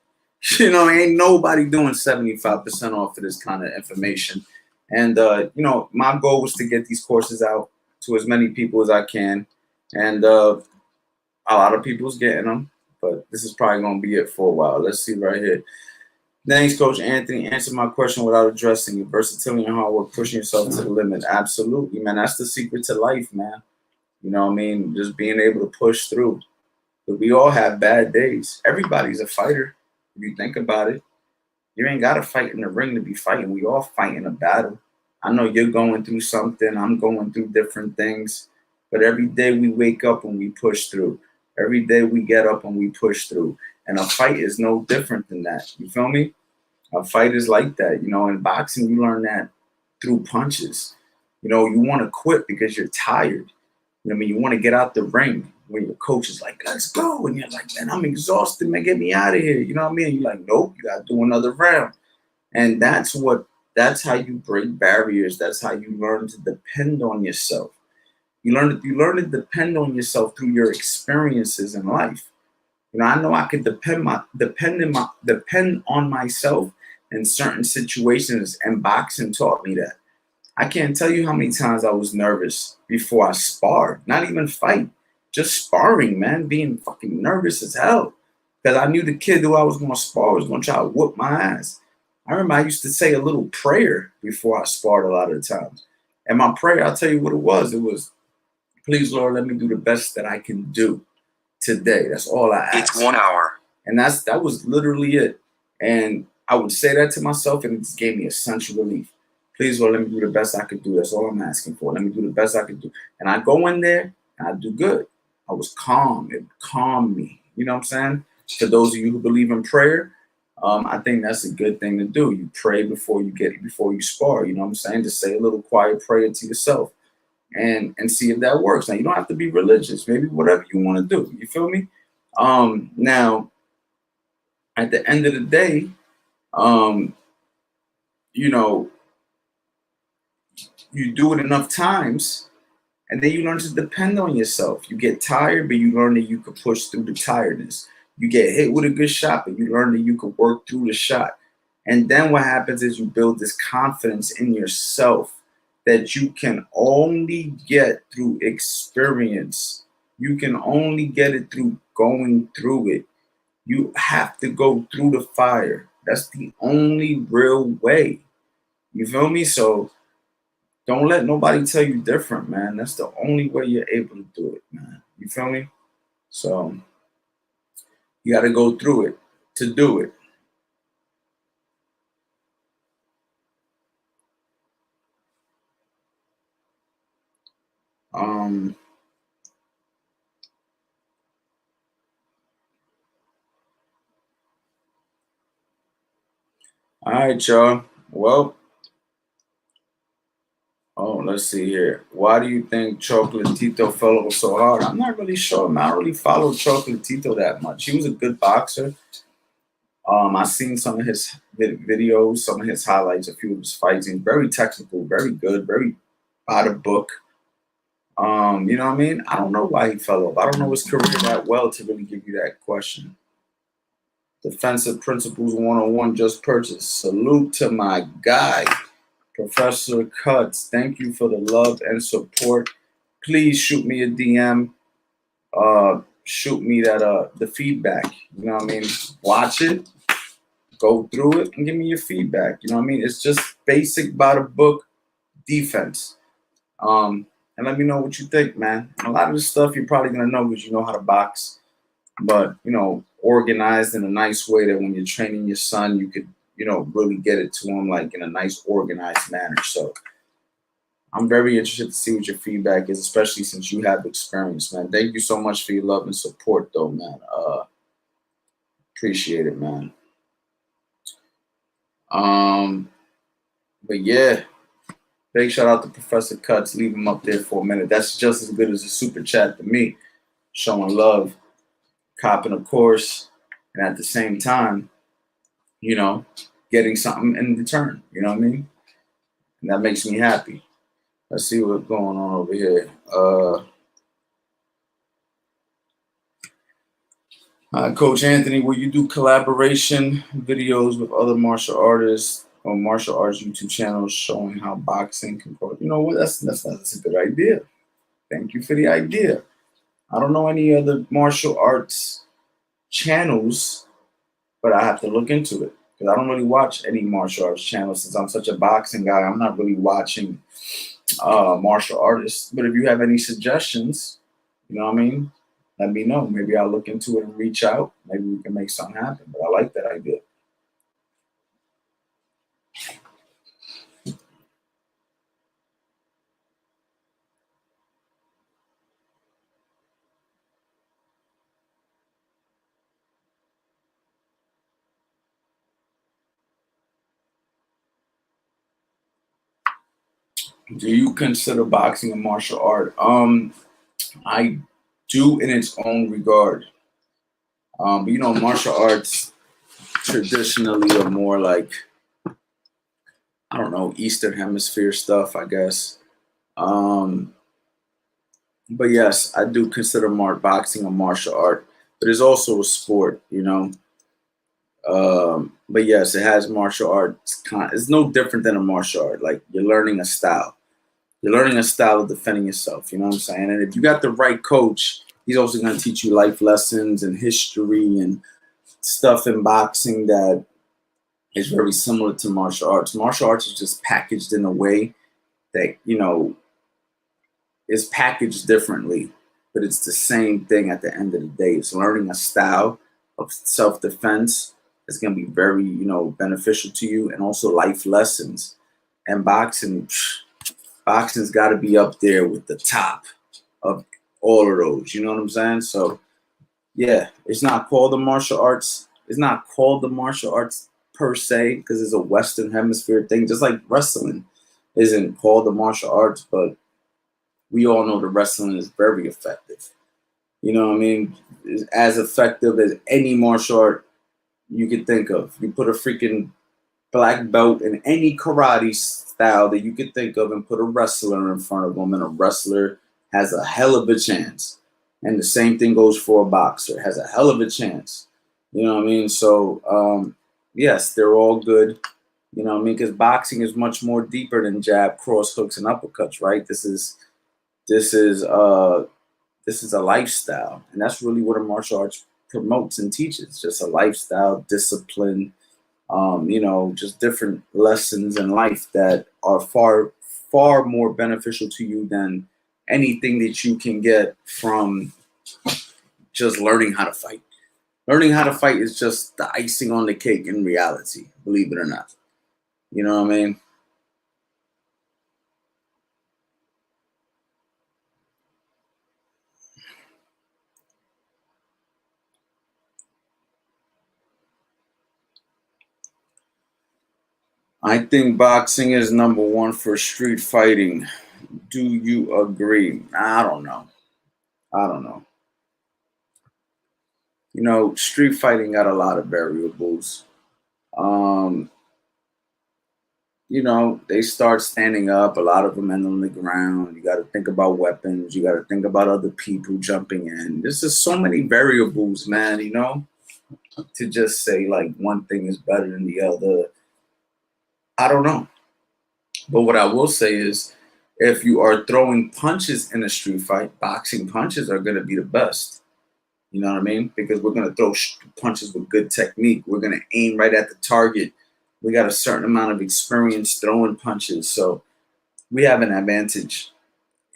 You know, ain't nobody doing 75% off for this kind of information. And, you know, my goal was to get these courses out to as many people as I can. And a lot of people's getting them. But this is probably going to be it for a while. Let's see right here. Thanks, Coach Anthony. Answer my question without addressing it. Versatility and hard work, pushing yourself to the limit. Absolutely, man. That's the secret to life, man. You know what I mean? Just being able to push through. But we all have bad days. Everybody's a fighter. If you think about it, you ain't got to fight in the ring to be fighting. We all fight in a battle. I know you're going through something. I'm going through different things. But every day we wake up and we push through. Every day we get up and we push through. And a fight is no different than that. You feel me? A fight is like that. You know, in boxing, you learn that through punches. You know, you want to quit because you're tired. You know what I mean? You want to get out the ring when your coach is like, let's go. And you're like, man, I'm exhausted, man. Get me out of here. You know what I mean? You're like, nope, you got to do another round. And that's how you break barriers. That's how you learn to depend on yourself. You learn to depend on yourself through your experiences in life. You know, I know I could depend on myself in certain situations, and boxing taught me that. I can't tell you how many times I was nervous before I sparred, not even fight, just sparring, man, being fucking nervous as hell. Because I knew the kid who I was going to spar was going to try to whoop my ass. I remember I used to say a little prayer before I sparred a lot of the times. And my prayer, I'll tell you what it was. It was, please, Lord, let me do the best that I can do today. That's all I asked. It's 1 hour. And that was literally it. And I would say that to myself, and it just gave me a sense of relief. Please, Lord, let me do the best I could do. That's all I'm asking for. Let me do the best I could do. And I go in there and I do good. I was calm. It calmed me. You know what I'm saying? For those of you who believe in prayer, I think that's a good thing to do. You pray before you spar. You know what I'm saying? Just say a little quiet prayer to yourself and see if that works. Now, you don't have to be religious. Maybe whatever you want to do. You feel me? Now, at the end of the day, you know, you do it enough times, and then you learn to depend on yourself. You get tired, but you learn that you can push through the tiredness. You get hit with a good shot, but you learn that you can work through the shot. And then what happens is you build this confidence in yourself that you can only get through experience. You can only get it through going through it. You have to go through the fire. That's the only real way. You feel me? So don't let nobody tell you different, man. That's the only way you're able to do it, man. You feel me? So you got to go through it to do it. All right, y'all. Well, let's see here. Why do you think Chocolatito fell over so hard? I'm not really sure, man. I don't really follow Chocolatito that much. He was a good boxer. I've seen some of his videos, some of his highlights, a few of his fights. He's very technical, very good, very by the book. You know what I mean? I don't know why he fell off. I don't know his career that well to really give you that question. Defensive Principles 101 just purchased. Salute to my guy. Professor Cuts, thank you for the love and support. Please shoot me a DM. Shoot me that the feedback. You know what I mean? Watch it, go through it, and give me your feedback. You know what I mean? It's just basic by the book defense. And let me know what you think, man. A lot of the stuff you're probably gonna know because you know how to box, but organized in a nice way that when you're training your son, you could, really get it to him like in a nice, organized manner. So I'm very interested to see what your feedback is, especially since you have experience, man. Thank you so much for your love and support, though, man. Appreciate it, man. But yeah, big shout out to Professor Cuts. Leave him up there for a minute. That's just as good as a super chat to me, showing love, copping a course, and at the same time, getting something in return. You know what I mean? And that makes me happy. Let's see what's going on over here. Coach Anthony, will you do collaboration videos with other martial artists on martial arts YouTube channels showing how boxing can go? You know what? That's a good idea. Thank you for the idea. I don't know any other martial arts channels, but I have to look into it because I don't really watch any martial arts channels since I'm such a boxing guy. I'm not really watching martial artists. But if you have any suggestions, you know what I mean? Let me know. Maybe I'll look into it and reach out. Maybe we can make something happen. But I like that idea. Do you consider boxing a martial art? I do in its own regard. But martial arts traditionally are more like, I don't know, Eastern Hemisphere stuff, I guess. But yes, I do consider boxing a martial art, but it's also a sport, But yes, it has martial arts. It's no different than a martial art. Like you're learning a style. You're learning a style of defending yourself. You know what I'm saying? And if you got the right coach, he's also going to teach you life lessons and history and stuff in boxing that is very similar to martial arts. Martial arts is just packaged in a way that, is packaged differently, but it's the same thing at the end of the day. It's learning a style of self-defense that's going to be very, beneficial to you, and also life lessons. And boxing's got to be up there with the top of all of those. You know what I'm saying? So, yeah, it's not called the martial arts. It's not called the martial arts per se because it's a Western Hemisphere thing, just like wrestling isn't called the martial arts, but we all know the wrestling is very effective. You know what I mean? It's as effective as any martial art you could think of. You put a freaking black belt in any karate style that you could think of and put a wrestler in front of them, and a wrestler has a hell of a chance. And the same thing goes for a boxer, has a hell of a chance. You know what I mean? So, yes, they're all good. You know what I mean? Because boxing is much more deeper than jab, cross hooks, and uppercuts, right? This is a lifestyle, and that's really what a martial arts promotes and teaches. Just a lifestyle, discipline, just different lessons in life that are far, far more beneficial to you than anything that you can get from just learning how to fight. Learning how to fight is just the icing on the cake in reality, believe it or not. You know what I mean? I think boxing is number one for street fighting. Do you agree? I don't know. Street fighting got a lot of variables. They start standing up. A lot of them end on the ground. You got to think about weapons. You got to think about other people jumping in. There's just so many variables, man, to just say like one thing is better than the other. I don't know. But what I will say is, if you are throwing punches in a street fight, boxing punches are going to be the best. You know what I mean? Because we're going to throw punches with good technique. We're going to aim right at the target. We got a certain amount of experience throwing punches. So we have an advantage,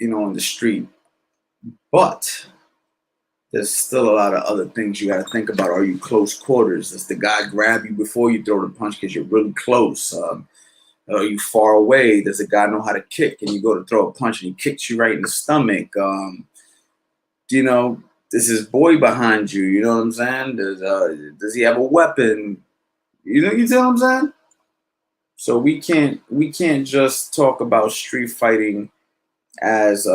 you know, on the street. But there's still a lot of other things you got to think about. Are you close quarters? Does the guy grab you before you throw the punch because you're really close? Are you far away? Does the guy know how to kick? And you go to throw a punch and he kicks you right in the stomach. You know, does his boy behind you? You know what I'm saying? Does he have a weapon? You know what I'm saying? So we can't just talk about street fighting as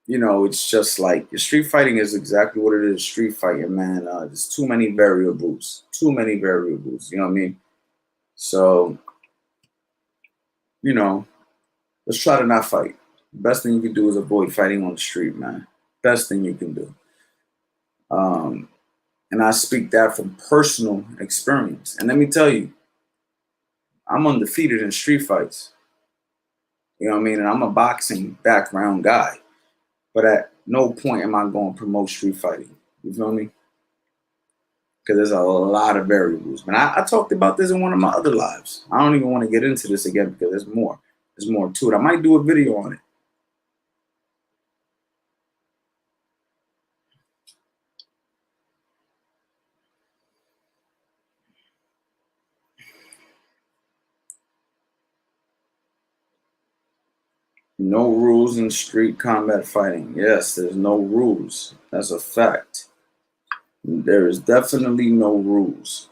you know, it's just like street fighting is exactly what it is. Street fighting, man. There's too many variables. Too many variables. You know what I mean? So, you know, let's try to not fight. The best thing you can do is avoid fighting on the street, man. Best thing you can do. And I speak that from personal experience. And let me tell you, I'm undefeated in street fights. You know what I mean? And I'm a boxing background guy. But at no point am I going to promote street fighting. You feel me? Because there's a lot of variables. Man, I talked about this in one of my other lives. I don't even want to get into this again because there's more. There's more to it. I might do a video on it. No rules in street combat fighting. Yes, there's no rules. That's a fact. There is definitely no rules.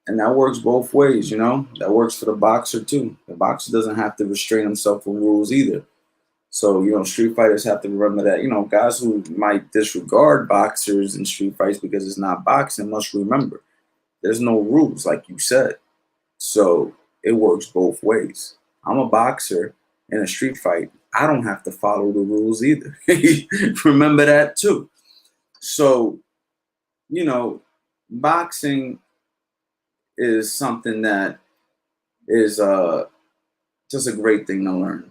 And that works both ways, you know? That works for the boxer too. The boxer doesn't have to restrain himself from rules either. So, you know, street fighters have to remember that, you know, guys who might disregard boxers in street fights because it's not boxing must remember there's no rules, like you said. So it works both ways. I'm a boxer in a street fight. I don't have to follow the rules either. Remember that too. So, you know, boxing is something that is just a great thing to learn.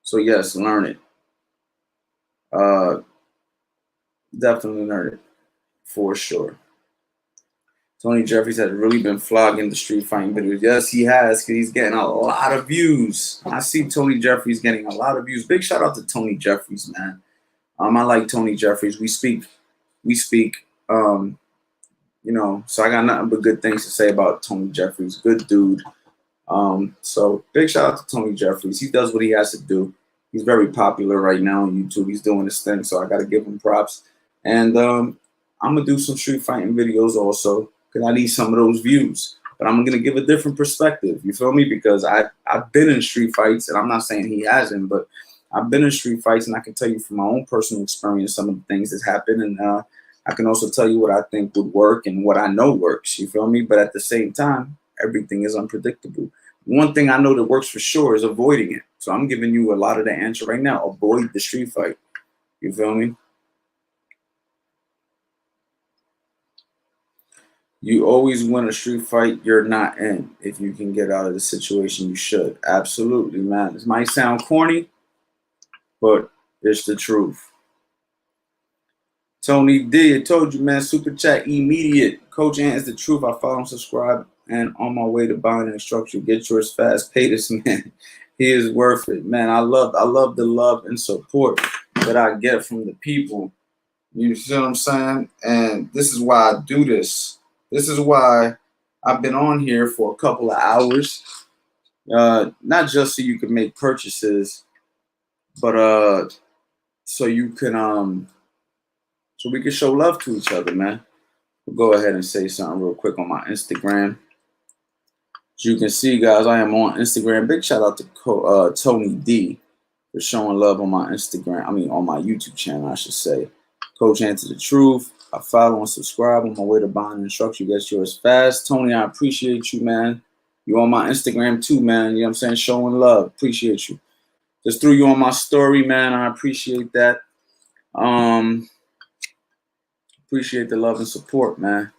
So yes, learn it. Definitely learn it for sure. Tony Jeffries has really been flogging the street fighting videos. Yes, he has, because he's getting a lot of views. I see Tony Jeffries getting a lot of views. Big shout out to Tony Jeffries, man. I like Tony Jeffries. We speak. You know, so I got nothing but good things to say about Tony Jeffries. Good dude. So big shout out to Tony Jeffries. He does what he has to do. He's very popular right now on YouTube. He's doing his thing, so I got to give him props. And I'm gonna do some street fighting videos also, because I need some of those views. But I'm gonna give a different perspective. You feel me? Because I've been in street fights, and I'm not saying he hasn't, but I've been in street fights, and I can tell you from my own personal experience some of the things that's happened, and I can also tell you what I think would work and what I know works. You feel me? But at the same time, everything is unpredictable. One thing I know that works for sure is avoiding it. So I'm giving you a lot of the answer right now. Avoid the street fight. You feel me? You always win a street fight you're not in. If you can get out of the situation, you should. Absolutely, man. This might sound corny, but it's the truth. Tony D, I told you, man. Super chat immediate. Coach Ant is the truth. I follow and subscribe, and on my way to buying an instructor. Get yours fast. Pay this man. He is worth it, man. I love the love and support that I get from the people. You see what I'm saying? And this is why I do this. This is why I've been on here for a couple of hours. Not just so you can make purchases, but so you can so we can show love to each other, man. We'll go ahead and say something real quick on my Instagram. As you can see, guys, I am on Instagram. Big shout out to Tony D for showing love on my Instagram. I mean, on my YouTube channel, I should say. Coach Answer the Truth. I follow and subscribe on my way to buying an instructor. Get yours fast. Tony, I appreciate you, man. You on my Instagram too, man. You know what I'm saying? Showing love. Appreciate you. Just threw you on my story, man. I appreciate that. Appreciate the love and support, man.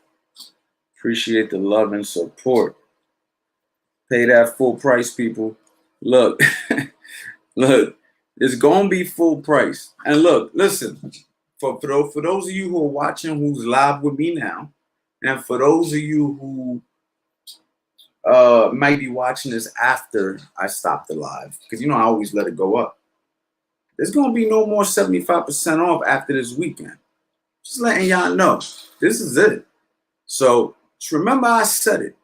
Appreciate the love and support. Pay that full price, people. Look, look, it's gonna be full price. And look, listen, for those of you who are watching, who's live with me now, and for those of you who might be watching this after I stop the live, because I always let it go up. There's gonna be no more 75% off after this weekend. Just letting y'all know, this is it. So just remember, I said it.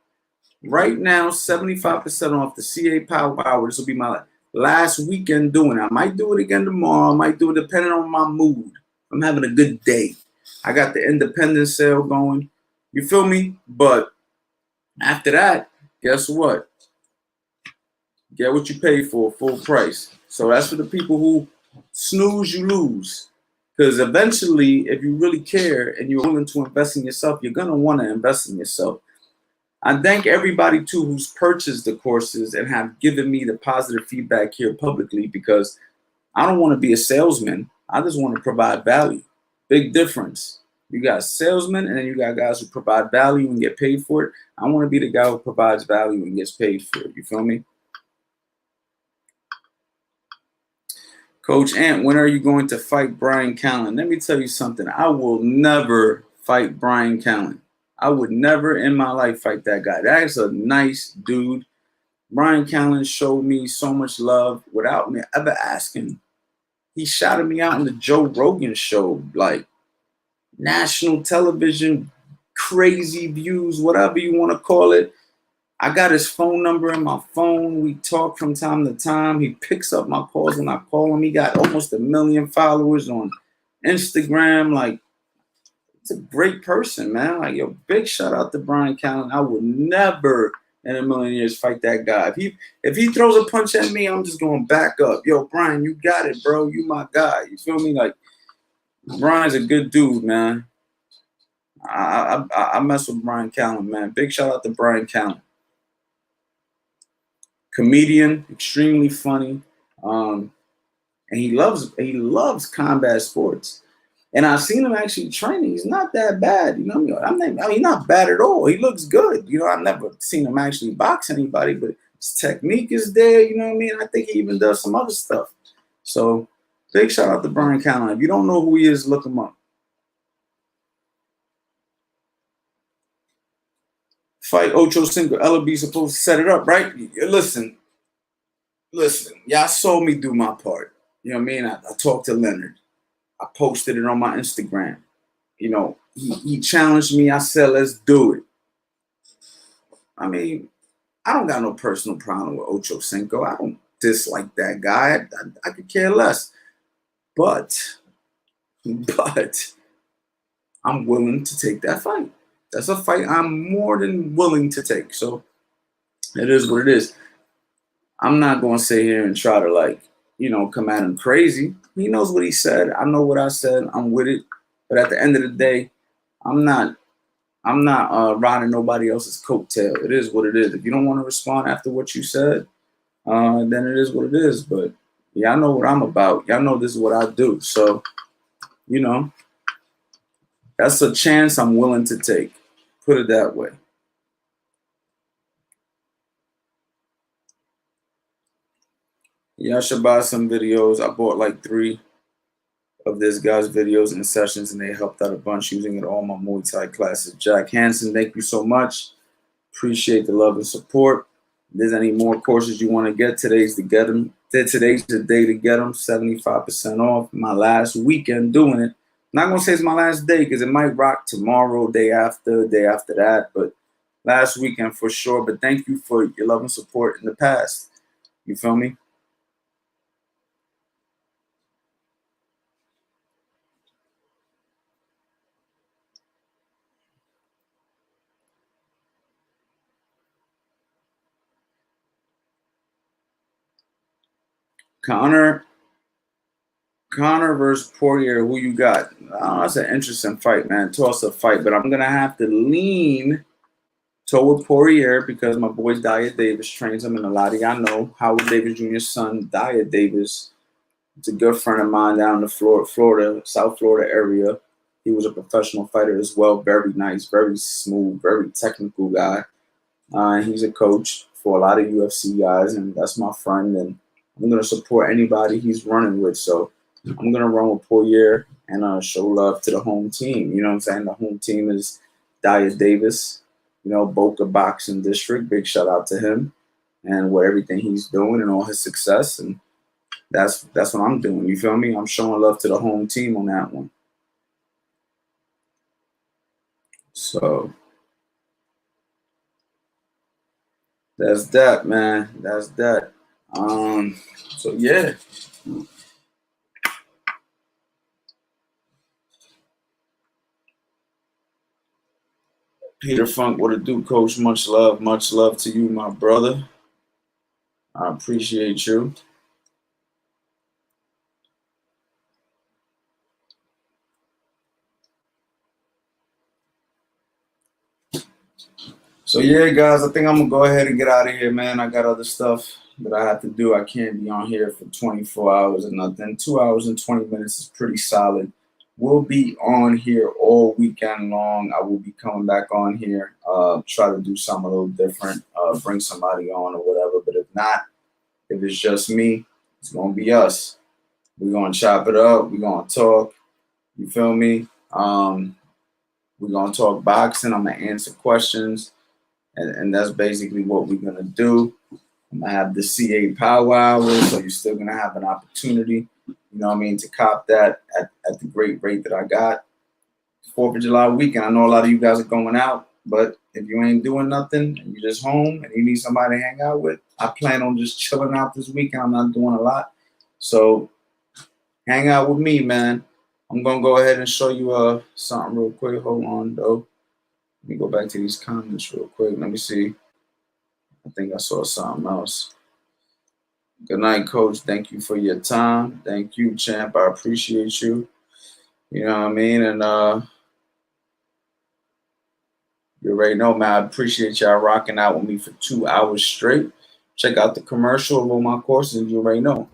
Right now, 75% off the CA Power Hour. This will be my last weekend doing it. I might do it again tomorrow. I might do it depending on my mood. I'm having a good day. I got the independent sale going. You feel me? But after that, guess what? Get what you pay for, full price. So that's for the people who snooze, you lose. Because eventually, if you really care and you're willing to invest in yourself, you're going to want to invest in yourself. I thank everybody, too, who's purchased the courses and have given me the positive feedback here publicly, because I don't want to be a salesman. I just want to provide value. Big difference. You got salesmen and then you got guys who provide value and get paid for it. I want to be the guy who provides value and gets paid for it. You feel me? Coach Ant, when are you going to fight Brian Callen? Let me tell you something. I will never fight Brian Callen. I would never in my life fight that guy. That is a nice dude. Brian Callen showed me so much love without me ever asking. He shouted me out on the Joe Rogan show, like national television, crazy views, whatever you want to call it. I got his phone number in my phone. We talk from time to time. He picks up my calls when I call him. He got almost 1 million followers on Instagram. Like, it's a great person, man. Like, yo, big shout out to Brian Callen. I would never in a million years fight that guy. If he throws a punch at me, I'm just going back up. Yo, Brian, you got it, bro. You my guy. You feel me? Like, Brian's a good dude, man. I mess with Brian Callen, man. Big shout out to Brian Callen. Comedian, extremely funny, and he loves combat sports. And I've seen him actually training. He's not that bad, he's not bad at all. He looks good. I've never seen him actually box anybody, but his technique is there. I think he even does some other stuff. So big shout out to Brian Callen. If you don't know who he is, look him up. Fight Ocho Cinco. Ellaby supposed to set it up, right? Listen. Y'all saw me do my part. You know what I mean? I talked to Leonard. I posted it on my Instagram. He challenged me. I said, let's do it. I mean, I don't got no personal problem with Ocho Cinco. I don't dislike that guy. I could care less. But I'm willing to take that fight. That's a fight I'm more than willing to take. So it is what it is. I'm not going to sit here and try to come at him crazy. He knows what he said. I know what I said. I'm with it. But at the end of the day, I'm not riding nobody else's coattail. It is what it is. If you don't want to respond after what you said, then it is what it is. But y'all know what I'm about. Y'all know this is what I do. So, that's a chance I'm willing to take. Put it that way. Y'all should buy some videos. I bought like 3 of this guy's videos and sessions, and they helped out a bunch using it all my Muay Thai classes. Jack Hansen, thank you so much. Appreciate the love and support. If there's any more courses you want to get, today's to get them. Today's the day to get them. 75% off. My last weekend doing it. Not going to say it's my last day because it might rock tomorrow, day after that, but last weekend for sure. But thank you for your love and support in the past. You feel me? Connor versus Poirier, who you got? Oh, that's an interesting fight, man. Toss-up fight, but I'm going to have to lean toward Poirier because my boy Daya Davis trains him, and a lot of y'all know Howard Davis Jr.'s son, Daya Davis. It's a good friend of mine down in the Florida, South Florida area. He was a professional fighter as well. Very nice, very smooth, very technical guy. He's a coach, for a lot of UFC guys, and that's my friend, and I'm gonna support anybody he's running with. So I'm gonna run with Poirier and show love to the home team. You know what I'm saying? The home team is Dyer Davis, you know, Boca Boxing District. Big shout out to him and what everything he's doing and all his success. And that's what I'm doing. You feel me? I'm showing love to the home team on that one. So that's that, man. That's that. So yeah. Peter Funk, what it do, Coach? Much love to you, my brother. I appreciate you. So yeah, guys, I think I'm gonna go ahead and get out of here, man. I got other stuff that I have to do. I can't be on here for 24 hours or nothing. 2 hours and 20 minutes is pretty solid. We'll be on here all weekend long. I will be coming back on here, try to do something a little different, bring somebody on or whatever. But if not, if it's just me, it's gonna be us. We're gonna chop it up. We're gonna talk. You feel me? We're gonna talk boxing. I'm gonna answer questions. And that's basically what we're gonna do. I'm gonna have the CA powwow, so you're still gonna have an opportunity, you know what I mean, to cop that at the great rate that I got. 4th of July weekend. I know a lot of you guys are going out, but if you ain't doing nothing and you're just home and you need somebody to hang out with, I plan on just chilling out this weekend. I'm not doing a lot. So hang out with me, man. I'm gonna go ahead and show you something real quick. Hold on though. Let me go back to these comments real quick. Let me see. I think I saw something else. Good night, Coach. Thank you for your time. Thank you, champ. I appreciate you. You know what I mean? And you already know, man. I appreciate y'all rocking out with me for 2 hours straight. Check out the commercial of all my courses. You already know.